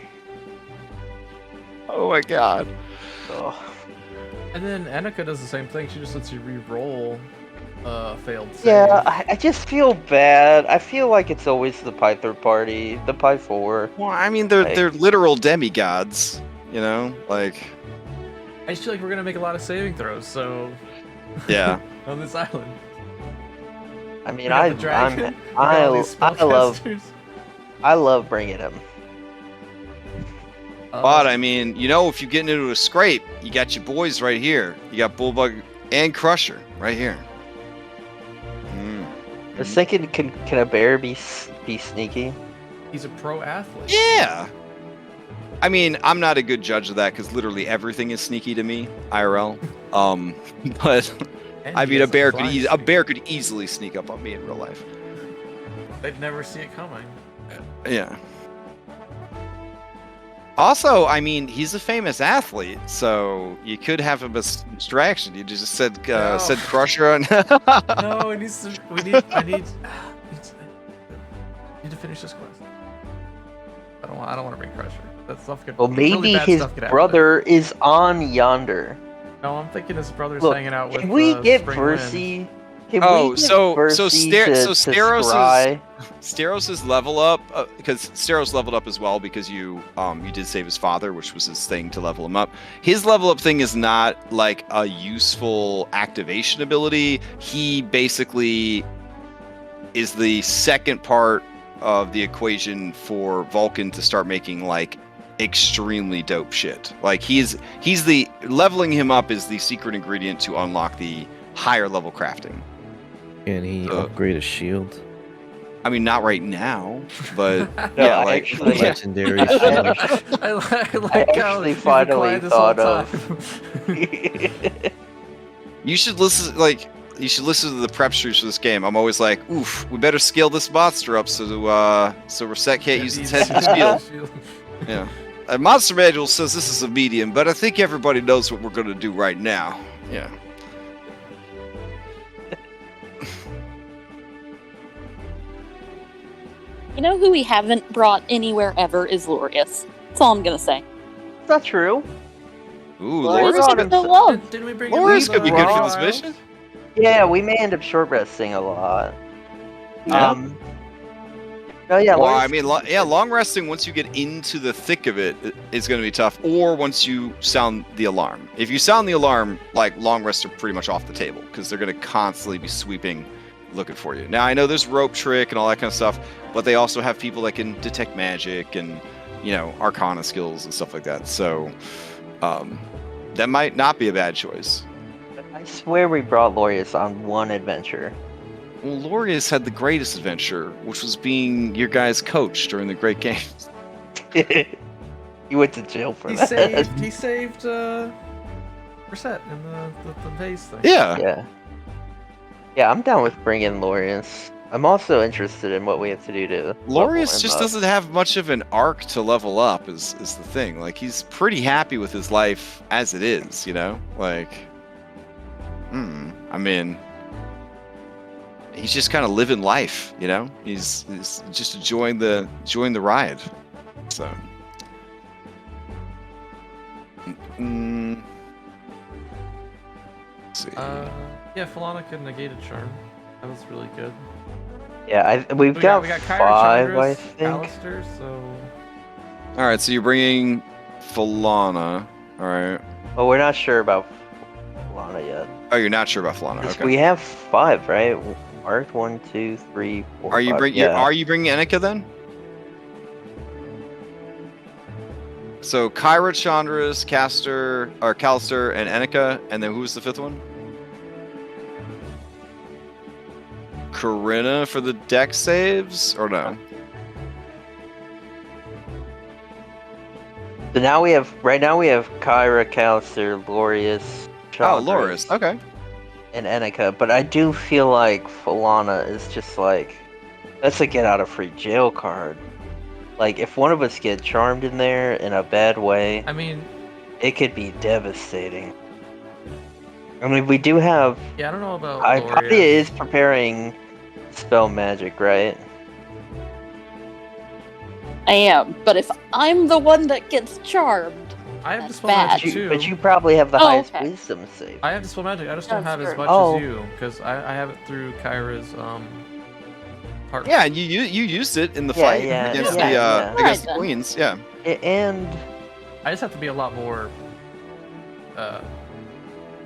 Speaker 1: Oh my God.
Speaker 2: Oh.
Speaker 5: And then Annika does the same thing. She just lets you re-roll failed save.
Speaker 2: Yeah, I just feel bad. I feel like it's always the Pi third party, the Pi 4.
Speaker 1: Well, I mean, they're literal demigods, you know, like.
Speaker 5: I just feel like we're gonna make a lot of saving throws, so.
Speaker 1: Yeah.
Speaker 5: On this island.
Speaker 2: I mean,
Speaker 5: We got the dragon, we got all these spellcasters.
Speaker 2: I love bringing him.
Speaker 1: But I mean, you know, if you get into a scrape, you got your boys right here. You got Bullbug and Crusher right here.
Speaker 2: I was thinking, can a bear be sneaky?
Speaker 5: He's a pro athlete.
Speaker 1: Yeah. I mean, I'm not a good judge of that because literally everything is sneaky to me, IRL. But
Speaker 5: And
Speaker 1: I
Speaker 5: he
Speaker 1: mean,
Speaker 5: has
Speaker 1: a bear
Speaker 5: flying
Speaker 1: could easily sneak up on me in real life.
Speaker 5: speed. They'd never see it coming.
Speaker 1: Yeah. Also, I mean, he's a famous athlete, so you could have him as distraction. You just said Crusher on.
Speaker 5: No, it needs to. I need to finish this quest. I don't want to bring Crusher. That stuff could.
Speaker 2: Well, maybe
Speaker 5: really bad
Speaker 2: his
Speaker 5: stuff could happen
Speaker 2: brother is on Yonder.
Speaker 5: No, I'm thinking his brother's
Speaker 2: Look,
Speaker 5: hanging out with.
Speaker 2: Can we get
Speaker 5: Spring Wind.
Speaker 2: Versi? Can
Speaker 1: Oh,
Speaker 2: we get
Speaker 1: so
Speaker 2: Versi
Speaker 1: Steros
Speaker 2: scry?
Speaker 1: Steros' level up because Steros leveled up as well because you did save his father, which was his thing to level him up. His level up thing is not like a useful activation ability. He basically is the second part of the equation for Vulcan to start making like extremely dope shit. Like he's the leveling him up is the secret ingredient to unlock the higher level crafting.
Speaker 6: Can he upgrade his shield?
Speaker 1: I mean, not right now, but
Speaker 2: No,
Speaker 1: yeah,
Speaker 2: I
Speaker 1: like
Speaker 2: actually-
Speaker 6: Legendary shield.
Speaker 5: I like
Speaker 2: I
Speaker 5: how
Speaker 2: actually
Speaker 5: you've been
Speaker 2: finally
Speaker 5: quiet this whole
Speaker 2: thought of-
Speaker 5: time.
Speaker 1: you should listen. Like you should listen to the prep streams for this game. I'm always like, oof, we better scale this monster up so Reset can't use its head as a shield. Yeah, Monster Manual says this is a medium, but I think everybody knows what we're gonna do right now. Yeah.
Speaker 4: You know who we haven't brought anywhere ever is Lorius. That's all I'm gonna say.
Speaker 2: It's not true.
Speaker 1: Ooh,
Speaker 2: Lorius
Speaker 1: Laura's
Speaker 2: brought
Speaker 1: gonna,
Speaker 2: him
Speaker 4: the love.
Speaker 5: Didn't we bring
Speaker 1: Laura's
Speaker 5: him
Speaker 1: gonna be
Speaker 5: in
Speaker 1: good
Speaker 5: the
Speaker 1: for this
Speaker 5: wild?
Speaker 1: mission.
Speaker 2: Yeah, we may end up short resting a lot.
Speaker 1: Yeah.
Speaker 2: Oh yeah.
Speaker 1: Well,
Speaker 2: Lorius-
Speaker 1: I mean, long resting once you get into the thick of it is going to be tough. Or once you sound the alarm. If you sound the alarm, like long rests are pretty much off the table because they're going to constantly be sweeping, looking for you. Now I know there's rope trick and all that kind of stuff, but they also have people that can detect magic and arcana skills and stuff like that. So that might not be a bad choice.
Speaker 2: I swear we brought Lorius on one adventure.
Speaker 1: Well, Lorius had the greatest adventure, which was being your guy's coach during the Great Games.
Speaker 2: He went to jail for
Speaker 5: He
Speaker 2: that.
Speaker 5: saved Reset in the vase thing.
Speaker 1: Yeah.
Speaker 2: Yeah, I'm down with bringing Lorius. I'm also interested in what we have to do to. level
Speaker 1: Lorius
Speaker 2: him
Speaker 1: just
Speaker 2: up.
Speaker 1: doesn't have much of an arc to level up is the thing. Like he's pretty happy with his life as it is, Like I mean he's just kind of living life, He's just enjoying the ride. So let's see.
Speaker 5: Yeah, Falana could negate a charm. That was really good.
Speaker 2: Yeah, we've
Speaker 5: We
Speaker 2: got
Speaker 5: Kyra
Speaker 2: 5, I
Speaker 5: Chandras,
Speaker 2: think.
Speaker 5: Alistair, so
Speaker 1: All right, so you're bringing Falana. All right.
Speaker 2: Well, we're not sure about Lana yet.
Speaker 1: Oh, you're not sure about Falana.
Speaker 2: 'Cause
Speaker 1: Okay.
Speaker 2: we have 5, right? Marked 1, 2, 3, 4.
Speaker 1: Are you
Speaker 2: 5.
Speaker 1: bringing?
Speaker 2: Yeah.
Speaker 1: Are you bringing Annika then? So Kyra, Chandras, Callister, and Enika, and then who was the fifth one? Corinna for the deck saves, or no?
Speaker 2: So now we have Kyra, Callister, Lorius,
Speaker 1: Oh,
Speaker 2: Chandras,
Speaker 1: Loris. Okay.
Speaker 2: and Enika, but I do feel like Falana is just like, that's a get out of free jail card. Like, if one of us get charmed in there in a bad way,
Speaker 5: I mean,
Speaker 2: it could be devastating. I mean, we do have.
Speaker 5: yeah, I don't know about
Speaker 2: Hypatia
Speaker 5: Gloria.
Speaker 2: is preparing spell magic, right?
Speaker 4: I am, but if I'm the one that gets charmed,
Speaker 5: I have
Speaker 4: that's
Speaker 5: Dispel
Speaker 4: bad.
Speaker 5: Magic too.
Speaker 2: But you probably have the
Speaker 4: Oh,
Speaker 2: highest
Speaker 4: okay.
Speaker 2: wisdom save.
Speaker 5: I have Dispel Magic. I just don't
Speaker 4: That's
Speaker 5: have as
Speaker 4: true.
Speaker 5: much
Speaker 2: Oh.
Speaker 5: as you, because I have it through Kyra's heart.
Speaker 1: Yeah, and you used it in the
Speaker 2: Yeah,
Speaker 1: fight
Speaker 2: yeah,
Speaker 1: against
Speaker 2: yeah,
Speaker 1: the
Speaker 2: yeah.
Speaker 1: against the
Speaker 4: Alright, then.
Speaker 1: queens. Yeah.
Speaker 2: And
Speaker 5: I just have to be a lot more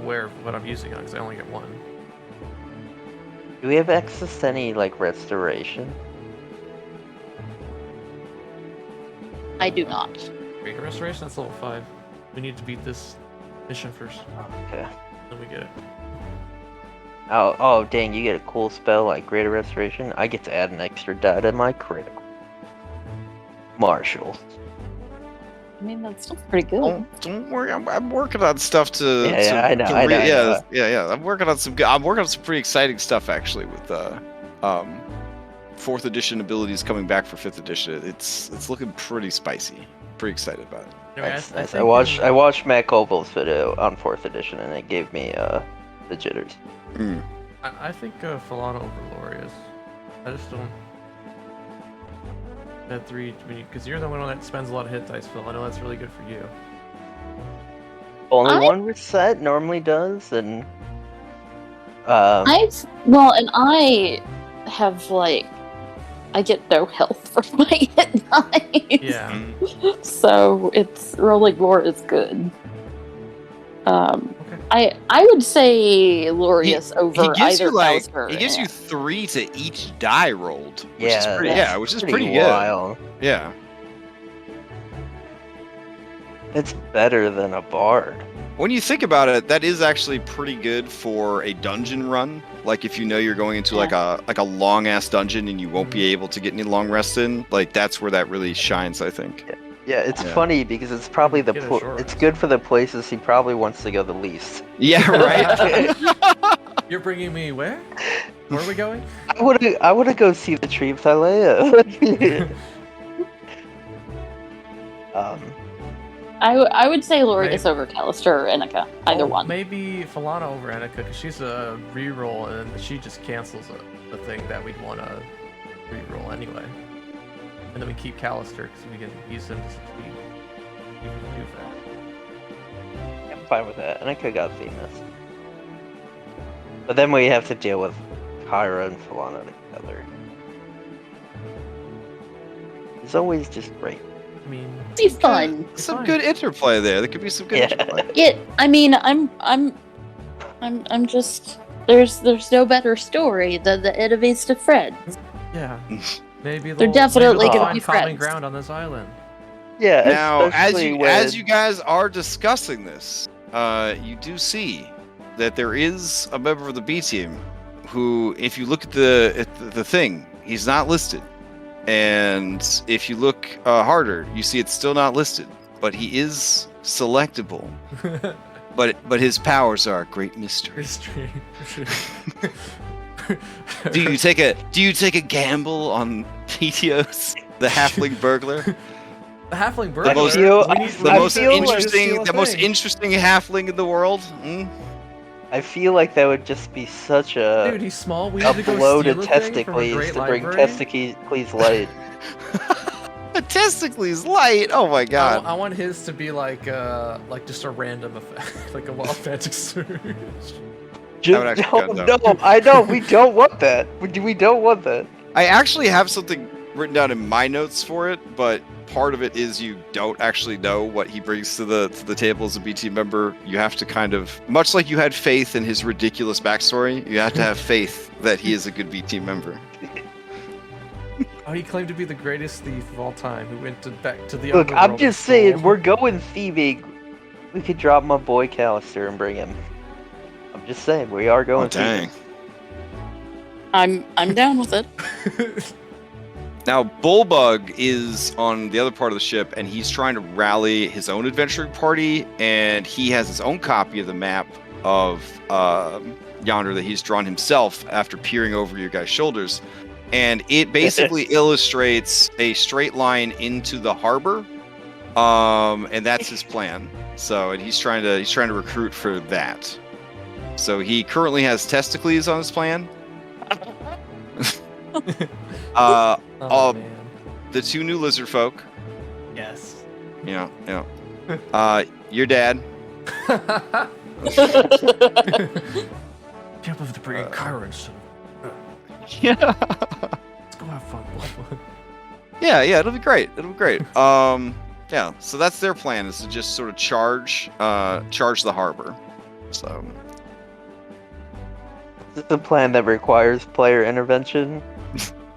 Speaker 5: aware of what I'm using on, because I only get one.
Speaker 2: do we have access to any like restoration?
Speaker 4: I do not.
Speaker 5: Great Restoration, that's level 5. We need to beat this mission first,
Speaker 2: Okay.
Speaker 5: then we get it.
Speaker 2: Oh, dang! You get a cool spell like Greater Restoration. I get to add an extra die to my critical. Marshall.
Speaker 4: I mean, that's still pretty good.
Speaker 1: Don't worry. I'm working on stuff to.
Speaker 2: Yeah, I know,
Speaker 1: to
Speaker 2: I know.
Speaker 1: Yeah. I'm working on some pretty exciting stuff actually with 4th edition abilities coming back for 5th edition. It's looking pretty spicy. Pretty excited about it.
Speaker 5: Anyway,
Speaker 2: Nice,
Speaker 5: I
Speaker 2: nice.
Speaker 5: think
Speaker 2: I watched Matt Colville's video on 4th edition, and it gave me the jitters.
Speaker 5: I think Falana over Lorius. I just don't. That 3, because you're the one that spends a lot of hit dice, Phil. I know that's really good for you.
Speaker 2: Only
Speaker 4: I-
Speaker 2: one reset normally does, and
Speaker 4: I have like, I get no health from my hit dice.
Speaker 5: Yeah.
Speaker 4: So it's rolling more is good.
Speaker 5: Okay.
Speaker 4: I would say Lorius over
Speaker 1: He gives
Speaker 4: either
Speaker 1: you like
Speaker 4: Callister
Speaker 1: he gives you
Speaker 4: and-
Speaker 1: 3 to each die rolled. Which
Speaker 2: Yeah,
Speaker 1: is pretty,
Speaker 4: that's
Speaker 1: which is pretty good.
Speaker 2: wild.
Speaker 1: Yeah.
Speaker 2: It's better than a bard.
Speaker 1: When you think about it, that is actually pretty good for a dungeon run. Like if you know you're going into like a long ass dungeon and you won't be able to get any long rests in, like that's where that really shines, I think.
Speaker 2: Yeah, it's
Speaker 1: Yeah.
Speaker 2: funny because it's probably
Speaker 5: Get a short
Speaker 2: it's
Speaker 5: rest.
Speaker 2: good for the places he probably wants to go the least.
Speaker 1: Yeah, right.
Speaker 5: You're bringing me where? Where are we going?
Speaker 2: I wanna go see the tree of Thylea.
Speaker 4: I would say Lorius
Speaker 5: Right.
Speaker 4: over Callister or Enika. Either one.
Speaker 5: Maybe Falana over Enika, because she's a reroll and she just cancels the thing that we'd want to reroll anyway. And then we keep Callister because we can use him to succeed. You can do that.
Speaker 2: I'm fine with that. And I could got Themis. But then we have to deal with Kyra and Falana together. It's always just great.
Speaker 5: I mean,
Speaker 4: Be fun.
Speaker 1: Some
Speaker 5: fine.
Speaker 1: good interplay there. There could be some good
Speaker 2: Yeah.
Speaker 1: interplay.
Speaker 4: I mean, I'm just there's no better story than the enemies to friends.
Speaker 5: yeah. Maybe
Speaker 4: They're
Speaker 5: they'll-
Speaker 4: definitely
Speaker 5: maybe they'll
Speaker 2: gonna
Speaker 4: be
Speaker 5: find common
Speaker 4: friends.
Speaker 5: ground on this island.
Speaker 2: Yeah.
Speaker 1: Now, as
Speaker 2: especially
Speaker 1: you guys are discussing this, you do see that there is a member of the B team who, if you look at the thing, he's not listed. And if you look harder, you see it's still not listed, but he is selectable. But his powers are a great mystery.
Speaker 5: History.
Speaker 1: Do you take a gamble on PTOS, the halfling burglar,
Speaker 5: The halfling
Speaker 1: the
Speaker 5: burglar.
Speaker 1: most,
Speaker 2: feel-
Speaker 5: We need-
Speaker 1: the
Speaker 5: we
Speaker 2: I
Speaker 1: most
Speaker 5: need
Speaker 2: feel
Speaker 5: to
Speaker 2: like-
Speaker 1: interesting,
Speaker 5: steal a
Speaker 1: the most
Speaker 5: thing.
Speaker 1: interesting halfling in the world? Hmm?
Speaker 2: I feel like that would just be such a
Speaker 5: Dude, he's small. We
Speaker 2: a
Speaker 5: need to go
Speaker 2: blow to
Speaker 5: steal a thing from a
Speaker 2: testicles
Speaker 5: great
Speaker 2: to bring
Speaker 5: library.
Speaker 2: testicles light.
Speaker 1: A testicles light. Oh my god.
Speaker 5: I want his to be like just a random effect, like a wild magic surge.
Speaker 1: would actually cut
Speaker 2: No,
Speaker 1: down.
Speaker 2: I know we don't want that. We don't want that.
Speaker 1: I actually have something written down in my notes for it, but part of it is you don't actually know what he brings to the table as a BT member. You have to kind of, much like you had faith in his ridiculous backstory, you have to have faith that he is a good BT member.
Speaker 5: Oh, he claimed to be the greatest thief of all time who went back to the
Speaker 2: Look,
Speaker 5: underworld
Speaker 2: I'm
Speaker 5: and
Speaker 2: just
Speaker 5: stole.
Speaker 2: saying, we're going thieving. We could drop my boy Callister and bring him. I'm just saying, we are
Speaker 1: Oh,
Speaker 2: going
Speaker 1: dang.
Speaker 2: thieving.
Speaker 4: I'm down with it.
Speaker 1: Now, Bullbug is on the other part of the ship, and he's trying to rally his own adventuring party, and he has his own copy of the map of Yonder that he's drawn himself after peering over your guys' shoulders. And it basically illustrates a straight line into the harbor, and that's his plan. So, and he's trying to recruit for that. So he currently has Testicles on his plan.
Speaker 5: Oh, man.
Speaker 1: The two new lizard folk.
Speaker 5: Yes.
Speaker 1: Yeah. Your dad.
Speaker 5: Can't believe the bringing Kyrans.
Speaker 1: Yeah.
Speaker 5: Let's go have fun.
Speaker 1: Yeah, it'll be great. Yeah, so that's their plan, is to just sort of charge the harbor. So
Speaker 2: Is this a plan that requires player intervention?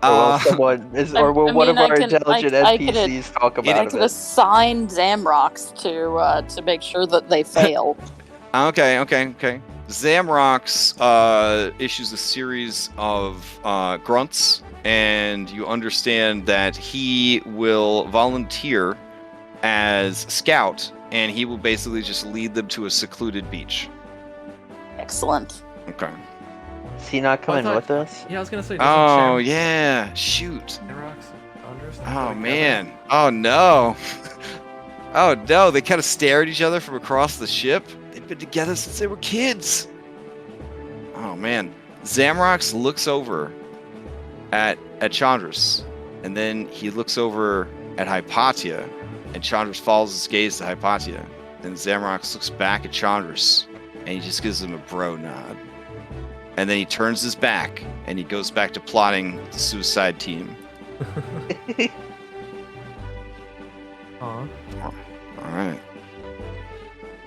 Speaker 2: Or will someone
Speaker 4: I
Speaker 2: one
Speaker 4: mean,
Speaker 2: of our
Speaker 4: I can-
Speaker 2: intelligent
Speaker 4: I could-
Speaker 2: NPCs talk
Speaker 4: I
Speaker 2: about
Speaker 4: could
Speaker 2: it?
Speaker 4: assign Zamrox to make sure that they fail.
Speaker 1: Okay. Zamrox issues a series of grunts, and you understand that he will volunteer as scout, and he will basically just lead them to a secluded beach.
Speaker 4: Excellent.
Speaker 1: Okay.
Speaker 2: Is he not coming
Speaker 5: thought-
Speaker 2: with us?
Speaker 5: Yeah, I was gonna say.
Speaker 1: Oh yeah, shoot. Oh man. Oh no. Oh no, they kind of stare at each other from across the ship. They've been together since they were kids. Oh man. Zamrox looks over at Chandras, and then he looks over at Hypatia, and Chandras follows his gaze to Hypatia. Then Zamrox looks back at Chandras, and he just gives him a bro nod. And then he turns his back, and he goes back to plotting the suicide team.
Speaker 5: Aw.
Speaker 1: Alright.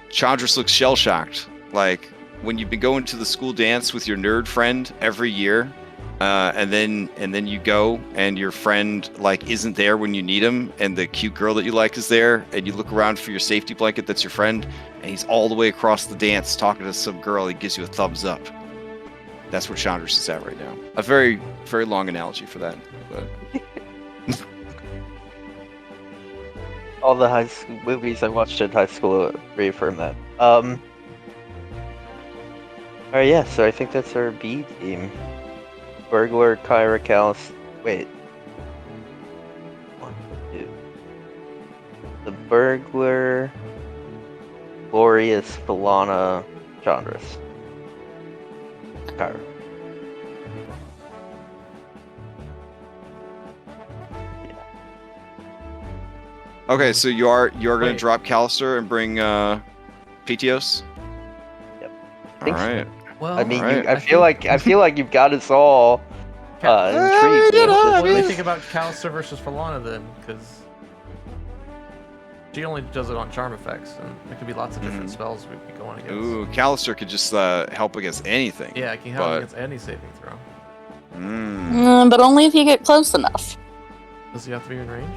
Speaker 1: Chandras looks shell-shocked. Like, when you've been going to the school dance with your nerd friend every year, and then you go, and your friend, like, isn't there when you need him, and the cute girl that you like is there, and you look around for your safety blanket that's your friend, and he's all the way across the dance talking to some girl, he gives you a thumbs up. That's where Chandras is at right now. A very, very long analogy for that. But
Speaker 2: All the high school movies I watched in high school reaffirm that. Alright, yeah, so I think that's our B team. Burglar, Kyra, Callus. Wait. 1, 2. The Burglar, Glorious, Falana, Chandras. Kyra.
Speaker 1: okay, so you are going to
Speaker 5: Wait.
Speaker 1: drop Callister and bring PTOS?
Speaker 2: Yep.
Speaker 1: All
Speaker 2: Think so.
Speaker 1: right.
Speaker 5: Well,
Speaker 2: I mean,
Speaker 1: Alright.
Speaker 2: I feel like you've got us all intrigued.
Speaker 1: you know,
Speaker 5: What do
Speaker 1: mean-
Speaker 5: they think about Callister versus Falana then? Because she only does it on charm effects, and there could be lots of different spells we'd be going against.
Speaker 1: Ooh, Callister could just help against anything.
Speaker 5: Yeah, it can help
Speaker 1: but-
Speaker 5: against any saving throw.
Speaker 4: But only if you get close enough.
Speaker 5: Does he have to be in range?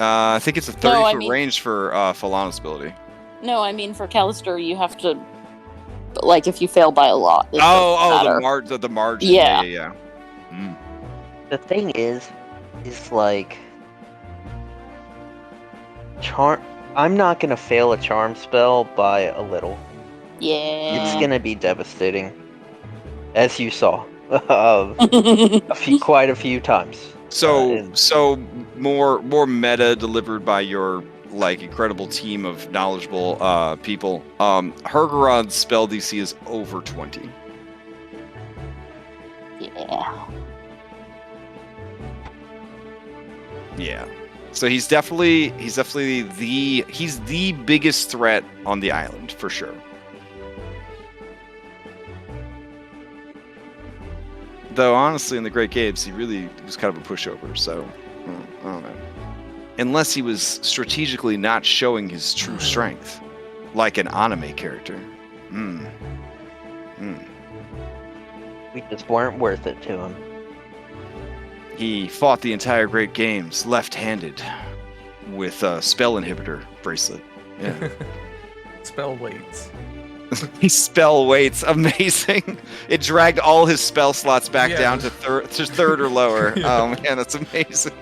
Speaker 1: I think it's a 30
Speaker 4: No, I
Speaker 1: foot
Speaker 4: mean-
Speaker 1: range for Falana's ability.
Speaker 4: No, I mean for Callister, you have to, like, if you fail by a lot. it
Speaker 1: Oh,
Speaker 4: doesn't matter.
Speaker 1: the margin.
Speaker 4: Yeah.
Speaker 1: Yeah. Mm.
Speaker 2: The thing is like charm. I'm not gonna fail a charm spell by a little.
Speaker 4: Yeah.
Speaker 2: It's gonna be devastating, as you saw, quite a few times.
Speaker 1: So
Speaker 2: and-
Speaker 1: so more meta delivered by your like incredible team of knowledgeable people. Hergeron's spell DC is over 20.
Speaker 4: Yeah.
Speaker 1: Yeah. So he's definitely the biggest threat on the island for sure. Though honestly, in the Great Caves, he really was kind of a pushover. So I don't know. Unless he was strategically not showing his true strength, like an anime character.
Speaker 2: We just weren't worth it to him.
Speaker 1: He fought the entire Great Games left-handed with a spell inhibitor bracelet. Yeah.
Speaker 5: Spell weights.
Speaker 1: He spell weights, amazing. It dragged all his spell slots back
Speaker 5: Yeah.
Speaker 1: down to third or lower. Oh man, that's amazing.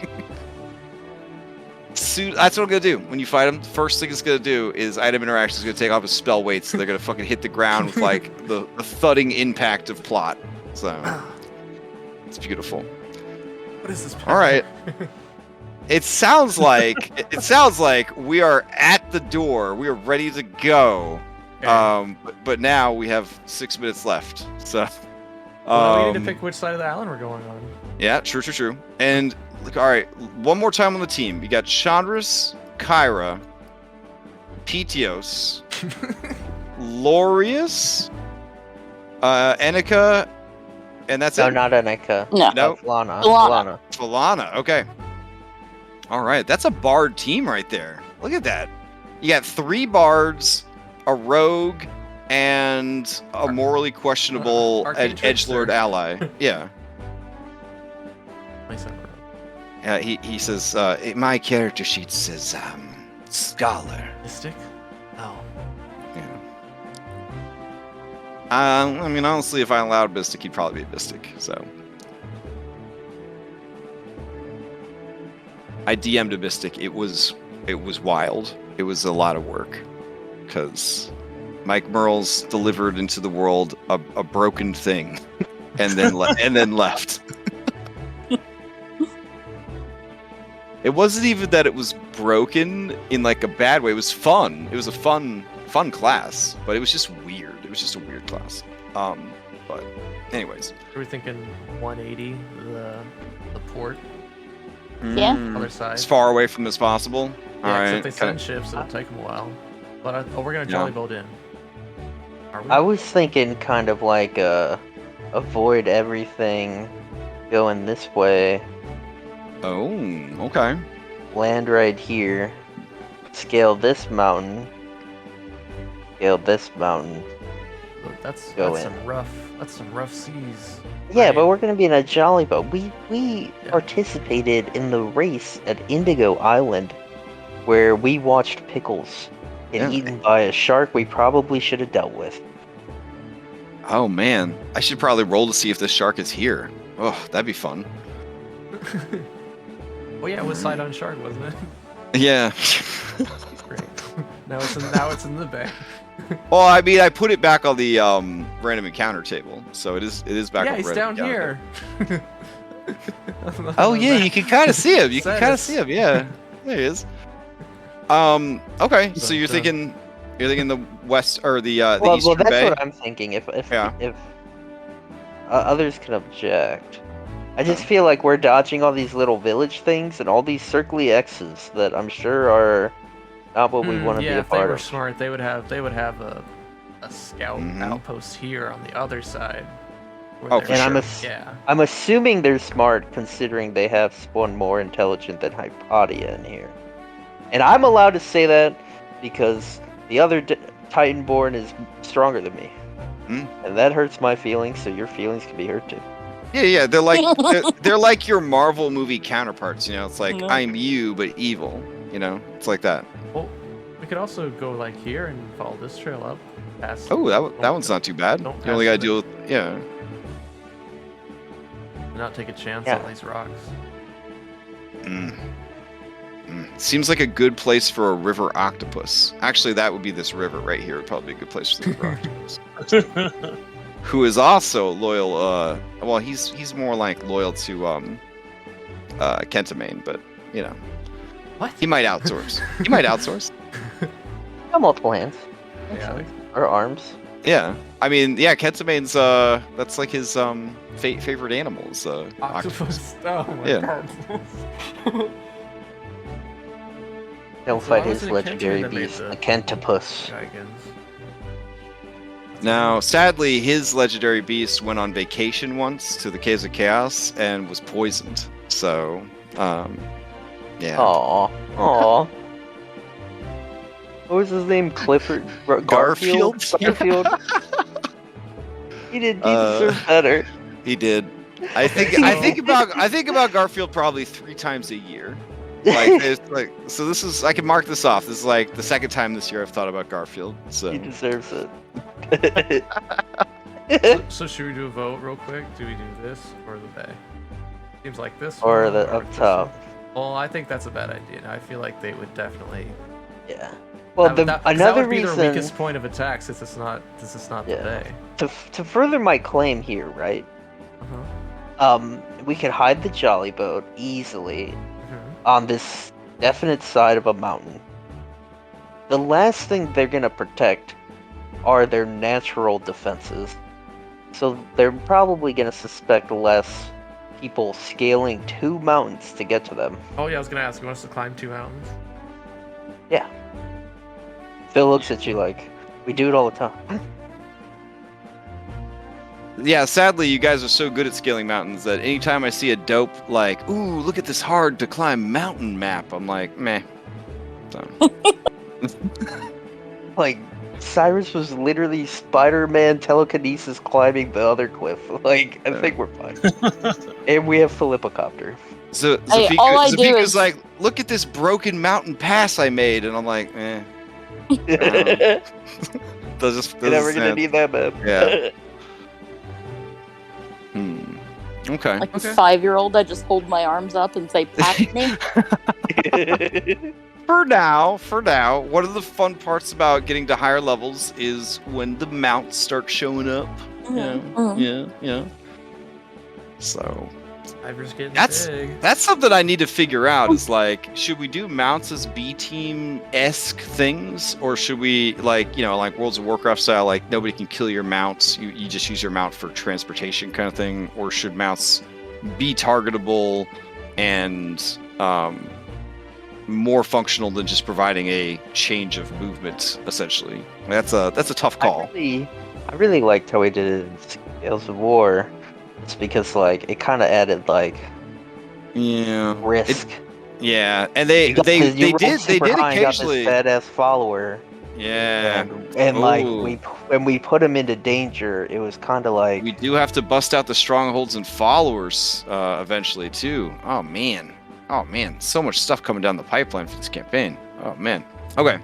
Speaker 1: That's what I'm gonna do when you fight him. First thing it's gonna do is item interaction is gonna take off his spell weights, so they're gonna fucking hit the ground with like the thudding impact of plot. So it's beautiful.
Speaker 5: What is this?
Speaker 1: All right. It sounds like we are at the door. We are ready to go.
Speaker 5: Okay.
Speaker 1: But now we have 6 minutes left. So
Speaker 5: Well, we need to pick which side of the island we're going on.
Speaker 1: yeah, true. And look, all right, one more time on the team. You got Chandris, Kyra, Petios, Lorius, Enika, and that's
Speaker 2: No,
Speaker 1: it.
Speaker 2: not Anika.
Speaker 4: No.
Speaker 1: No.
Speaker 2: Lana.
Speaker 4: Lana.
Speaker 1: Falana. Okay. All right, that's a bard team right there. Look at that. You got 3 bards, a rogue, and a morally questionable
Speaker 5: Arcane
Speaker 1: edgelord
Speaker 5: trickster.
Speaker 1: ally. Yeah.
Speaker 5: Nice.
Speaker 1: He says my character sheet says scholar.
Speaker 5: Mystic? Oh.
Speaker 1: Yeah. I mean, honestly, if I allowed Mystic, he'd probably be Mystic. So I DM'd a Mystic. It was wild. It was a lot of work because Mike Merles delivered into the world a broken thing, and then left. It wasn't even that it was broken in like a bad way. It was fun. It was a fun class, but it was just weird. It was just a weird class. But anyways.
Speaker 5: Are we thinking 180, the port,
Speaker 4: Yeah.
Speaker 5: other side?
Speaker 1: As far away from as possible.
Speaker 5: Yeah,
Speaker 1: All right.
Speaker 5: except they send ships, it'll take them a while. But we're gonna jolly boat in. Are we?
Speaker 2: I was thinking kind of like avoid everything going this way,
Speaker 1: Oh, okay.
Speaker 2: land right here, scale this mountain, scale this mountain.
Speaker 5: Look, that's
Speaker 2: Go in.
Speaker 5: some rough seas.
Speaker 2: Yeah,
Speaker 5: Right.
Speaker 2: but we're gonna be in a jolly boat. We
Speaker 5: Yeah.
Speaker 2: participated in the race at Indigo Island, where we watched pickles get
Speaker 1: Yeah.
Speaker 2: eaten by a shark we probably should have dealt with.
Speaker 1: Oh man, I should probably roll to see if this shark is here. Oh, that'd be fun.
Speaker 5: Oh yeah, it was side on shark, wasn't it?
Speaker 1: Yeah.
Speaker 5: Great. Now it's in the bay.
Speaker 1: Well, I mean, I put it back on the random encounter table, so it is back.
Speaker 5: Yeah,
Speaker 1: on
Speaker 5: he's
Speaker 1: random
Speaker 5: down
Speaker 1: encounter.
Speaker 5: here.
Speaker 1: Oh yeah, you can kind of see him. You can kind of
Speaker 5: Says.
Speaker 1: see him. Yeah, there he is. Okay, so you're
Speaker 5: Dun, dun.
Speaker 1: thinking the west or the
Speaker 2: Well,
Speaker 1: eastern
Speaker 2: that's
Speaker 1: bay.
Speaker 2: what I'm thinking. If
Speaker 1: Yeah.
Speaker 2: others can object, I just feel like we're dodging all these little village things and all these circly X's that I'm sure are not what we want to
Speaker 5: yeah,
Speaker 2: be a
Speaker 5: if they
Speaker 2: part
Speaker 5: were
Speaker 2: of.
Speaker 5: smart, they would have a scout
Speaker 1: Mhm.
Speaker 5: outpost here on the other side. where
Speaker 1: Oh,
Speaker 5: they're-
Speaker 1: for
Speaker 2: And
Speaker 1: sure.
Speaker 5: yeah.
Speaker 2: I'm assuming they're smart considering they have one more intelligent than Hypatia in here. And I'm allowed to say that because the other Titanborn is stronger than me.
Speaker 1: Hmm.
Speaker 2: And that hurts my feelings, so your feelings can be hurt too.
Speaker 1: Yeah, they're like they're like your Marvel movie counterparts. You know, it's like
Speaker 4: No.
Speaker 1: I'm you but evil. You know, it's like that.
Speaker 5: Well, we could also go like here and follow this trail up. Past.
Speaker 1: Oh, that one's not too bad.
Speaker 5: Don't
Speaker 1: You only
Speaker 5: pass
Speaker 1: gotta
Speaker 5: the-
Speaker 1: deal with yeah.
Speaker 5: and not take a chance
Speaker 2: Yeah.
Speaker 5: on these rocks.
Speaker 1: Seems like a good place for a river octopus. Actually, that would be this river right here. Would probably be a good place for the river octopus. Who is also loyal? Well, he's more like loyal to Kentamane, but you know,
Speaker 5: What?
Speaker 1: he might outsource. He might outsource.
Speaker 2: Got multiple hands.
Speaker 5: Yeah.
Speaker 2: Or arms.
Speaker 1: Yeah, I mean, yeah, Kentamane's that's like his favorite animals.
Speaker 5: Octopus. Oh my
Speaker 1: Yeah.
Speaker 5: god.
Speaker 2: Don't
Speaker 5: So
Speaker 2: fight
Speaker 5: why
Speaker 2: his
Speaker 5: wasn't it
Speaker 2: legendary
Speaker 5: Kentamaine that made
Speaker 2: beast,
Speaker 5: the-
Speaker 2: the Kentopus.
Speaker 5: Dragons.
Speaker 1: Now, sadly, his legendary beast went on vacation once to the Caves of Chaos and was poisoned. So, yeah.
Speaker 2: Aw. Aw. What was his name? Clifford?
Speaker 1: Garfield?
Speaker 2: Garfield? He did. He
Speaker 1: Uh,
Speaker 2: deserved better.
Speaker 1: He did. I think about Garfield probably 3 times a year. Like, so this is, I can mark this off. This is like the second time this year I've thought about Garfield. So
Speaker 2: He deserves it.
Speaker 5: So should we do a vote real quick? Do we do this or the bay? Seems like this
Speaker 2: Or
Speaker 5: one,
Speaker 2: the up
Speaker 5: this
Speaker 2: top.
Speaker 5: one. Well, I think that's a bad idea. I feel like they would definitely.
Speaker 2: Yeah. Well,
Speaker 5: that
Speaker 2: another
Speaker 5: would be
Speaker 2: reason.
Speaker 5: their weakest point of attack, since this is not
Speaker 2: Yeah.
Speaker 5: the bay.
Speaker 2: To further my claim here, right? We could hide the jolly boat easily on this definite side of a mountain. The last thing they're gonna protect are their natural defenses. So they're probably gonna suspect less people scaling 2 mountains to get to them.
Speaker 5: Oh yeah, I was gonna ask. You want us to climb 2 mountains?
Speaker 2: Yeah. Phil looks at you like, we do it all the time.
Speaker 1: yeah, sadly, you guys are so good at scaling mountains that anytime I see a dope like, ooh, look at this hard to climb mountain map, I'm like, meh. So.
Speaker 2: Like, Cyrus was literally Spider-Man telekinesis climbing the other cliff. Like, I think we're fine. And we have Philippocopter.
Speaker 1: So
Speaker 4: all I do
Speaker 1: Zafika's
Speaker 4: is-
Speaker 1: like, look at this broken mountain pass I made, and I'm like, eh.
Speaker 2: You're
Speaker 1: Doesn't
Speaker 2: never gonna
Speaker 1: stand.
Speaker 2: need that map.
Speaker 1: Yeah. Okay.
Speaker 4: Like
Speaker 1: Okay.
Speaker 4: a 5-year-old, I just hold my arms up and say, "Pat me."
Speaker 1: For now, one of the fun parts about getting to higher levels is when the mounts start showing up. Yeah. So
Speaker 5: Ivor's getting
Speaker 1: That's-
Speaker 5: big.
Speaker 1: that's something I need to figure out. Is like, should we do mounts as B team-esque things, or should we like Worlds of Warcraft style, like nobody can kill your mounts, you just use your mount for transportation kind of thing, or should mounts be targetable and more functional than just providing a change of movement, essentially? That's a tough call.
Speaker 2: I really liked how he did it in Scales of War. It's because like it kind of added like
Speaker 1: Yeah.
Speaker 2: risk.
Speaker 1: Yeah, and they
Speaker 2: You
Speaker 1: did
Speaker 2: run super high and got this
Speaker 1: occasionally.
Speaker 2: badass follower.
Speaker 1: Yeah.
Speaker 2: And like
Speaker 1: Ooh.
Speaker 2: when we put him into danger, it was kind of like
Speaker 1: We do have to bust out the strongholds and followers eventually too. Oh man, so much stuff coming down the pipeline for this campaign. Oh man. Okay.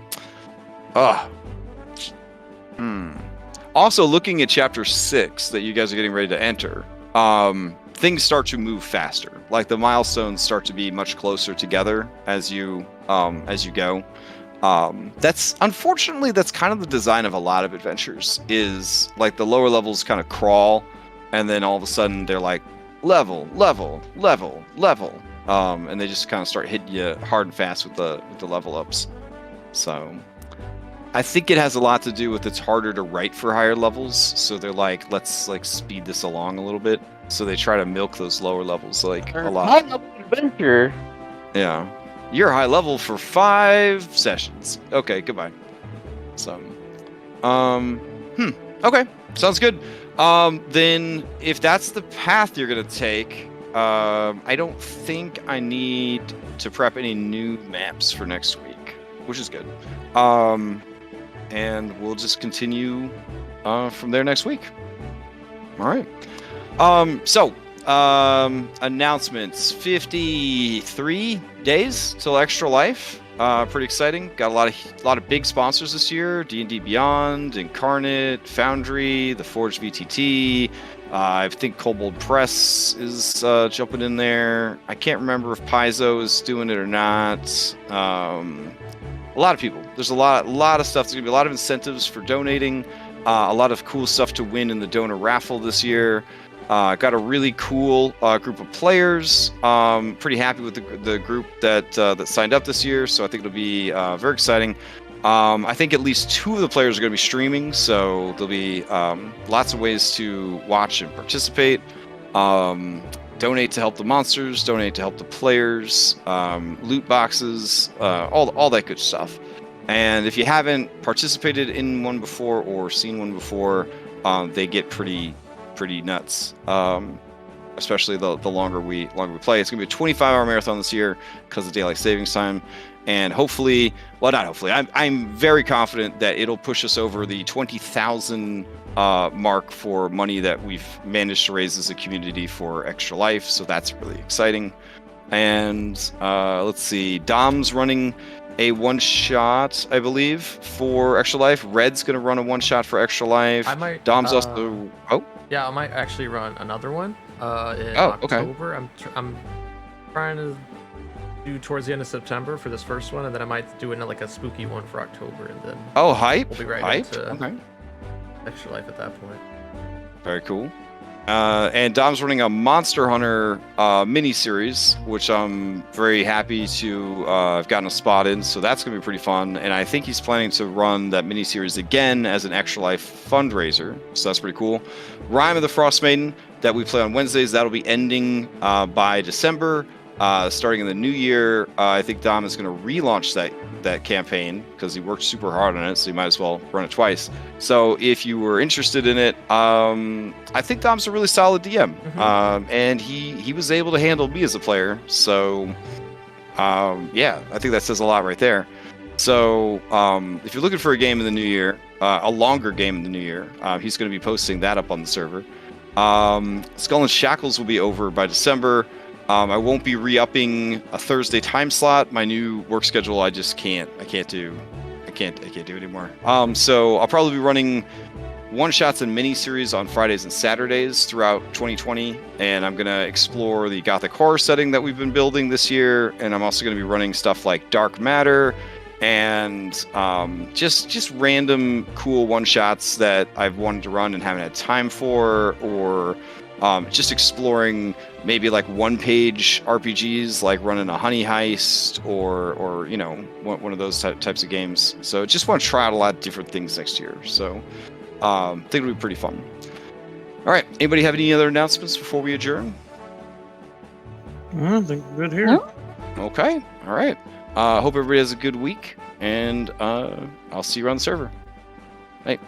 Speaker 1: Also, looking at chapter 6 that you guys are getting ready to enter, things start to move faster. Like the milestones start to be much closer together as you go. That's unfortunately kind of the design of a lot of adventures. Is like the lower levels kind of crawl, and then all of a sudden they're like level, and they just kind of start hitting you hard and fast with the level ups. So I think it has a lot to do with it's harder to write for higher levels. So they're like, let's like speed this along a little bit. So they try to milk those lower levels like a lot.
Speaker 2: high-level adventure.
Speaker 1: Yeah. You're high level for 5 sessions. Okay, goodbye. So, okay, sounds good. Then if that's the path you're gonna take, I don't think I need to prep any new maps for next week, which is good. And we'll just continue from there next week. All right. Announcements. 53 days till Extra Life. Pretty exciting. Got a lot of big sponsors this year. D&D Beyond, Incarnate, Foundry, the FoundryVTT. I think Kobold Press is jumping in there. I can't remember if Paizo is doing it or not. A lot of people. There's a lot of stuff. There's gonna be a lot of incentives for donating. A lot of cool stuff to win in the donor raffle this year. Got a really cool group of players. Pretty happy with the group that signed up this year. So I think it'll be very exciting. I think at least 2 of the players are going to be streaming, so there'll be lots of ways to watch and participate. Donate to help the monsters, donate to help the players, loot boxes, all that good stuff. And if you haven't participated in one before or seen one before, they get pretty nuts. especially the longer we play. It's going to be a 25-hour marathon this year because of daylight savings time. And hopefully, well, not hopefully, I'm very confident that it'll push us over the 20,000 mark for money that we've managed to raise as a community for Extra Life. So that's really exciting. And let's see, Dom's running a one-shot, I believe, for Extra Life. Red's going to run a one-shot for Extra Life.
Speaker 5: I might.
Speaker 1: Dom's also. Oh.
Speaker 5: Yeah, I might actually run another one in
Speaker 1: okay.
Speaker 5: October. I'm trying to do towards the end of September for this first one, and then I might do like a spooky one for October, and then
Speaker 1: hype.
Speaker 5: we'll be right
Speaker 1: hype.
Speaker 5: into
Speaker 1: Okay.
Speaker 5: Extra Life at that point.
Speaker 1: Very cool. And Dom's running a Monster Hunter mini-series, which I'm very happy to have gotten a spot in, so that's going to be pretty fun. And I think he's planning to run that mini-series again as an Extra Life fundraiser, so that's pretty cool. Rime of the Frost Maiden, that we play on Wednesdays, that'll be ending by December. Starting in the new year, I think Dom is going to relaunch that campaign because he worked super hard on it, so you might as well run it twice. So if you were interested in it, I think Dom's a really solid DM, and he was able to handle me as a player. So yeah, I think that says a lot right there. So if you're looking for a game in the new year, a longer game in the new year, he's going to be posting that up on the server. Skull and Shackles will be over by December. I won't be re-upping a Thursday time slot. My new work schedule, I can't do anymore. So I'll probably be running one-shots and mini-series on Fridays and Saturdays throughout 2020, and I'm going to explore the Gothic horror setting that we've been building this year, and I'm also going to be running stuff like Dark Matter, and just random cool one-shots that I've wanted to run and haven't had time for, or just exploring maybe like one-page RPGs, like running a honey heist or you know, one of those types of games. So just want to try out a lot of different things next year. So I think it'll be pretty fun. All right, anybody have any other announcements before we adjourn?
Speaker 3: I think we're good here.
Speaker 4: No?
Speaker 1: Okay, all right. Hope everybody has a good week, and I'll see you around the server. Bye.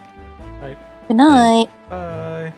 Speaker 5: Bye.
Speaker 4: Good night.
Speaker 5: Bye.